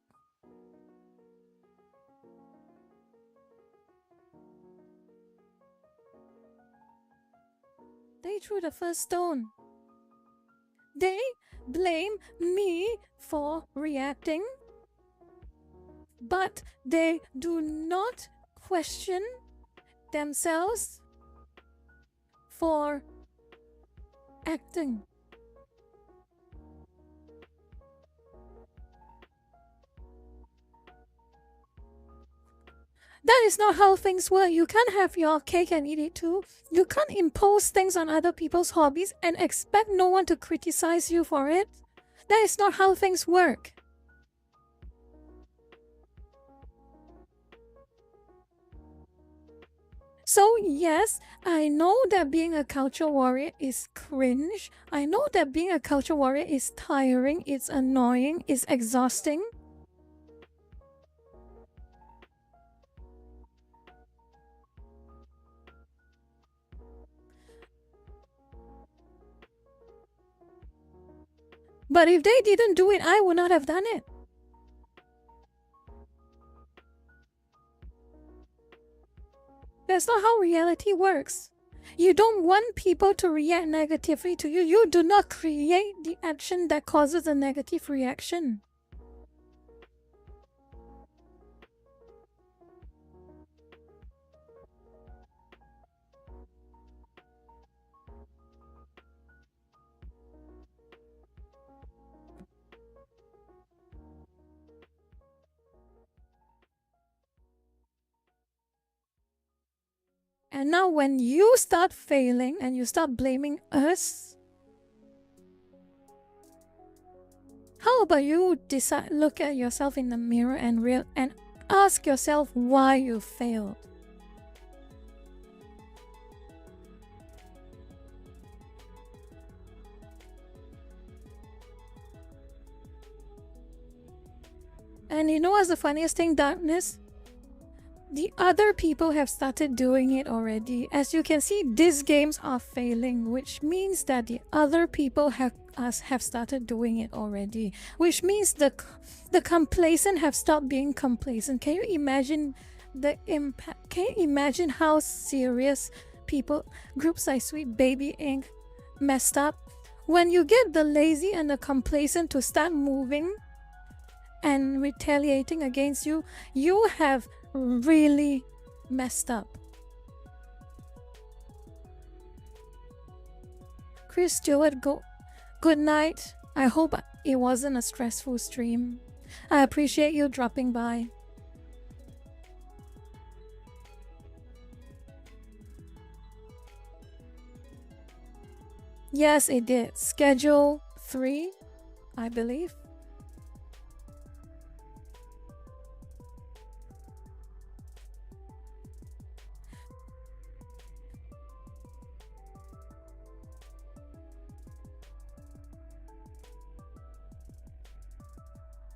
They threw the first stone. They blame me for reacting, but they do not question themselves for acting. That is not how things work. You can't have your cake and eat it too. You can't impose things on other people's hobbies and expect no one to criticize you for it. That is not how things work. So yes, I know that being a culture warrior is cringe. I know that being a culture warrior is tiring, it's annoying, it's exhausting. But if they didn't do it, I would not have done it. That's not how reality works. You don't want people to react negatively to you. You do not create the action that causes a negative reaction. And now when you start failing and you start blaming us, how about you decide, look at yourself in the mirror and ask yourself why you failed? And you know what's the funniest thing, Darkness? The other people have started doing it already. As you can see, these games are failing, which means that the other people have started doing it already. Which means the complacent have stopped being complacent. Can you imagine the impact? Can you imagine how serious groups like Sweet Baby Inc. messed up? When you get the lazy and the complacent to start moving and retaliating against you, you have really messed up. Chris Stewart, good night. I hope it wasn't a stressful stream. I appreciate you dropping by. Yes, it did. Schedule 3, I believe.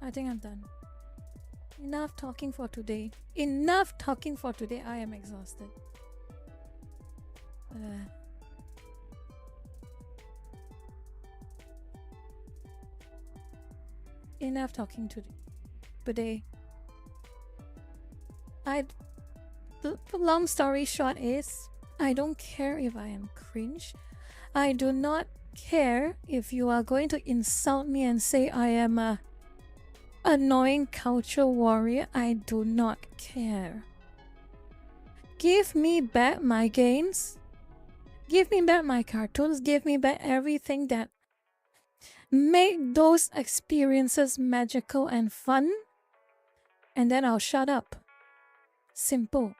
I think I'm done. Enough talking for today. Enough talking for today. I am exhausted. Enough talking today. The long story short is, I don't care if I am cringe. I do not care if you are going to insult me and say I am a annoying culture warrior. I do not care. Give me back my games. Give me back my cartoons. Give me back everything that made those experiences magical and fun. And then I'll shut up. Simple.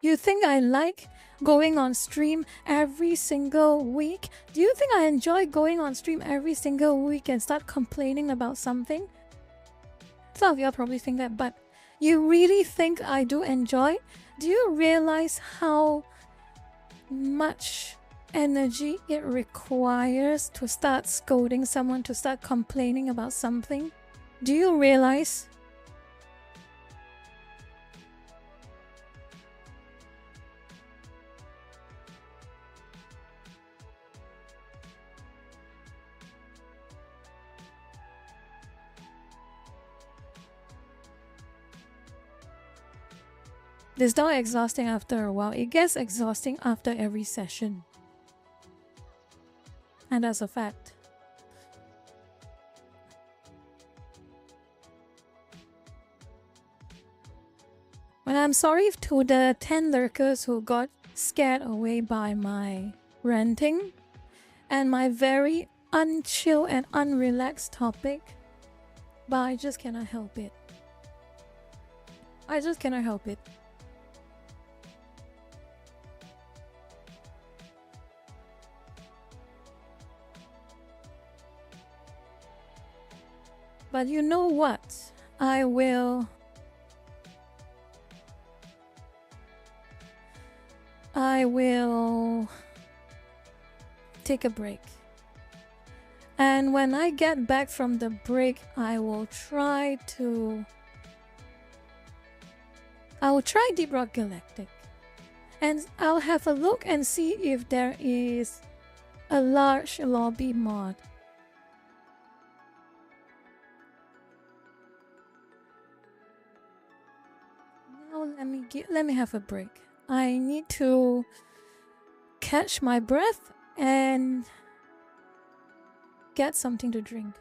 You think I like going on stream every single week? Do you think I enjoy going on stream every single week and start complaining about something? Some of you probably think that, but you really think I do enjoy? Do you realize how much energy it requires to start scolding someone, to start complaining about something? Do you realize? It's not exhausting after a while. It gets exhausting after every session. And that's a fact. Well, I'm sorry to the 10 lurkers who got scared away by my ranting and my very unchill and unrelaxed topic, but I just cannot help it. I just cannot help it. But you know what? I will take a break. And when I get back from the break, I will try Deep Rock Galactic. And I'll have a look and see if there is a large lobby mod. Let me have a break. I need to catch my breath and get something to drink.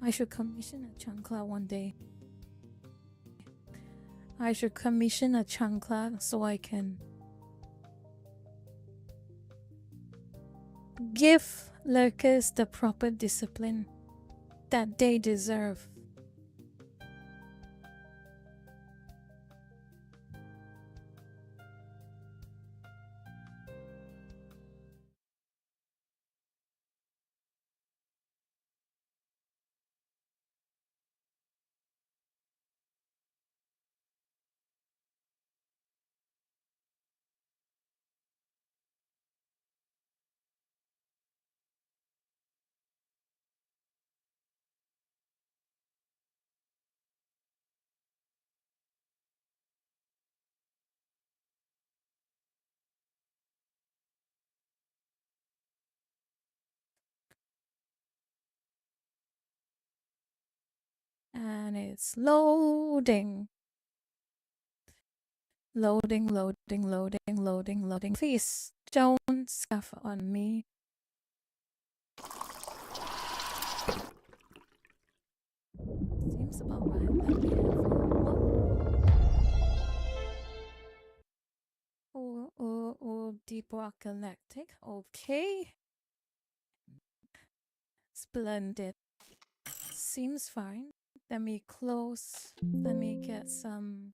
I should commission a chancla one day. I should commission a chancla so I can give lurkers the proper discipline that they deserve. And it's loading. Loading, loading, loading, loading, loading. Please don't scuff on me. Seems about right. Let me have oh, Deep Rock Galactic. Okay. Splendid. Seems fine. Let me close. Let me get some.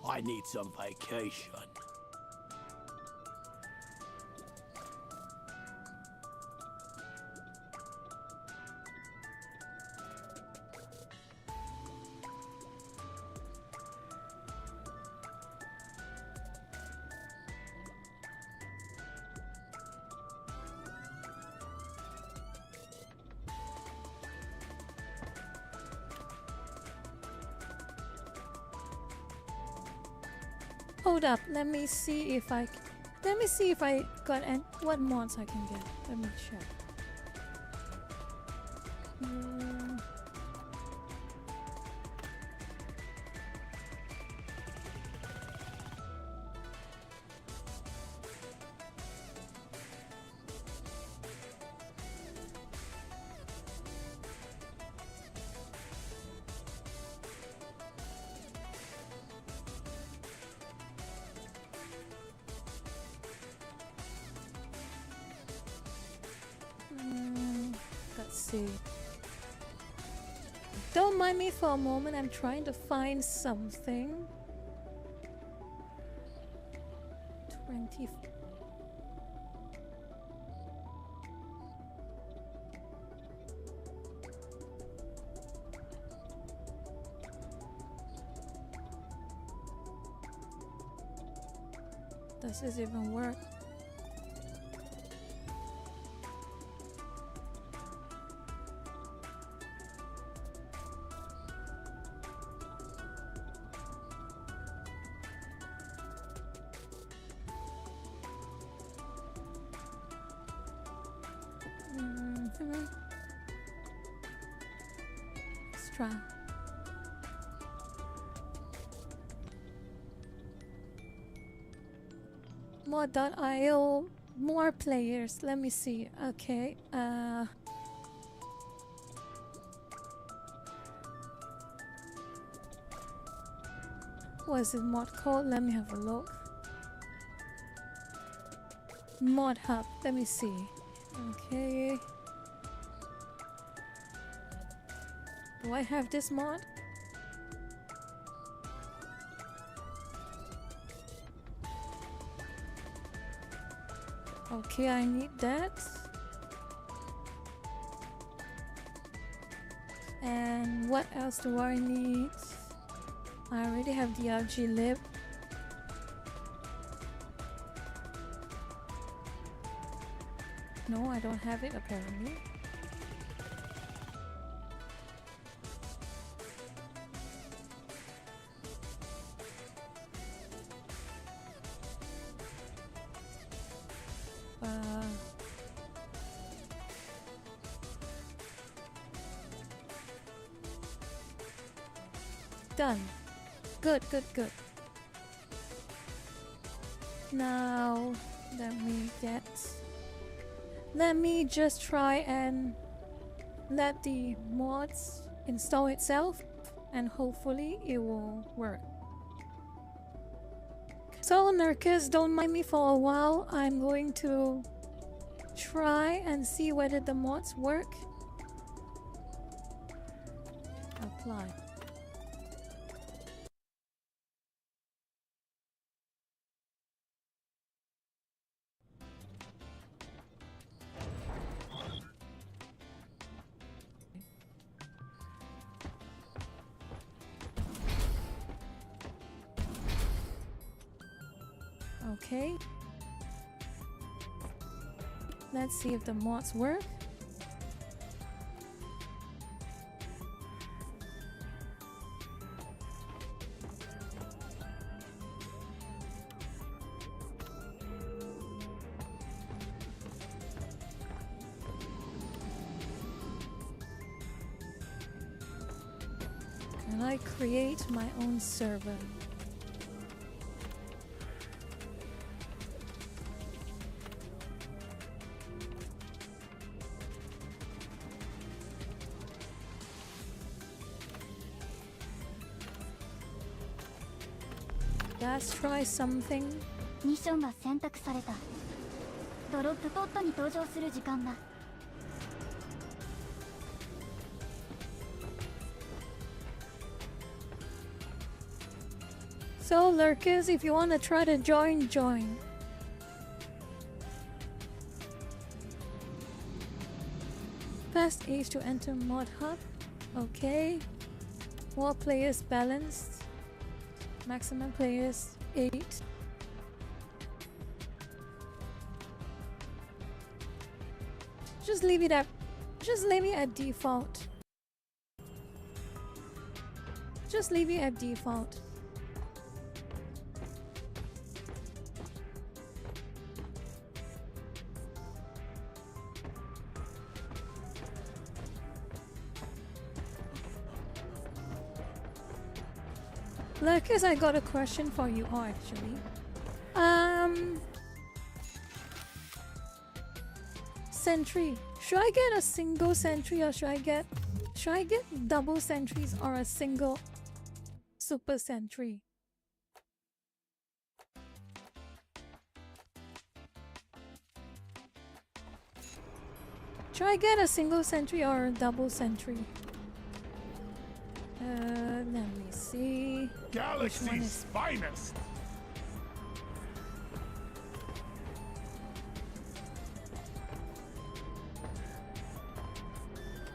I need some vacation. Hold up. Let me see if I got what mods I can get. Let me check. Let's see. Don't mind me for a moment. I'm trying to find something. 20. Does this even work? Let's try. Mod.io, more players. Let me see. Okay. What is it? Mod code? Let me have a look. Mod hub. Let me see. Okay. Do I have this mod? Okay, I need that. And what else do I need? I already have the RG lib. No, I don't have it apparently. Done. Good, good, good. Now, let me just try and let the mods install itself, and hopefully it will work. So Nurkis, don't mind me for a while. I'm going to try and see whether the mods work. Apply. Okay. Let's see if the mods work. Can I create my own server? Let's try something. ミッションが選択された。ドロップポットに登場する時間だ。So lurkers, if you want to try to join, join. Fast age to enter mod hub. Okay. More players balanced. Maximum players 8. Just leave it at default. Just leave it at default. Lurkers, I got a question for you all actually. Sentry. Should I get a single sentry or should I get double sentries or a single super sentry? Should I get a single sentry or a double sentry? Let me see. Galaxy's finest.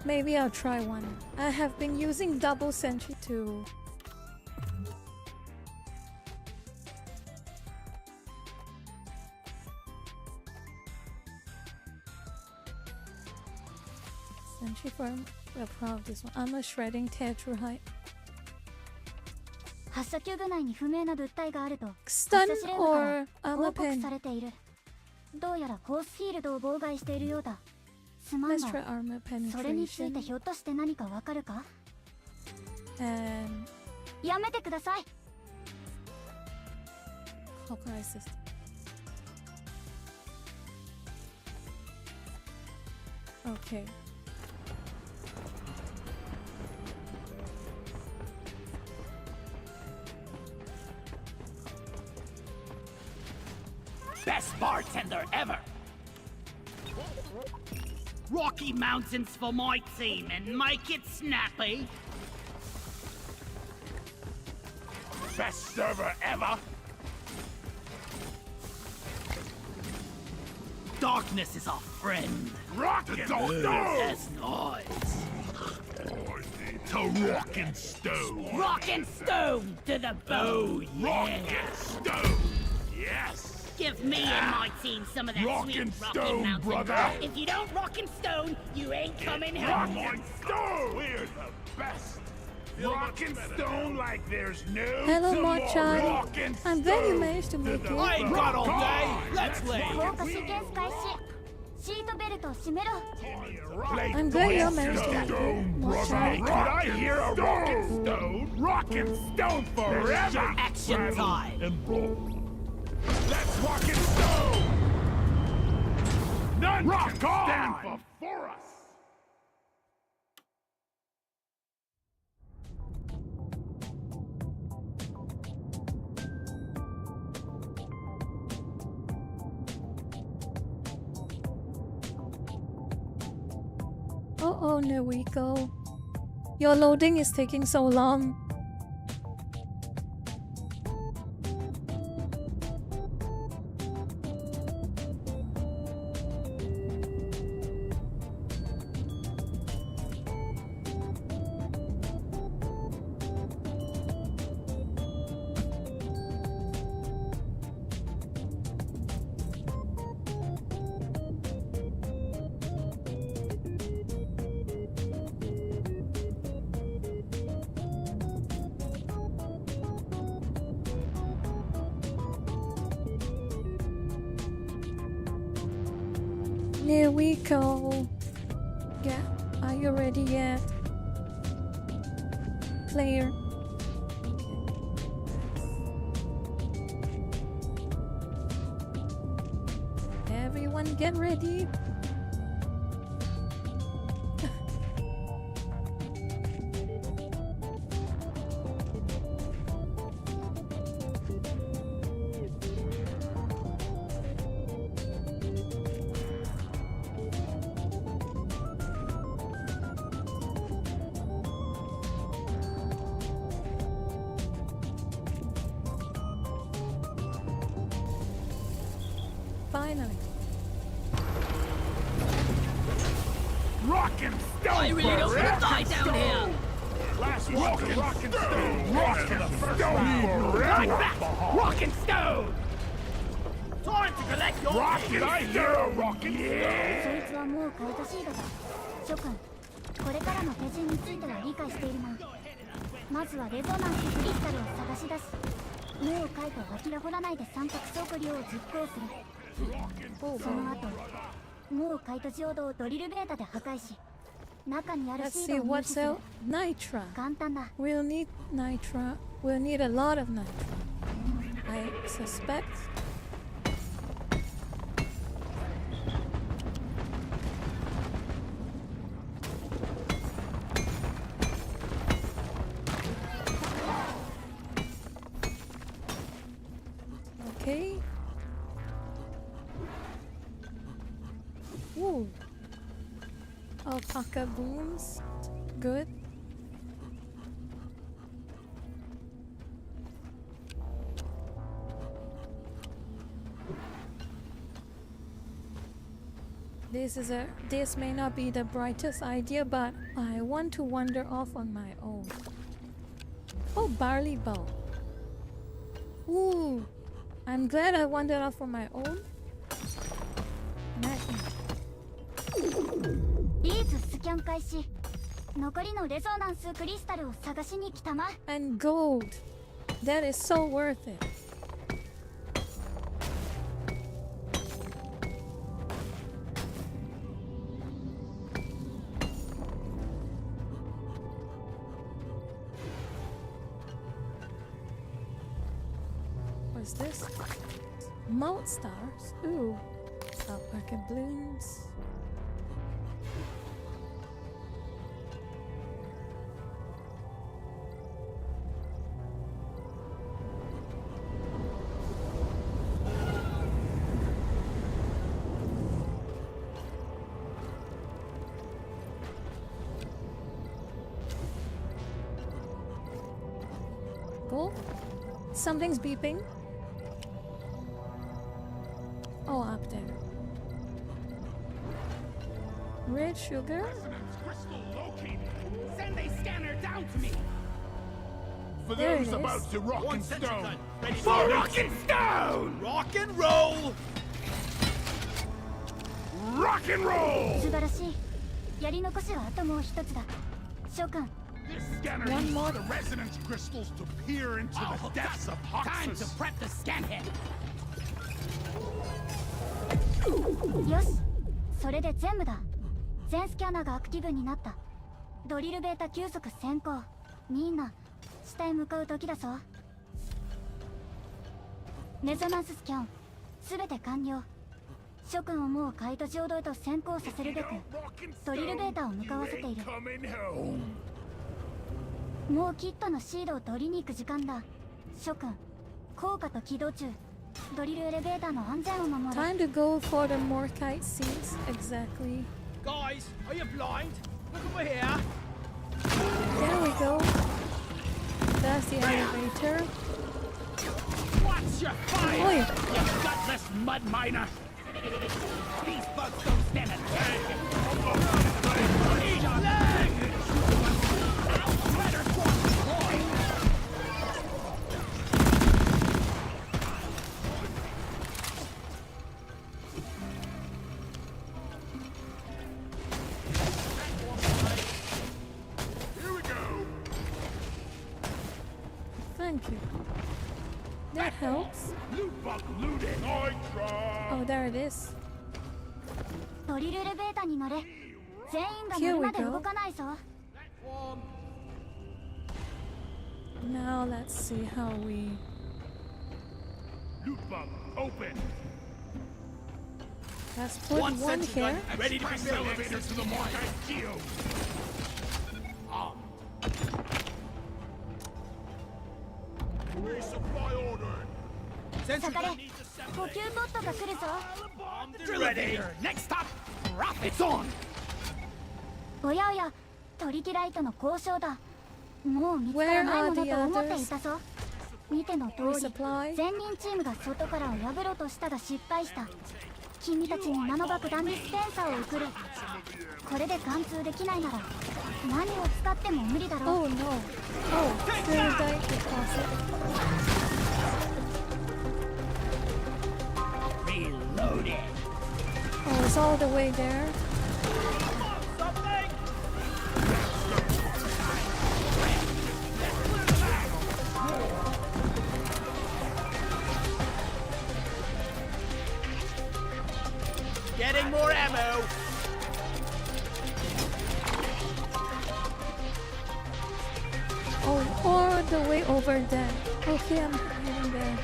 Maybe I'll try one. I have been using double sentry too. Sentry firm. We're proud of this one. Armor shredding, tear through height. 発射キューブ内に不明な物体があると Stun 発射司令部か or ら armor 報告 pen. されている。どうやらフォースフィールドを妨害しているようだ。すまん Let's try が、 armor それについて penetration ひょっとして何かわかるか？ and やめてください。 Hawkeye system. Okay. Best bartender ever. Rocky Mountains for my team and make it snappy. Best server ever. Darkness is our friend. Rock and stone. That's nice. To rock and stone. Rock and stone to the bone. Rock and stone. Yes. Give me and my team some of that Rock sweet and Rocky stone, Mountain. brother. If you don't rock and stone, you ain't coming Rock home. and stone. We're the best. Rock and stone like there's no Hello, tomorrow. Mochan. Rock and I'm glad you stone managed to make the it. I ain't got all day. Let's 効 leave. 果シーケンス開始。シートベルトを締めろ。 Play I'm glad you rock managed to and make it. stone, brother. Mochan. Could I hear a rock and stone? Rock and stone forever. Action time. And roll. Let's rock and stone! None rock can stand before us! Oh, Noriko. Your loading is taking so long. Here we go. Yeah, are you ready yet? Player. Everyone get ready. Finally. Rock and stone! I really don't want to die down here! Last rock and stone! Rock and stone! Like that! Rock and stone! Time to collect your rock and stone! Rock and stone! そいつはもう買い足しいだが諸君これからの手順については理解しているなまずはレゾナンスクリスタルを探し出し脳を書いて脇ら掘らないで三角測量を実行するその後脳を解とジオードをドリルベータで破壊し中にある Let's シ see ードを入手 what's する out. Nitra. 簡単だ We'll need Nitra. We'll need a lot of Nitra. I suspect. Okay. Ooh. Alpaca booms. Good. This may not be the brightest idea, but I want to wander off on my own. Oh, barley bow. Ooh. I'm glad I wandered off on my own. Magnet. リーズスキャン開始残りのレゾナンスクリスタルを探しに来たま And gold. That is so worth it. What's this? Mount stars. Ooh. Alpaca blooms. Cool. Something's beeping. Oh, up there. Red sugar? Resonance crystal located! Send a scanner down to me. For There it those is. about to rock and sentry stone! gun, ready For rock and stone! Rock and roll. Rock and roll! 素晴らしいやり残しはあともう一つだ召喚 This scanner One uses more. the resonance crystals to peer into the depths of Time to Hoxus. prep the scan head. よしそれで全部だ全スキャナーがアクティブになったドリルベータ急速先行みんな下へ向かう時だぞレゾナンススキャンすべて完了。諸君をもうカイト浄土へと先行させるべくドリルベータを向かわせている。もうキットのシードを取りに行く時間だ。諸君、効果と起動中。ドリルエレベーターの安全を守る。 Time to go for the Morkite seats. Exactly. Guys, are you blind? Look over here. There we go. That's the elevator. Watch your fire! Oi. You gutless mud miner! These bugs don't stand a chance! Eat your leg! Better cross the boy! Here we go. Thank you. That helps. Loot bug looting. I try. Oh, there it is. ドリルエレベーターに乗れ。全員が Here 乗る we まで go. 動かないぞ。 Now let's see how we... Loot bug open. Let's put one here. Ready to be the elevator to the Morkite Geo. Resupply ordered. そこで補給ポットが来るぞ。 Ready! Next stop! Rockets on! おやおや、トリキライトの交渉だ。もう見つからないものと思っていたぞ。見ての通り、 Resupply. 全人チームが外からを破ろうとしたが失敗した。君たちにナノ爆弾ディスペンサーを送る。これで貫通できないなら何を使っても無理だろう。 Oh no. Oh, Fluidite deposit. Reloading! Oh, it's all the way there. Something! Getting more ammo! Oh, all the way over there. Okay, I'm hitting there.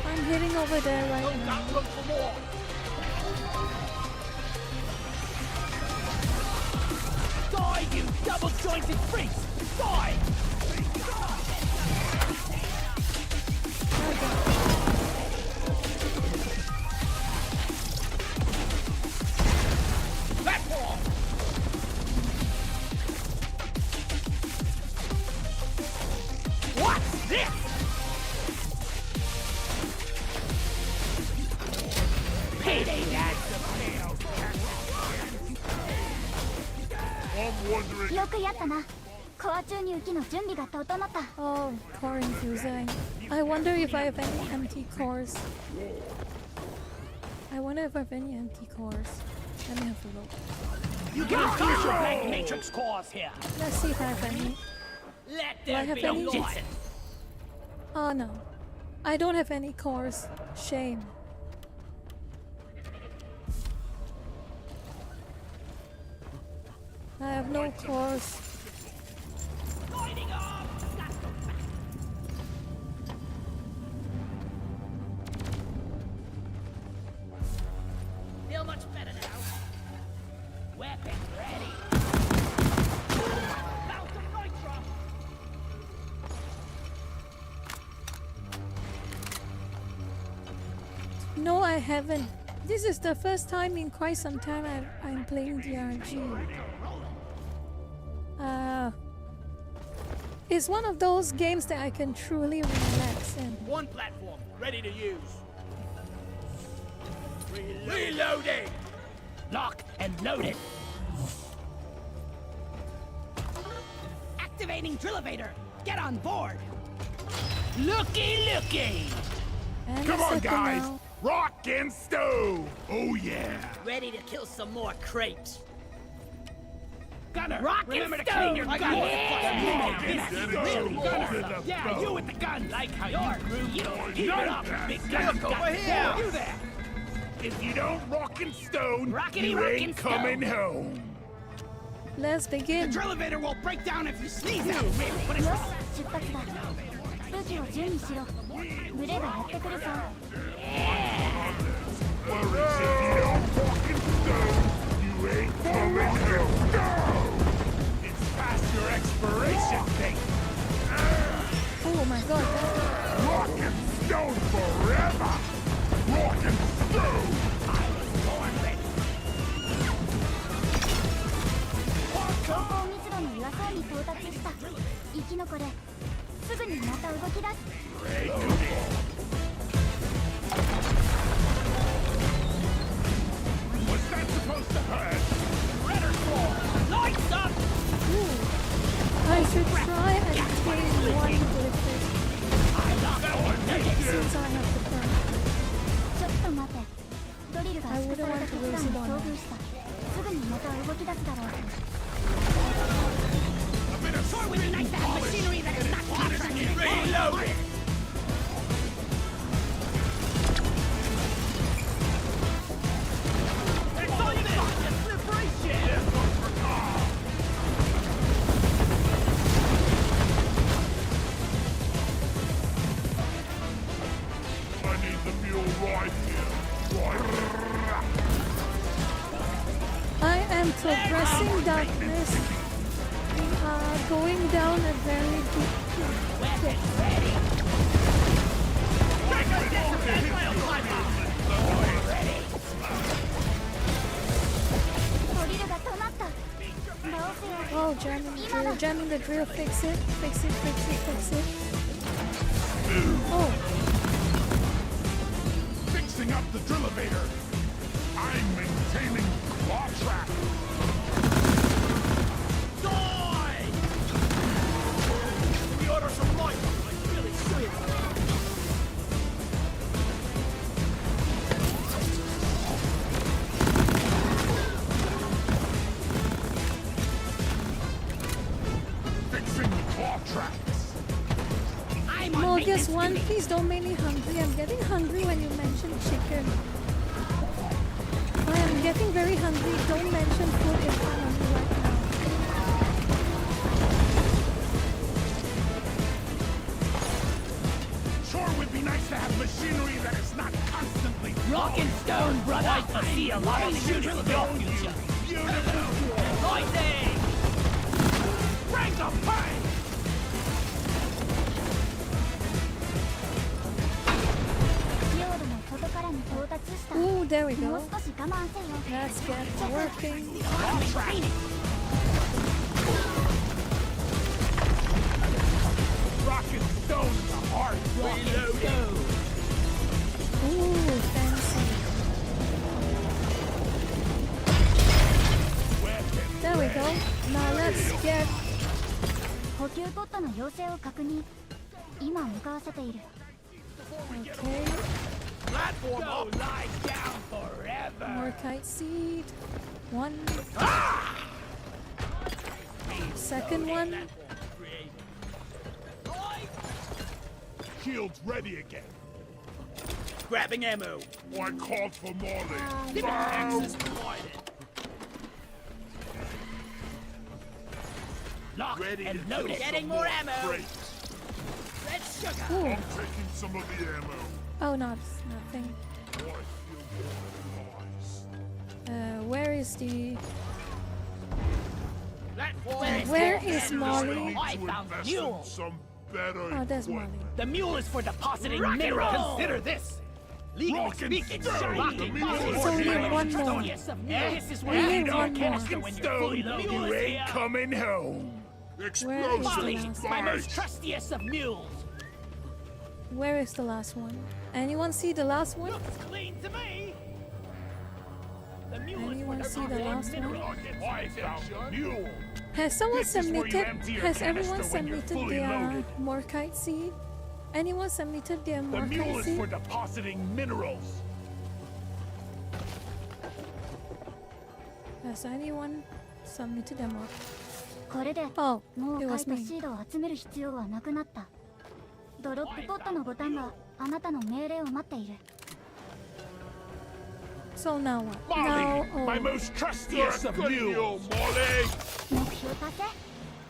I'm hitting over there right now. Got room for more! Die, you double-jointed freaks! Die! Platform! What's this? Payday, Dad! I'm wondering. よくやったな。コア注入機の準備が整った。 Oh, core infusing. I wonder if I have any empty cores. I wonder if I have any empty cores. Let me have a look. You can infuse your blank matrix cores here. Let's see if I have any. Let Do I there have be any? no noise. Oh no. I don't have any cores. Shame. I have no cores. Lighting up. Feel much better now. Weapons ready. Bounce of nitro. No, I haven't. This is the first time in quite some time I'm playing DRG. It's one of those games that I can truly relax in. One platform ready to use. Reloading. Lock and load it. Activating Drillivator. Get on board. Looky, looky. And Come a on, second guys. now. Rock and stove. Oh yeah. Ready to kill some more crepes. Gunner, remember to clean your gun. Yeah, you with the gun. Like how you grew. Keep it up, big gun. Over here. You there. If you don't rock and stone, Rockety you rock ain't and coming stone. home. Let's The begin. Drillivator will break down if you sneeze out. But it's よし、出発だ。武器を準備しろ。群れがやってくるさ。 Worries if you don't fucking stone. You ain't coming home. It's past your expiration date. Oh my god. Rock and stone forever. Rock and stone. I was born ready. 標高密度の岩層に到達した。生き残れ。すぐにまた動き出す。 What's that supposed to hurt? Redder fall. Lights up. I should try and change one with this. Since I have the plan. ちょっと待って。ドリルが敷かされた決断に遭遇した。すぐにまた動き出すだろう。 A bit of sword would be nice to have machinery that is not contracted. Reloaded. It's on this. Liberation. This one's for Carl. I need the mule right here. Right. I am progressing darkness. We are going down a very deep pit. ドリルが止まった。直せよ。 Oh, jamming the drill, fix it, fix it, fix it, fix it. Oh, Fixing up the drill-evator. I'm maintaining claw track. Die! We order some light. I really should. Fixing the claw tracks. Morgus one, please don't make me hungry. I'm getting hungry when you mention chicken. I am getting very hungry. Don't mention food in front of me right now. Sure would be nice to have machinery that is not constantly Rock and stone, brother. I foresee a lot of shooting in your future. beautiful. Lightning! Bring the pain! 領土の外からに到達した。 Ooh, there we もう go. 少し我慢せよ。 Let's get working. Rock and stone in the heart. Ooh, fancy. There we go. Now let's get. 補給ポットの要請を確認。今向かわせている。 Okay. Platform up. Lie down forever. More kite seed. One. Second one. Shields ready again. Grabbing ammo. I called for Molly. Access provided. Locked Ready and to loaded. kill Getting some more ammo. crates. Red sugar. Ooh. I'm taking some of the ammo. Oh, no, it's nothing. I feel more Where is the? Where is Molly? I found the mule. Some better Oh, there's Molly. The mule is for depositing minerals. Consider this. Legally Rock and speaking, stone. rock The and mule is So we need one more. Yes, this is We where need you one don't more. canister when you're fully loaded. You ain't coming home. Where is the Molly, last my one? most trustiest of mules. Where is the last one? Anyone see the last one? Looks clean to me. The mule Anyone is for see the last one? I found the mule. Has someone This is where you submitted? empty your Has everyone canister when you're submitted fully their loaded. Morkite seed? Anyone submitted their The Morkite mule is for seed? depositing minerals. Has anyone submitted their Morkite? これで Oh, もう it 書 was いた me. シードを集める必要はなくなった。ドロップポットのボタンがあなたの命令を待っている。 So now what? Molly, Now, my oh, most trustiest of mules. Molly. 目標達成。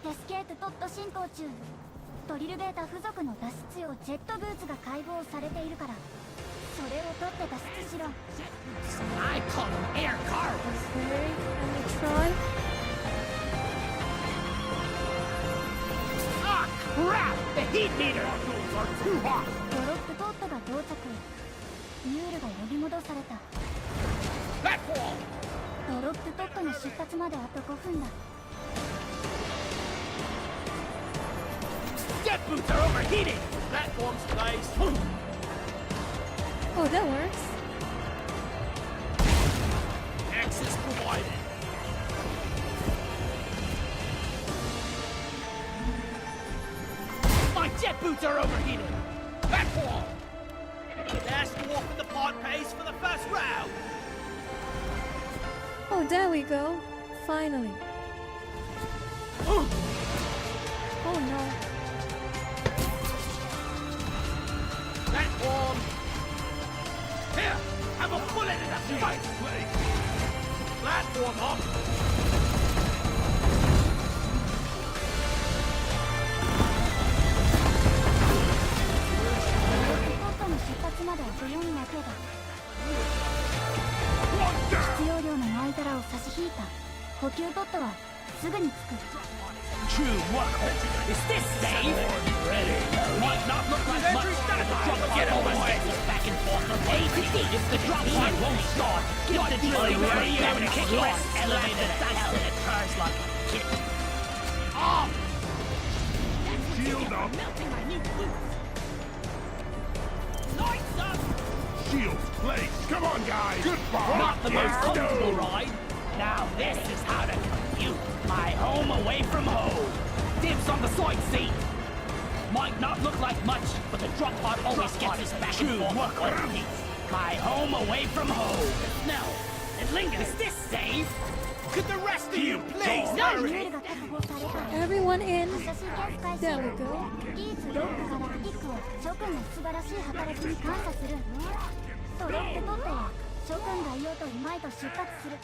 テスケートトット進行中。ドリルベータ付属の脱出用ジェットブーツが解放されているから、それを取って脱出しろ。 I call them air cars. Okay, let me try. Ah, crap! The heat meter are too hot. ドロップトットが到着。ミュールが呼び戻された。 Platform. ドロップトットの出発まであと5分だ。 Jet boots are overheating. Platforms, please. Oh, that works. Access provided. My jet boots are overheating. Platform. Dash dwarf in the pod pace for the first round. Oh, there we go. Finally. Oh no. Platform. Here, have a bullet in the fight. Platform up. トットの出発まであと4だけだ。必要量のない皿を差し引いた。補給トットはすぐに着く。 True worker. Is this safe? Ready. Might not look like much, but the drop get over back and forth from A to B. If the drop pod won't start, get the drilling ready and kick lost. Elevator hell and it turns like a kitten. Off! Shield up. Melting my new boots. Lights up! Shields placed. Come on, guys. Goodbye. Not the most comfortable ride. Now this is how to compute my home away from home. Dibs on the side seat. Might not look like much, but the drop pod always gets us back and forth on repeat. My home away from home. The smell. It lingers. Is this safe? Could the rest of you please ミュー hurry? ルが確保された。 Everyone in. 発射シーケンス開始。 There we go. ギーツ・ロック・ガラクティックを諸君の素晴らしい働きに感謝する。ドロップトットや諸君がいようといまいと出発する。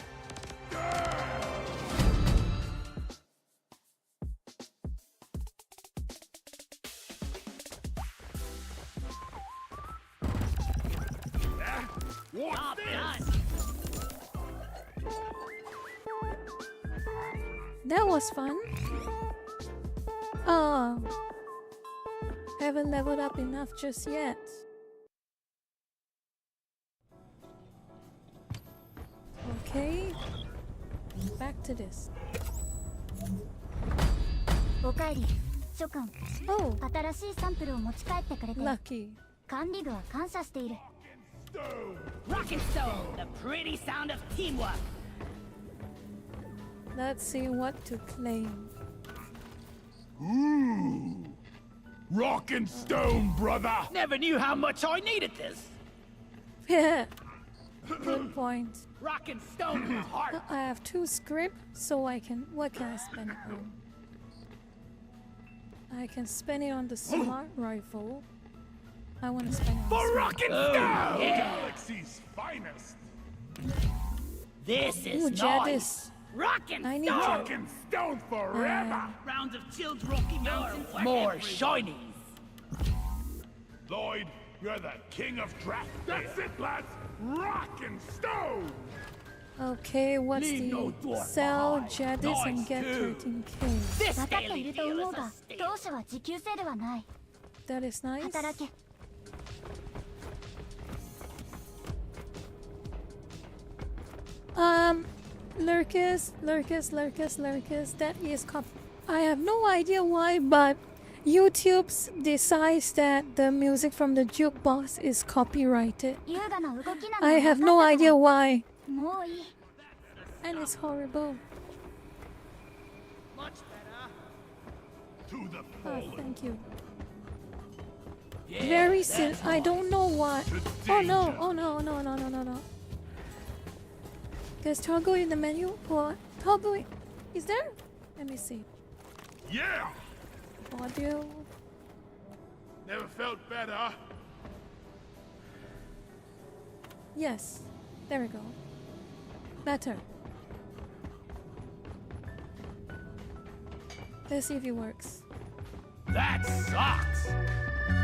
Job done. That was fun. Oh. Haven't leveled up enough just yet. Okay. Back to this. おかえり、諸君。 Oh, 新しいサンプルを持ち帰ってくれて lucky. 管理部は感謝している。 Rock and stone, the pretty sound of teamwork. Let's see what to claim. Ooh. Rock and stone, brother. Never knew how much I needed this. Yeah. Good point. Rock and stone in the heart. I have 2 script, so I can. What can I spend it on? I can spend it on the smart rifle. I want to spend it on. For smart. rock and stone. yeah. Galaxy's finest. This is Ooh, nice. Jadis. Rock and I need stone. Rock and stone forever. Rounds of chilled Rocky Mountains. More shinies. Lloyd, you're the king of draft. That's it, lads. Rock and stone. Okay, what's Leave no the dwarf sell behind. Jadis and Nice get too. 13k? This 分かってい daily ると deal 思 is う a が、 steal. 当初は時給制ではない。 That is nice. 働け。 Lurkus. That is I have no idea why, but YouTube decides that the music from the jukebox is copyrighted. 優雅な動きなの I は have 分 no かった idea から why, もういい。 and it's horrible. Much better. To the Oh, fallen. thank you. Yeah, Very that's I don't know why. To Oh no! danger. Oh no! No! No! No! No! No! There's toggle in the menu. What? Toggle is there? Let me see. Yeah. Audio. Never felt better. Yes. There we go. Better. Let's see if it works. That sucks.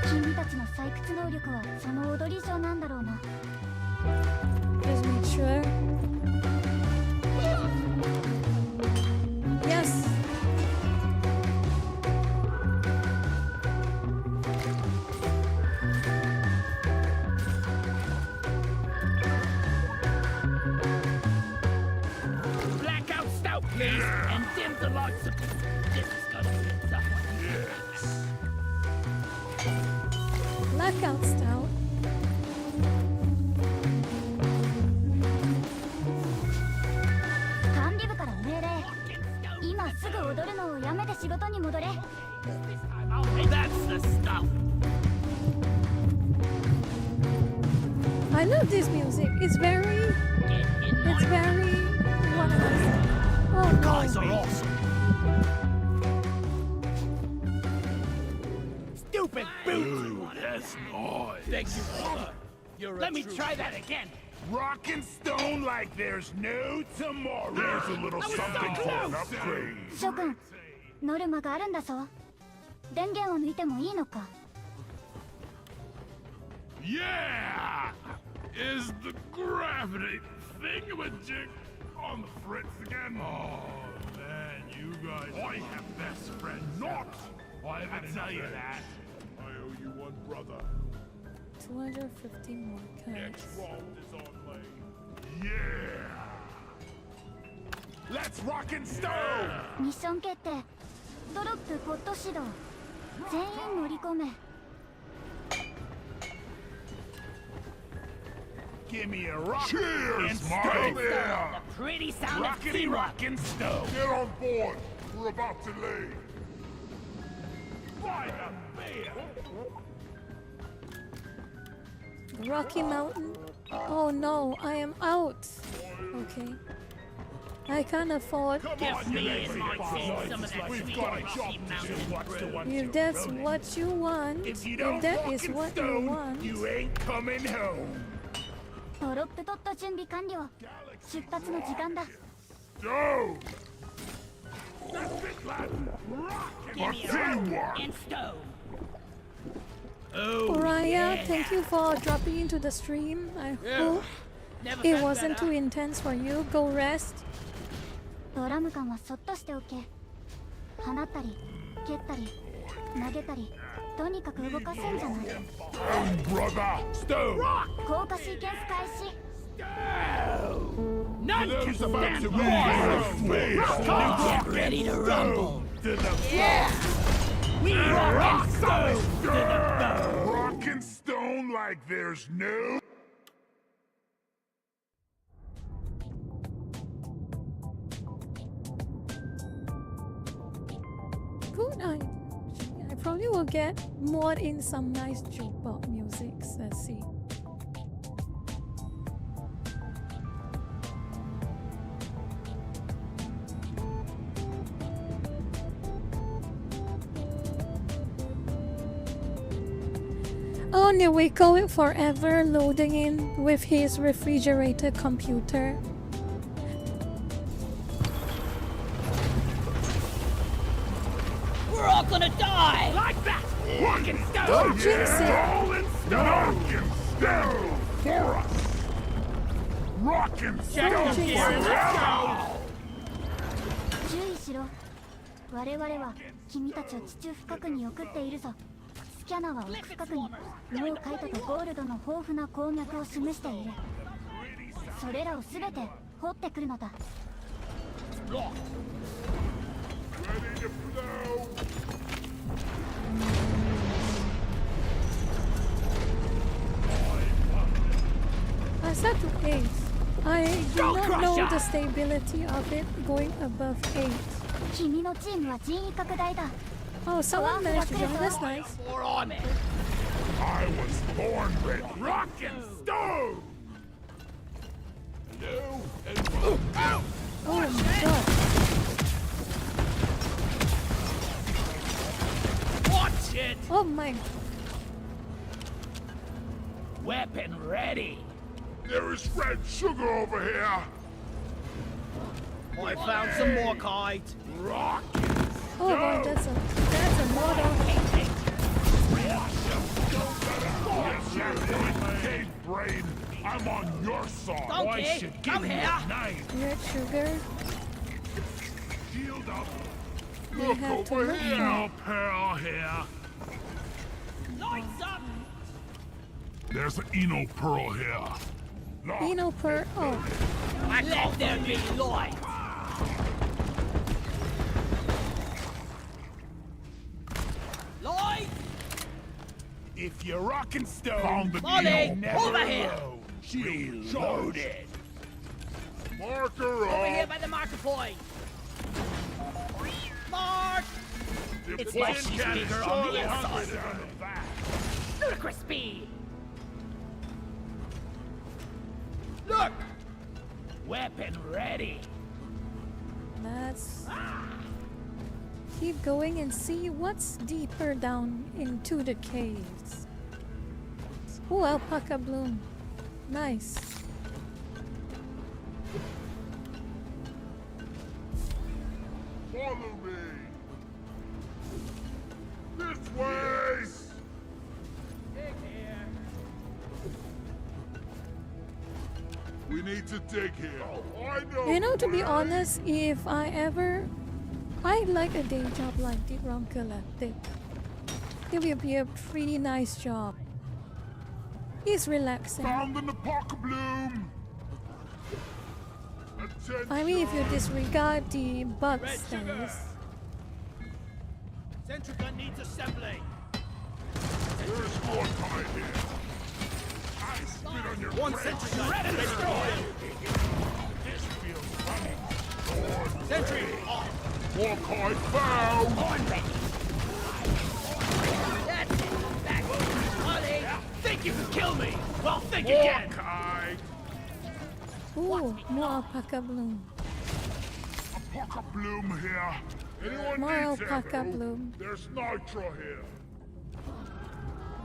君たちの採掘能力はその踊り上なんだろうな。 Just make sure. Yes. Blackout stout, please, and dim the lights. This is gonna be a tough one. Yes. Blackout stout. 管理部から命令。今すぐ踊るのをやめて仕事に戻れ。 That's the stuff. I love this music. It's very. It's very. What was it? Oh no. Guys are awesome. Stupid boot. Ooh, that's nice. Thank you, brother. Let me try that again. Rock and stone like there's no tomorrow. There's a little something for an upgrade. 諸君、ノルマがあるんだぞ。電源を抜いてもいいのか。 Yeah! Is the gravity thingamajig on the fritz again? Oh, man, you guys... I have best friend not. Why did I tell you that? I owe you one, brother. 250 more Next cards. round is on lane. Yeah! Let's rock and stone! ミッション決定。ドロップポット指導。全員乗り込め。 Give me a rock. Cheers, my man. Pretty sound of Rockety rock and stone. Get on board. We're about to leave. Fire, man. Rocky Mountain. Oh no, I am out. Okay. I can't afford. Give me and my team some of that sweet Rocky Mountain brew. If that's what you want, If you if don't that rock is and what you stone, want, you ain't coming home. ドロップトット準備完了。出発の時間だ。 Go. That's it, lad. Rock Give and me a I'll tell you rock what. and stone. Oh, Raya, yeah. thank you for dropping into the stream. I hope Never it felt wasn't better. too intense for you. Go rest. ドラム缶はそっとしておけ。放ったり、蹴ったり、投げたり、とにかく動かすんじゃない。 Stone, brother. Stone. 効果シーケンス開始。 None can Those about stand to more. move. Get ready to rumble. To the Yeah. We rock and stone to the bone. rock and stone like there's no. Good. I probably will get more in some nice jukebox music. Let's see. Oh, Niwiko forever loading in with his refrigerated computer. We're all gonna die. Like that. Rock and stone. Don't jinx it. All in stone. Rock and stone for us. Rock and stone Don't jinx it. forever. 注意しろ。我々は君たちを地中深くに送っているぞ。スキャナーは奥深くにノーカイトとゴールドの豊富な鉱脈を示している。それらをすべて掘ってくるのだ。 Ready to blow. I set to 8. I do Go not know Crusher! the stability of it going above 8. 君のチームは人員拡大だ。 Oh, someone managed to join. That's nice. We're on it. I was born with rock and stone. No and one. Oh my god. Watch it. Oh my. Weapon ready. There is red sugar over here. I found some more kite. Rock. Oh boy, that's a Hey, brain, I'm on your side. Why should give me a knife? Red sugar. Shield up. We Look have to over look here. for- Pearl here. Lights up! There's an Eno Pearl here. Look. Eno per. Oh, Let there be light! Light! If you're rockin' stone, found the Molly, Eno never over here. low. Shield loaded. Marker Over here up. by the marker point! Mark! It's The like tin she's can bigger is on the surely inside. hungry on the back. Ludicrous speed! Look! Weapon ready! let's keep going and see what's deeper down into the caves. Oh, alpaca bloom. Nice. Follow me. This way. We need to dig here. I know. You know, to be where. honest, if I'd like a day job like the Wrong Galactic. It will be a pretty nice job. It's relaxing. Found an apoca bloom. Attention. I mean, if you disregard the Red bug sugar. status. Sentry gun needs assembling! There's more coming here. I spit on your One brain. sentry gun ready to destroy! This feels funny. Sentry on! Warkite found. On ready! That's it! Back! Molly! Think you can kill me? Well, think again! Warkite. Ooh, more alpaca bloom. Apoca bloom here. Anyone More needs alpaca ammo? bloom. There's nitro here.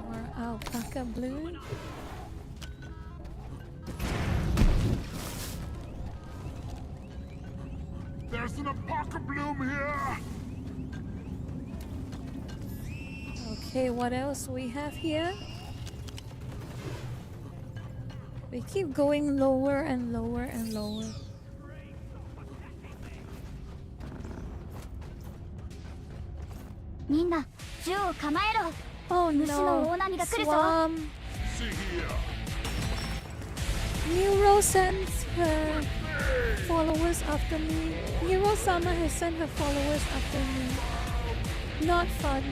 More alpaca bloom. There's an apoca bloom here. Okay, what else we have here? We keep going lower and lower and lower. Minna, 銃を構えろ。 Oh 虫の no! 大波が来るぞ。 Swam! See here. Nero sends her followers after me. Nero-sama has sent her followers after me. Not fun.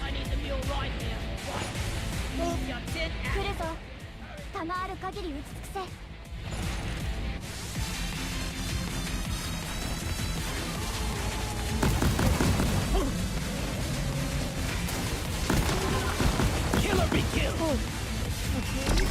I need the mule right here. Right. Move your tin 来るぞ。他がある限り撃ち尽くせ。 Killer be killed! Oh, okay.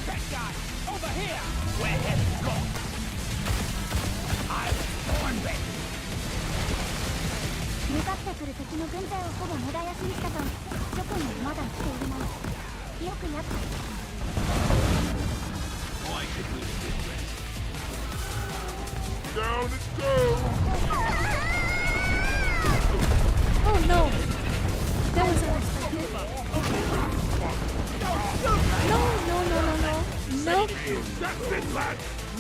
Bad guy! Over here! We're headed north! I was born ready! 向かってくる敵の軍勢をほぼ無駄休みしたと諸君もまだ来ているな。よくやった。 I could use a good rest. Down it goes. Oh no! That was unexpected. No, no, no, no, no. Nope. That's it, lad.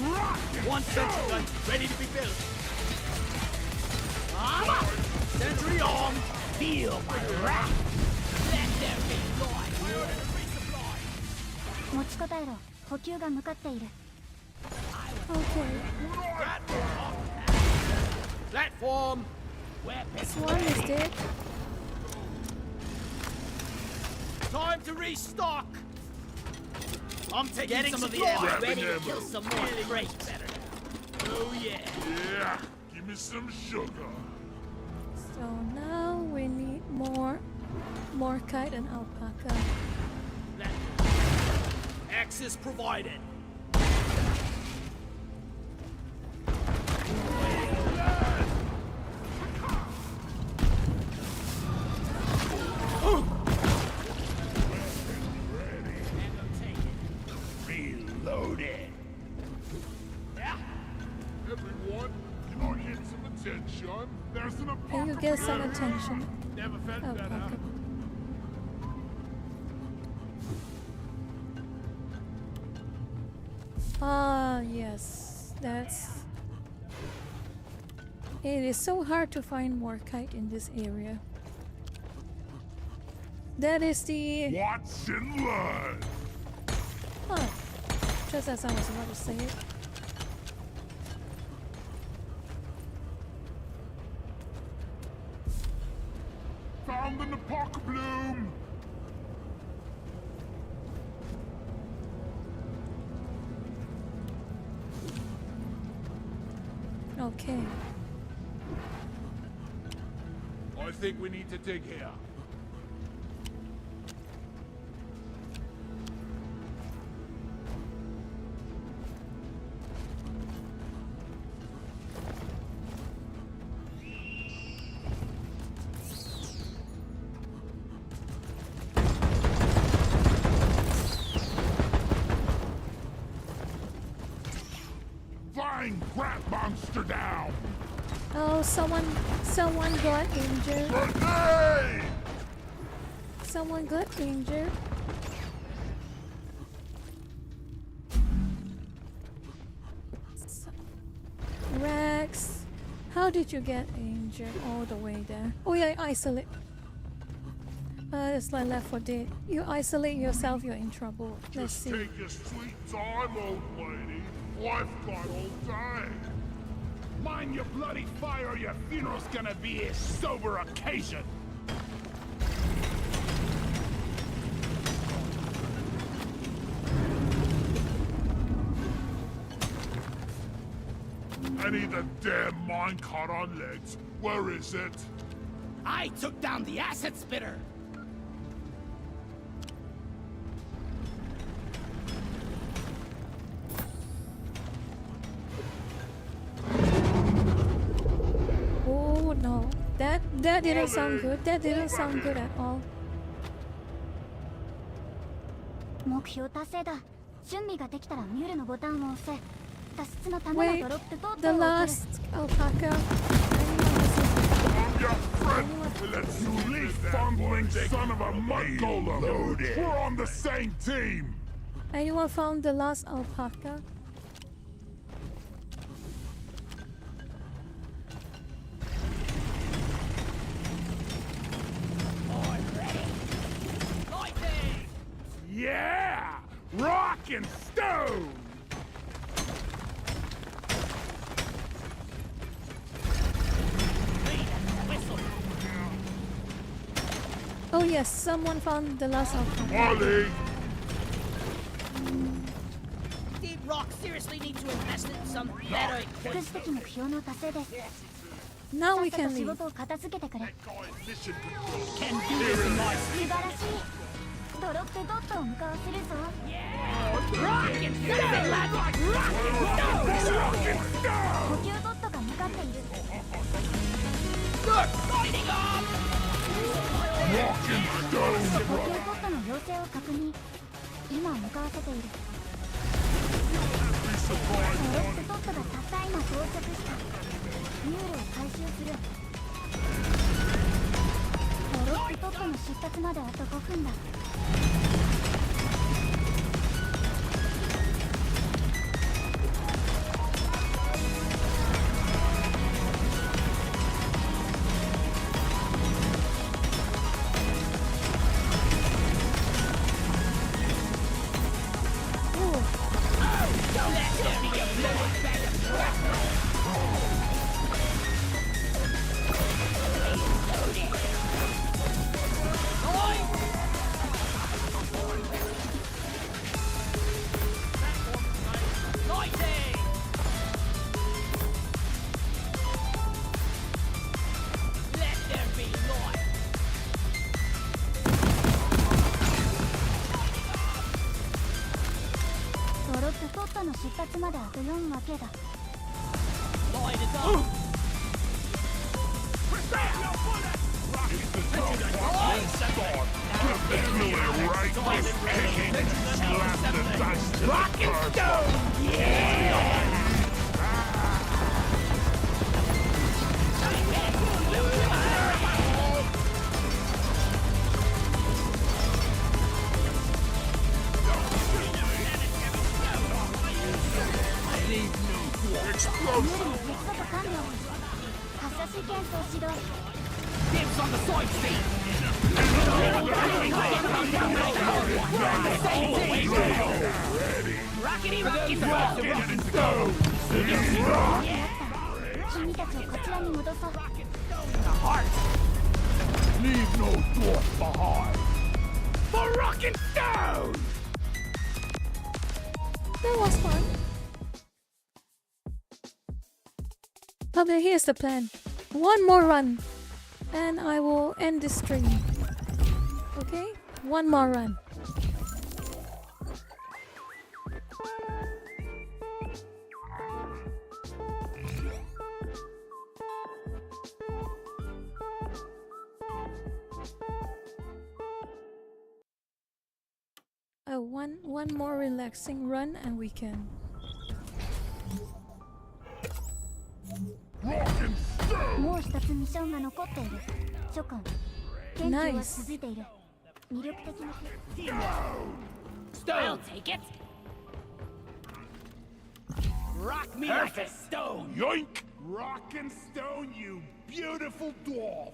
Rock. One sentry gun ready to be built. Ah! Sentry on! Feel my wrath! Let there be light! I ordered a resupply! 持ちこたえろ。補給が向かっている。 Okay. Platform! Weapons Swan is dead. Time to restock. I'm taking Getting some of the supplies. ammo. Ready to Ammo. kill some more Really crates. much better now. Oh yeah. Yeah, give me some sugar. So now we need more kite and alpaca. Access provided. Reloaded. Everyone, can I get some attention? There's an Can you get some apocalypse. attention? Never felt better. Alpaca. Ah, yes, that's. It is so hard to find more kite in this area. That is the. Watch and learn. Huh. Just as I was about to say it. Found an apocalypse. Okay. I think we need to dig here. Flying crap monster down! Oh, someone got injured. Grenade! Someone got injured. Rex, how did you get injured all the way there? Oh yeah, isolate. It's like Left 4 Dead. You isolate yourself, you're in trouble. Let's Just see. take your sweet time, old lady. I've got all day. Mind your bloody fire, your funeral's gonna be a sober occasion. I need the damn minecart on legs. Where is it? I took down the asset spitter. Oh no, that didn't sound good. That didn't sound good at all. 目標達成だ。準備ができたらミュールのボタンを押せ。脱出のための Wait, ドロップと the last alpaca. Your friend, let's you leaf fumbling son of a mud golem. We're on the same team. Anyone found the last alpaca? Yeah, rock and stone. Oh yes, someone found the last alpaca. Molly. Did Rock seriously need to invest in some better 福祉的目標の達成です。 Now さ we っさと can 仕 leave. 事を片付けてくれ。 Mission control. Can do this in my 素晴らしい。ドロップドットを向かわせるぞ。 rock and stone, lad. Rock and stone. 補給ドットが向かっている。 Look, lighting up. Rock and 補 stone, 給 bro. ドットの要請を確認。今向かわせている。 Be surprised. ドロップドットがたった今到着した。ミュールを回収する。ドロップドットの出発まであと5分だ。 Rock 4わけだ Light it up. Rock and stone! Yeah! Dibs on the side seat! Rockety rocky stone! 君たちをこちらに戻そう Leave no dwarf behind. For rock and stone! That was fun. Okay, here's the plan. One more run, and I will end this stream. Okay? One more run. One more relaxing run, and we can. Rock and stone. もう一つミッションが残っている諸君研究は続いている魅力的な Stone! I'll take it! Rock me like a stone! Yoink! Rock and stone, you beautiful dwarf.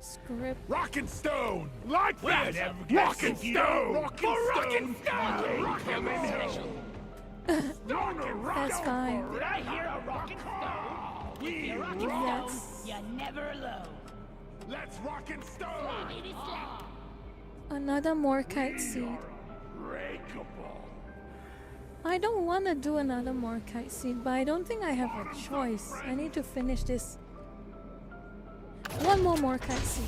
Script. Rock and stone! Like that! Rock and stone! Rock and stone! Rock and stone! That's fine. Did I hear a rock and stone? With your rock and Yes. stone, you're never alone. Let's rock and stone! Another more kite seed. Breakable. I don't want to do another more kite seed, but I don't think I have a choice. I need to finish this. One more kite seed.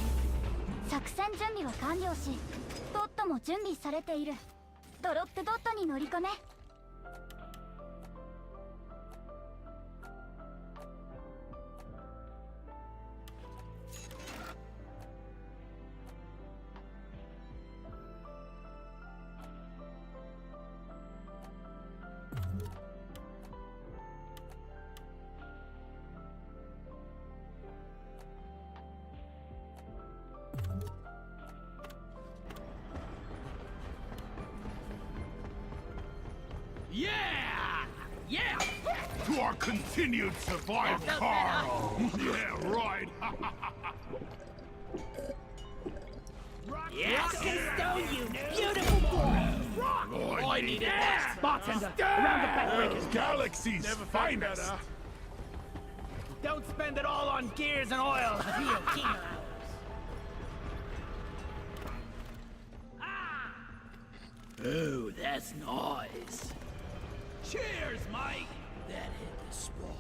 作戦準備は完了しドットも準備されているドロップドットに乗り込め Yeah! Yeah! To our continued survival, Carl! Yeah, right! Yes! Rock and stone, you beautiful boy! Rock! Oh, I need it! Bartender, around the backbreakers! Galaxy's finest! Don't spend it all on gears and oil! Real king of ours! Oh, that's nice! Cheers, Mike! That hit the spot.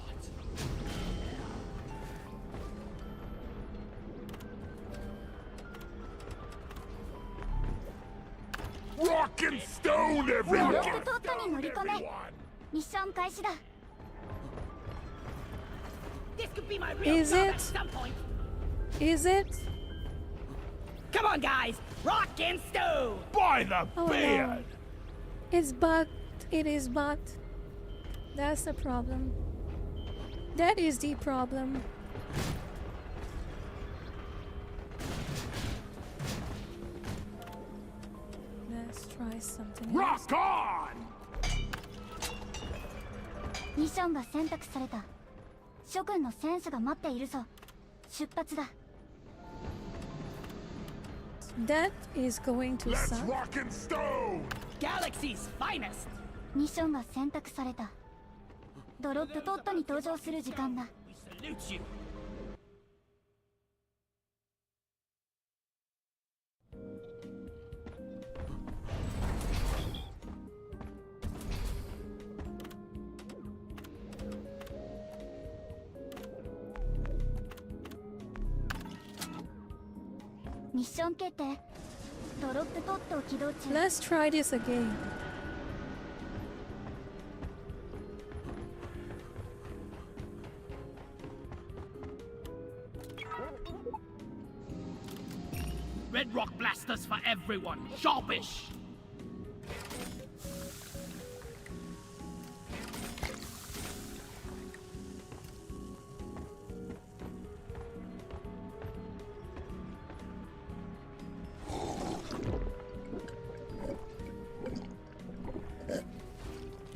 Rock and stone, ドロ everyone! ップドットに乗り込めミッション開始だ This could be my real Is job it? at some point. Is it? Come on, guys! Rock and stone! By the Oh, beard! no. It's bugged. It is bugged. That's the problem. That is the problem. Let's try something else. Rock on! ミッションが選択された諸君の戦士が待っているぞ出発だ That is going to Let's suck. rock and stone! Galaxy's finest! ミッションが選択されたドロップドットに登場する時間だ We salute you! Mission 決定ドロップポットを起動中 Let's try this again. Red rock blasters for everyone. Sharpish.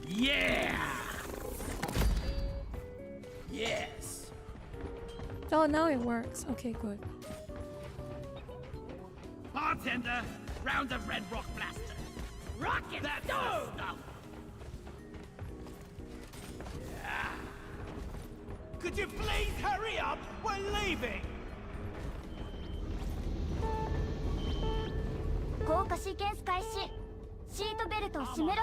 Yeah. Yes. Oh, now it works. Okay, good. Bartender, round of red rock blaster. Rocket stove! Yeah. Could you please hurry up? We're leaving. 降下シーケンス開始。シートベルトを締めろ。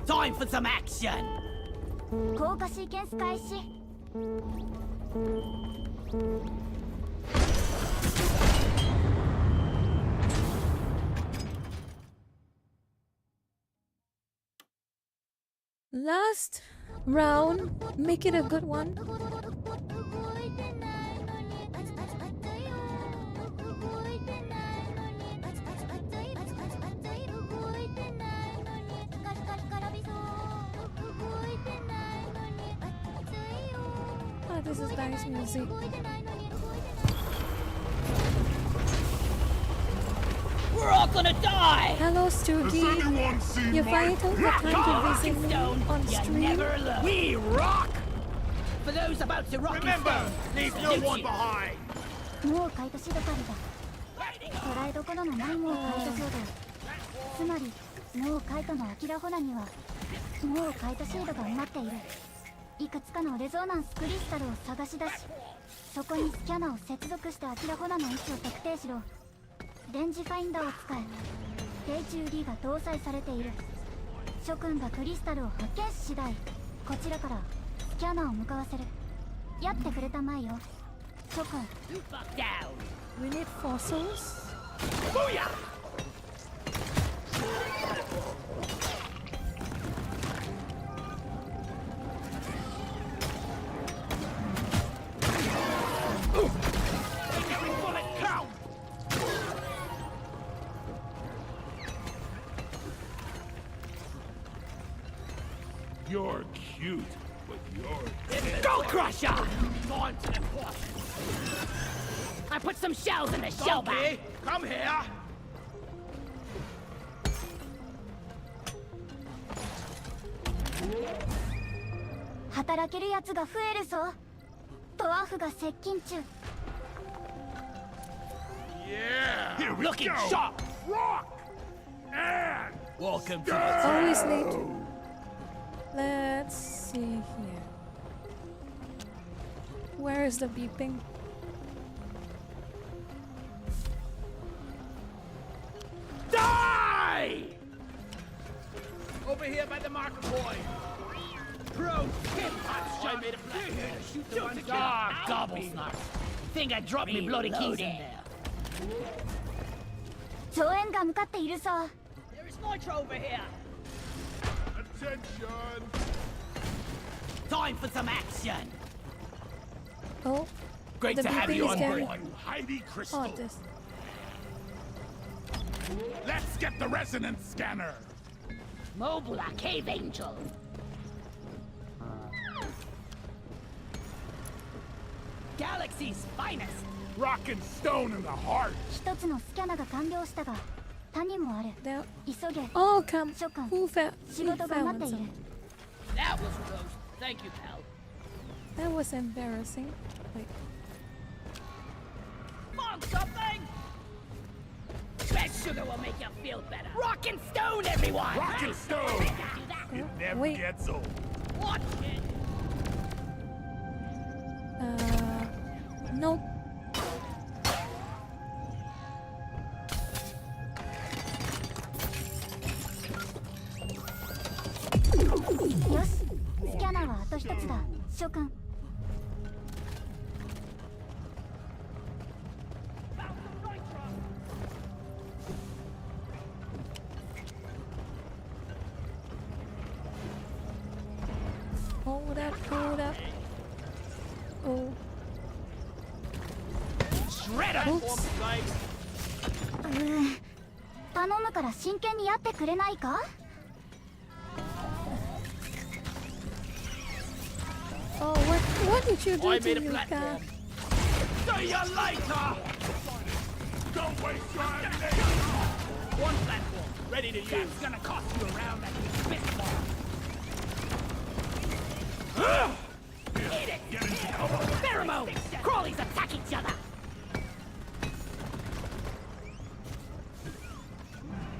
Time for some action. 降下シーケンス開始。 Last round, make it a good one. Ah, this is nice music. We're all gonna die. Hello, Stugi. You're vital for time to visit me on stream. We rock. For those about to rock. Remember, leave no one behind. もうカイトシドカリだ。捉えどころのないもうカイトシード。つまり、もうカイトのアキラホナには、もうカイトシードが埋まっている。いくつかのレゾナンスクリスタルを探し出し、そこにスキャナを接続してアキラホナの位置を特定しろ。レンジファインダーを使え。定中 D が搭載されている。諸君がクリスタルを発見し次第、こちらからスキャナーを向かわせる。やってくれたまえよ。諸君。 We need fossils. Booyah! Every bullet count! You're cute, but you're Go Crusher! On to the push. I put some shells in the shell bag. Come here. 働けるやつが増えるぞ。ドワーフが接近中。 yeah. Here we Looking go. sharp. Rock and Welcome to Always need to. Let's see here. Where is the beeping? Die! Over here by the marker point. Pro tip. I made a plan to shoot the one. Ah, gobble snot. Think I dropped me bloody keys in there. 増援が向かっているぞ。 There is nitro over here. attention. Time for some action. Oh, Great the to have beeping you is on getting. board. Heidi Crystal. Oh, this. Let's get the resonance scanner. Mobile Cave Angel. Galaxy's finest. Rock and stone in the heart. 一つのスキャナが完了したが、他にもある。 There. 急げ。 Oh, come. 諸君、 Who found? 仕 Who 事が待 found っている。 some? That was gross. Thank you, pal. That was embarrassing. Like, Want something? Red sugar will make you feel better. Rock and stone, everyone! Rock and stone. It never wait. gets old. Watch it! nope.よし、スキャナーはあと一つだ。諸君。 Hold up, hold up. Oh. shredder. Oops. 頼むから真剣にやってくれないか？ Oh, what did you do I to made a Yuka? platform. See you later. Don't waste your ammunition! One platform, ready to use. That's gonna cost you around that spit bar. Eat it! Pheromones! Crawlies attack each other!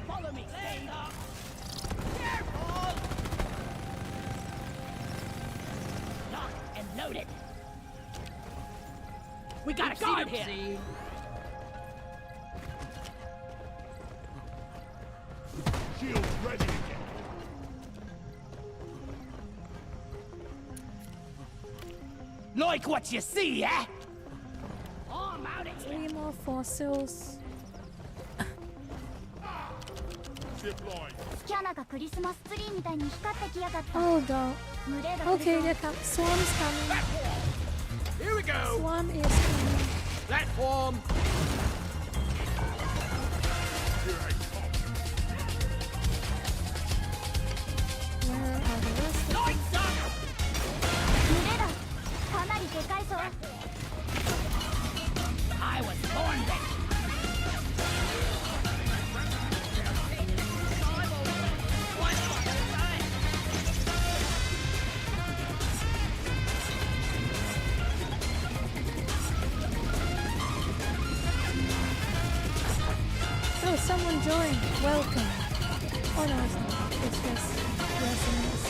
Follow me, Later! Careful! Locked and loaded. We got a guard here! Shields ready again. Like what you see, eh? Arm out it! 3 more fossils. Deploy. スキャナがクリスマスツリーみたいに光ってきやがった。 Oh no. 群れが来るぞ。 Okay, there comes Swarm's coming. Here we go! Swarm is coming. Platform! Where are the rest of them? Lights up! 群れだ。かなりでかいぞ。 I was born ready. Oh, someone joined. Welcome. Oh no, it's not. It's just resonance.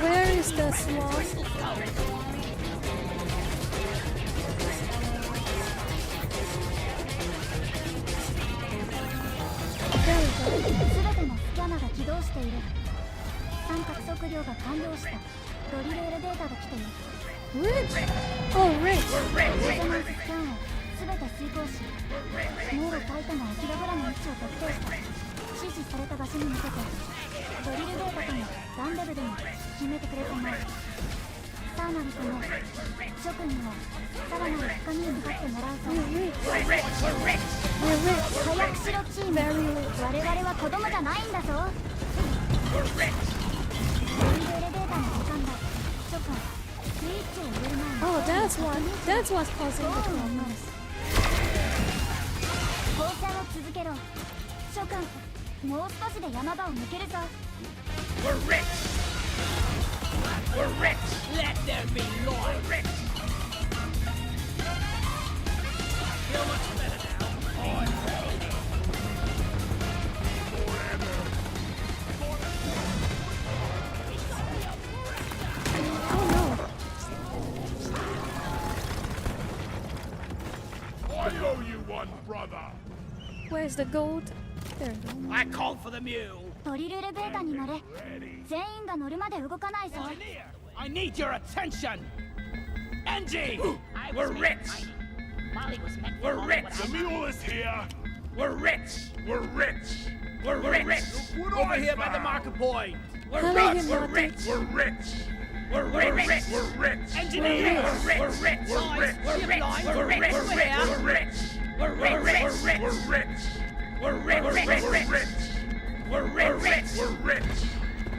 Where is the swarm? There we go. すべてのスキャナが起動している。三角測量が完了した。ドリルエレベーターが来ている。 Rich! Oh, Rich! レゾナンススキャンをすべて遂行し、モールタイタのアキラグラの位置を特定した。指示された場所に向けて、ドリルデータともランデブでも決めてくれてない。さあなるとも、諸君にはさらなる深みに向かってもらうぞ。 We're rich! 早くしろチーム。我々は子供じゃないんだぞ。ドリルエレベーターの時間だ。諸君、スイッチを入れる前に。 Oh, that's what's causing the problems. 交戦を続けろ。諸君、もう少しで山場を抜けるぞ。 We're rich! We're rich! Let there be Lord! We're rich! Feel much better now. On ready. Oh no. I owe you one, brother. Where's the gold? There we go. I called for the mule. ドリルエレベーターに乗れ。全員が乗るまで動かないぞ。 Engineer, I need your attention! Angie! We're rich! We're rich! The mule is here. We're rich! We're rich. We're rich! What Over I here by the found. marker point! We're Hello, rich! you We're naughty. rich! We're rich. We're rich! We're rich. Engineer! We're rich! We're rich. We're rich! We're rich! We're rich. We're rich! We're rich. We're rich! We're rich. We're rich. We're rich! We're rich.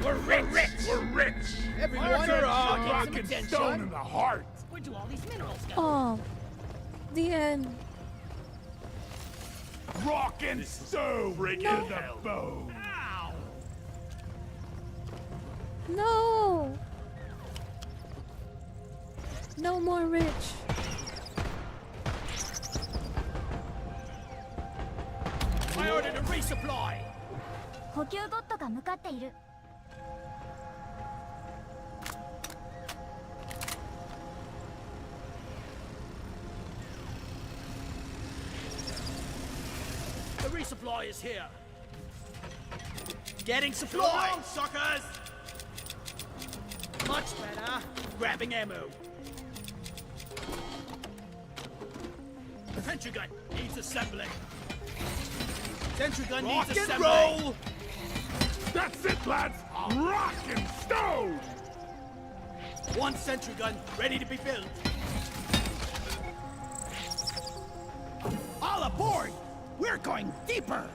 We're rich! We're rich. Everyone, Get get some some stone in attention! the heart. Where do all these minerals go? Oh. The end. Rock and stone. Break in the bone. Ow! No! No more rich. I ordered a resupply! 補給ボットが向かっている。 The resupply is here! Getting supply! Suckers! Much better! Grabbing ammo! Sentry gun needs assembling! Sentry gun Rock needs and assembling! roll. That's it, lads. Rock and stone. One sentry gun ready to be built! All aboard! We're going deeper!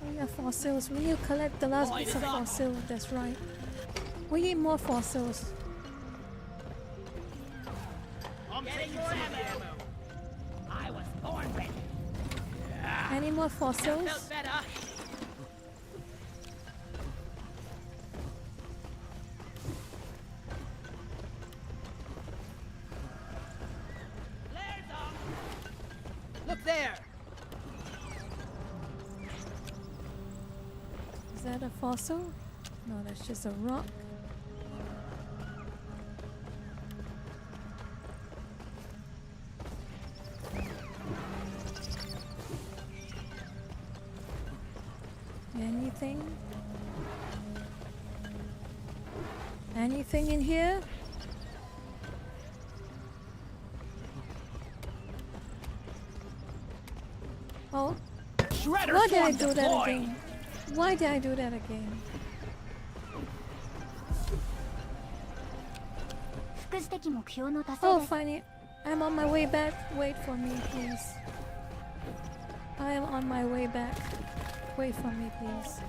We have fossils. We need to collect the last bits of fossils. That's right. We need more fossils. I'm taking some ammo. I was born ready. Any more fossils? Felt better. Look there. Is that a fossil? No, that's just a rock. Anything? Anything in here? Oh, Shredder why did I swarm do that deployed. again? Why did I do that again? 副次的目標の達成 Oh, です finally. I'm on my way back. Wait for me, please. I am on my way back. Wait for me, please.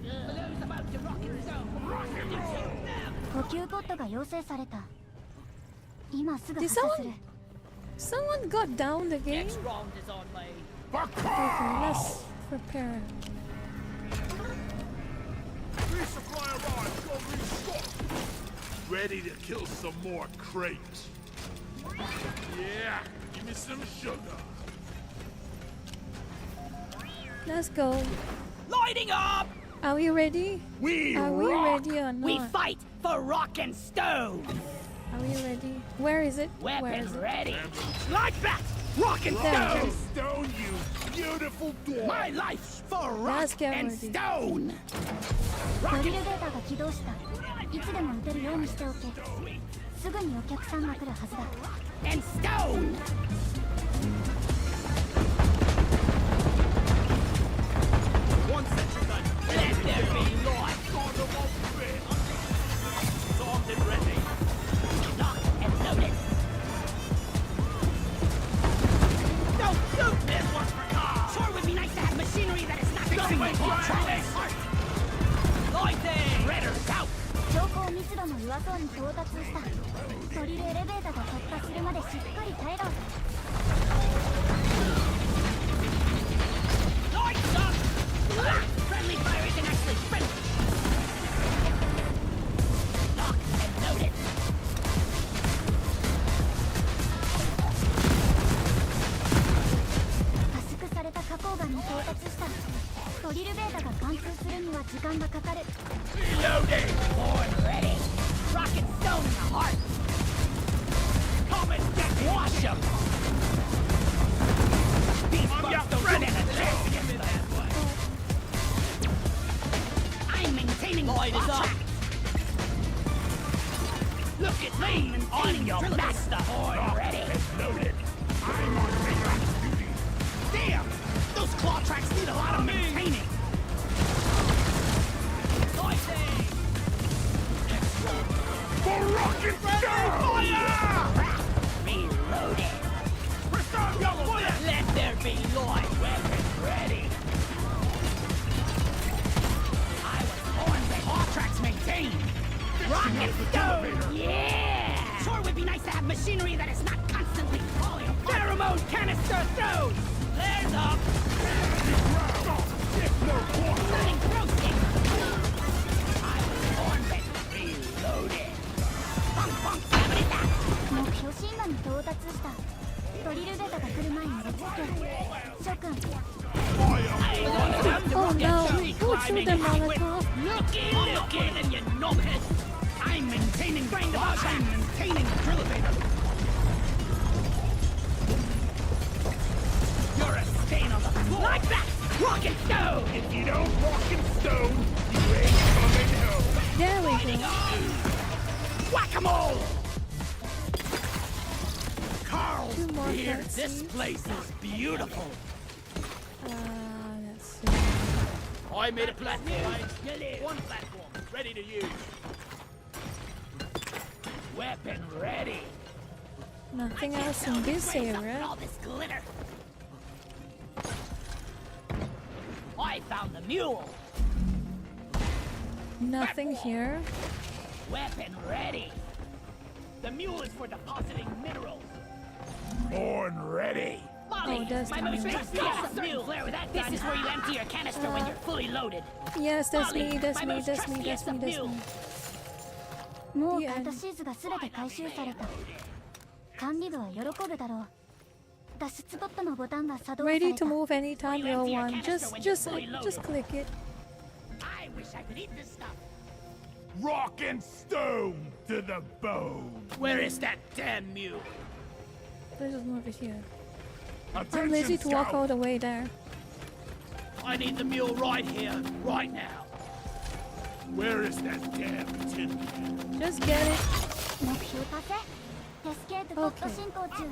Balloon's about to rock and roll. 補給ポットが要請された今すぐ Did 発射する Someone got down the game? Next round is on way. Okay, let's prepare. Resupply arrived. Go restock. Ready to kill some more crates. Yeah, give me some sugar. Let's go. Lighting up! Are we ready? We Are we rock. ready or not? We fight for rock and stone! Are we ready? Where is it? Where Weapon is it? ready! Like that! Rock and There. stone! Stone, you beautiful dwarf. My life for rock Let's get and ready. stone! ドリルベーターが起動したいつでも撃てるようにしておけすぐにお客さんが来るはずだ And stone! One section done. Let there be light! Armed and ready. Locked and loaded. Don't shoot! This one's for cars! Sure would be nice to have machinery that is not fixing my tracks! Lighting! Redders out! 標高密度の岩層に到達したドリルエレベーターが突破するまでしっかり耐えろ Lights up! Ah, friendly fire isn't actually friendly! Locked and loaded! 圧縮された花崗岩に到達したドリルベータが貫通するには時間がかかる Reloading! Born ready! Rock and stone in the heart! Come and get wash 'em! These bugs don't stand a chance against us! I'm maintaining light is up! Look at me! On your master! Born ready! Loaded! I'm on radioactive duty! Damn! Those claw tracks need a lot of maintaining! Lighting! For rock and stone. Reloaded! Restore yellow fire. Let there be light! Weapon ready! I was born with all tracks maintained! Rock and stone! Yeah! Sure would be nice to have machinery that is not constantly falling apart! Pheromone canister thrown! Flares up! Nothing roasting! I was born with reloaded! Bunk bunk cavity back! 目標シンガに到達したドリルベータが来る前に落ち着け諸君 Oh no! Who threw the Molotov? Looky, then you knobhead! I'm maintaining brain device. I'm maintaining the drill elevator. You're a stain on the floor. Like that! Rock and stone! If you don't rock and stone, you ain't coming home. There we go. Whack-a-mole! Carl's Two more here. cutscenes. This place is beautiful. Let's see. I made a platform. One platform, ready to use. Weapon ready. Nothing else in this area. All this glitter. I found the mule. Nothing here. Weapon ready. The mule is for depositing minerals. Born ready. Oh, that's the mule. This is where you empty your canister when you're fully loaded. Yes, that's me, that's me, that's me, that's me, that's me. もう買ったシーズが全て回収された。管理部は喜ぶだろう。脱出ボットのボタンが作動され Ready た。 to move anytime you want. Just click it. I wish I could eat this stuff. Rock and stone to the bone. Where is that damn mule? Let's just move it here. I'm Attention, lazy to walk Scout. all the way there. I need the mule right here, right now. Where is that damn tin can? Just get it. 目標達成。テスケートポット進行中。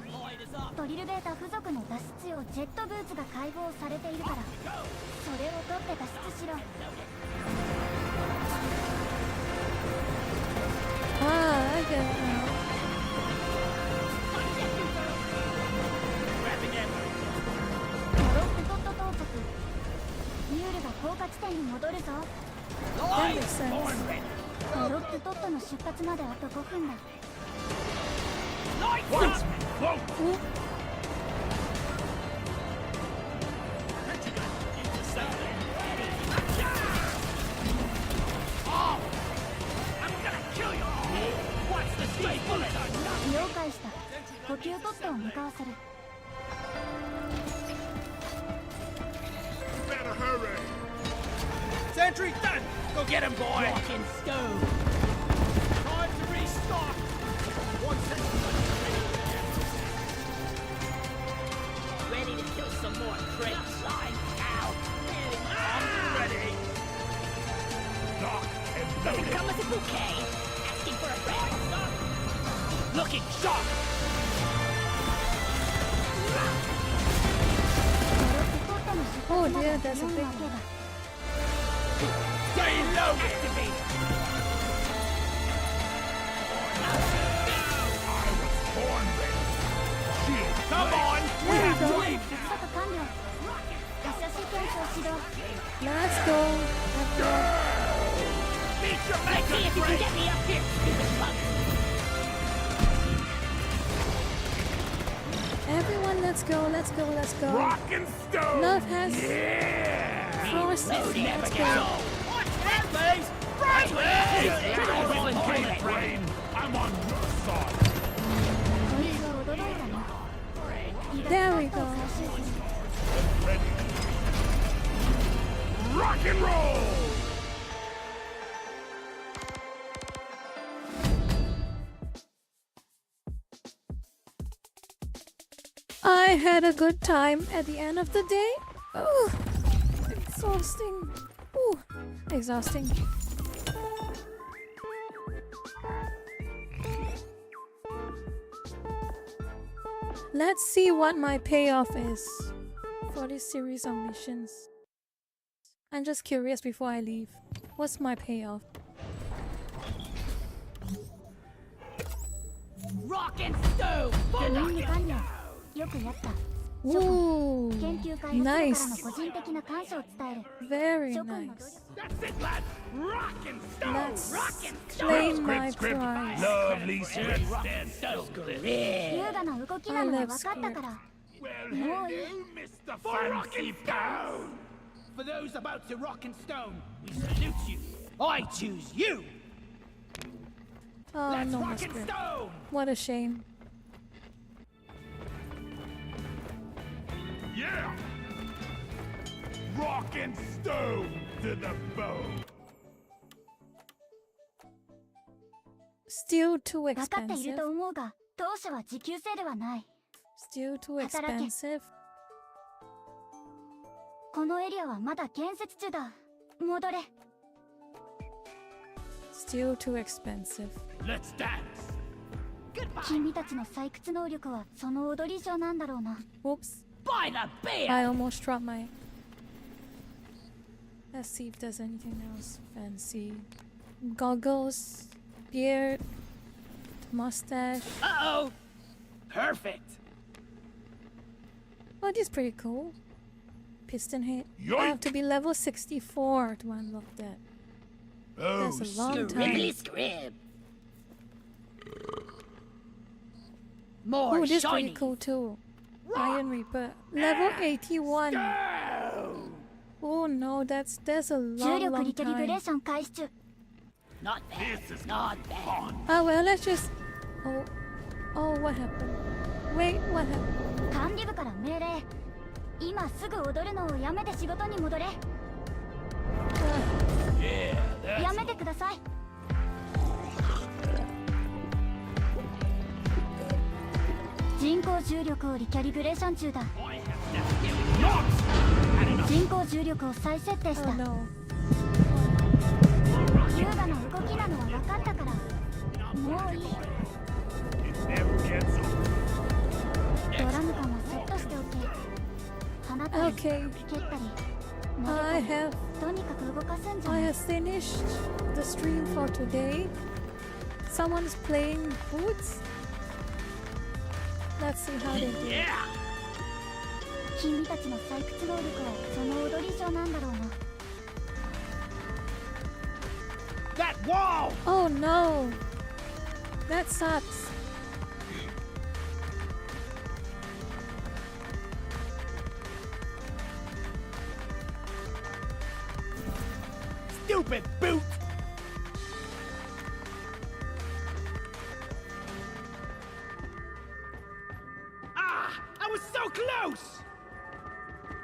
ドリルベータ付属の脱出用ジェットブーツが解放されているからそれを取って脱出しろ。Ah, I get it now. ドロップポット到着。ミュールが降下地点に戻るぞ。 That makes sense. ドロップポットの出発まであと5分だ。 Watch me float. Oop. I'm gonna kill you. What's the stay bullet? 了解した。補給ポットを向かわせる。 Better hurry. Sentry done. Go get him, boy. Rock and stone. Time to restock. One second. Ready to kill some more crates. Line now. I'm ready. Lock and Does it loaded. come with a bouquet? Asking for a friend. Looking sharp. ドロップポットの出発 Oh まで dear, あ that's と a 4 big わけ one. だ。 Stay low. Activate. Born ready. Shield. Come on. We There we have go. to leave. 接続完了。発射シーケンスを始動。 Let's go. Meet your maker. See if you can get me up here. Stupid bug. Everyone, let's go, let's go, let's go. Rock and stone. Love has Yeah. forces. Never Let's get go. old. Watch that, please. Right way. Brain, I'm on your side. こいつは驚いたな。 There we go. 回収する。 Ready. Rock and roll. I had a good time at the end of the day. Oh, exhausting. Ooh, exhausting. Let's see what my payoff is for this series of missions. I'm just curious before I leave. What's my payoff? Rock and stone. 任務完了。よくやった。 Ooh, 研究開発部からの nice. 個人的な感謝を伝える。 Very 諸君の努 nice. 力 That's it, lad. Rock and stone. Let's claim my prize. Lovely script. Stand still. 優雅な動きなのが分かったから。 Well, No. hello, Mr. Fancy Stone. For those about to rock and stone, we salute you. I choose you. Oh, Let's no more rock and script. stone. What a shame. Yeah. Rock and stone to the bone. Still too 分かっている expensive. と思うが、当初は時給制ではない。 Still too 働け。 expensive. このエリアはまだ建設中だ。戻れ。 Still too expensive. Let's dance. 君たちの採掘能力はその踊り上なんだろうな。 Whoops. By the beer. I almost dropped my... Let's see if there's anything else fancy. Goggles, beard, mustache. Uh-oh! Perfect! Oh, this is pretty cool. Piston head. I Yoink! have to be level 64 to unlock that. Oh, That's a long Scribbly time. scrib! More Oh, this is shiny! pretty cool too. Iron Reaper. Level 81. Go! Oh no, there's a 重 long, 力 long リキャリブレー time. ション開始中 Not bad, not bad. Oh well, let's just... Oh, what happened? Wait, what happened? 管理部から命令今すぐ踊るのをやめて仕事に戻れ Yeah, やめてください人工重力をリキャリブレーション中だ人工重力を再設定し Oh た no. 優雅な動きなのは分かったからもういい It never gets old. ドラム缶はセットしておけ放ったり Okay, 蹴ったり I 投げたり have とにかく動かすんじゃ I ない have finished the stream for today. Someone's playing boots. Let's see how they do. Yeah! 君たちの採掘能力はその踊り上なんだろうな That wall! Oh no! That sucks. Stupid boot! Ah! I was so close!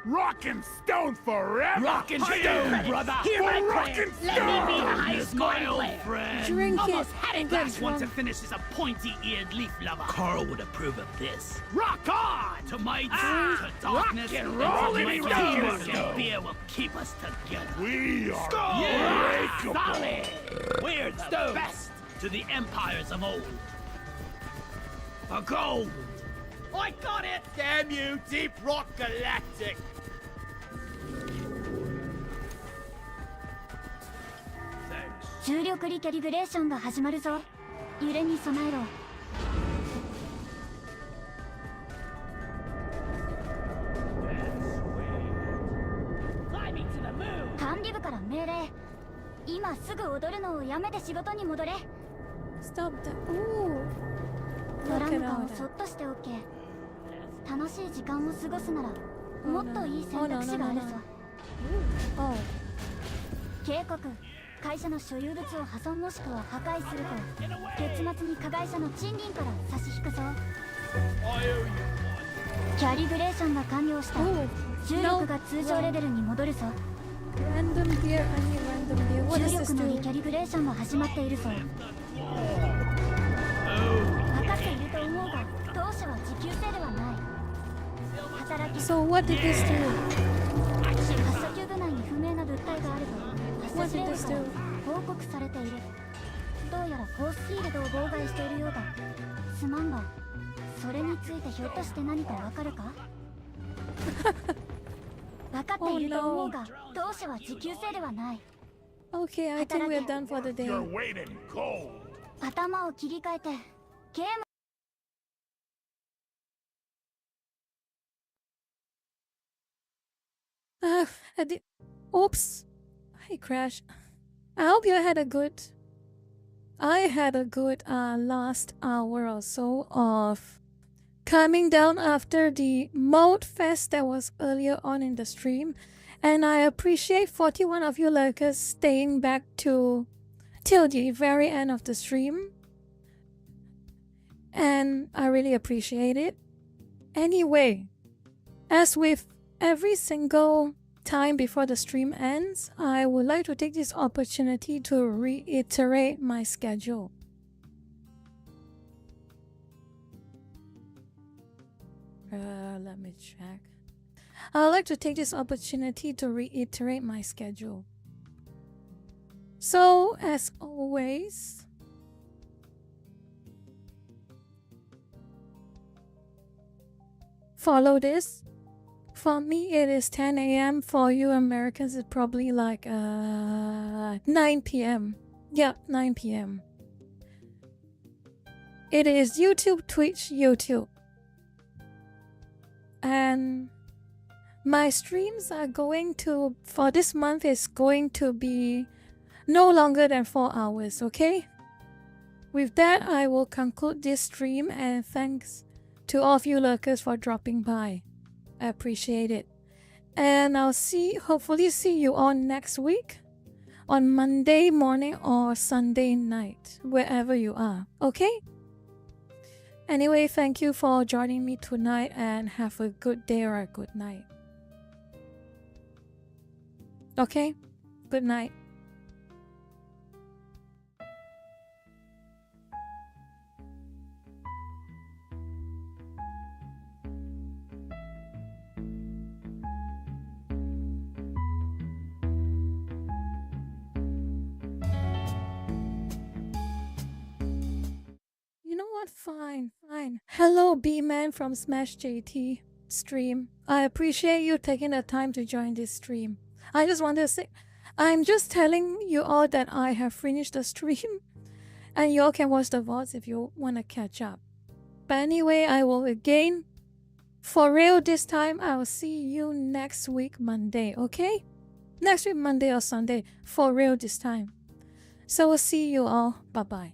Rock and stone forever! Rock and stone, brother! Hear my plan! Let me be the highest my old friend! Drink Almost it had and it get last once to drunk. finish as a pointy-eared leaf lover. Carl would approve of this. Rock on! To might, to darkness, and roll to it might, down. teamwork and beer will keep us together. We are Yeah! unbreakable. Solid! We're the best to the empires of old. For gold! I got it! Damn you, Deep Rock Galactic! 重力リキャリブレーションが始まるぞ揺れに備えろ Climbing to the moon! 管理部から命令今すぐ踊るのをやめて仕事に戻れ Stop that. Ooh. ドラ Look ム at 缶 all をそっ that. としておけ楽しい時間を過ごすならもっといい選択肢があるぞ Oh. 警告会社の所有物を破損もしくは破壊すると月末に加害者の賃金から差し引くぞ I owe you one. キャリブレーションが完了した Oh. 重力が通常レベルに戻るぞ Random gear. I need random gear. What 重 does this 力のリ do? キャリブレーションが始まっているぞ分かっていると思うが当初は持久性ではない働き So what did this do? 発射キューブ内に不明な物体があると発射 What 司 did 令 this 部か do? ら報告されているどうやらフォースフィールドを妨害しているようだすまんがそれについてひょっとして何かわかるか分かっていると思うが当初は持久性ではない Okay, I think we're done for the day. You're waiting cold. 頭を切り替えてゲーム I did. Oops. Hey, Crash. I hope you had a good. I had a good last hour or so of coming down after the mode fest that was earlier on in the stream, and I appreciate 41 of you lurkers staying back till the very end of the stream, and I really appreciate it. Anyway, as with every single time before the stream ends, I would like to take this opportunity to reiterate my schedule. Let me check. I would like to take this opportunity to reiterate my schedule. So, as always, follow this For me, it is 10 a.m. For you Americans, it's probably like 9 p.m. Yep, 9 p.m. It is YouTube, Twitch, YouTube. And my streams are going to, for this month, is going to be no longer than 4 hours, okay? With that, I will conclude this stream, and thanks to all of you lurkers for dropping by. I appreciate it. And I'll hopefully see you all next week on Monday morning or Sunday night, wherever you are, okay? Anyway, thank you for joining me tonight, and have a good day or a good night. Okay? Good night. You know what? Fine. Hello, B-Man from Smash JT stream. I appreciate you taking the time to join this stream. I just want to say, I'm just telling you all that I have finished the stream, and you all can watch the VODs if you want to catch up. But anyway, I will again, for real this time, I'll see you next week Monday, okay? Next week Monday or Sunday, for real this time. So we'll see you all. Bye-bye.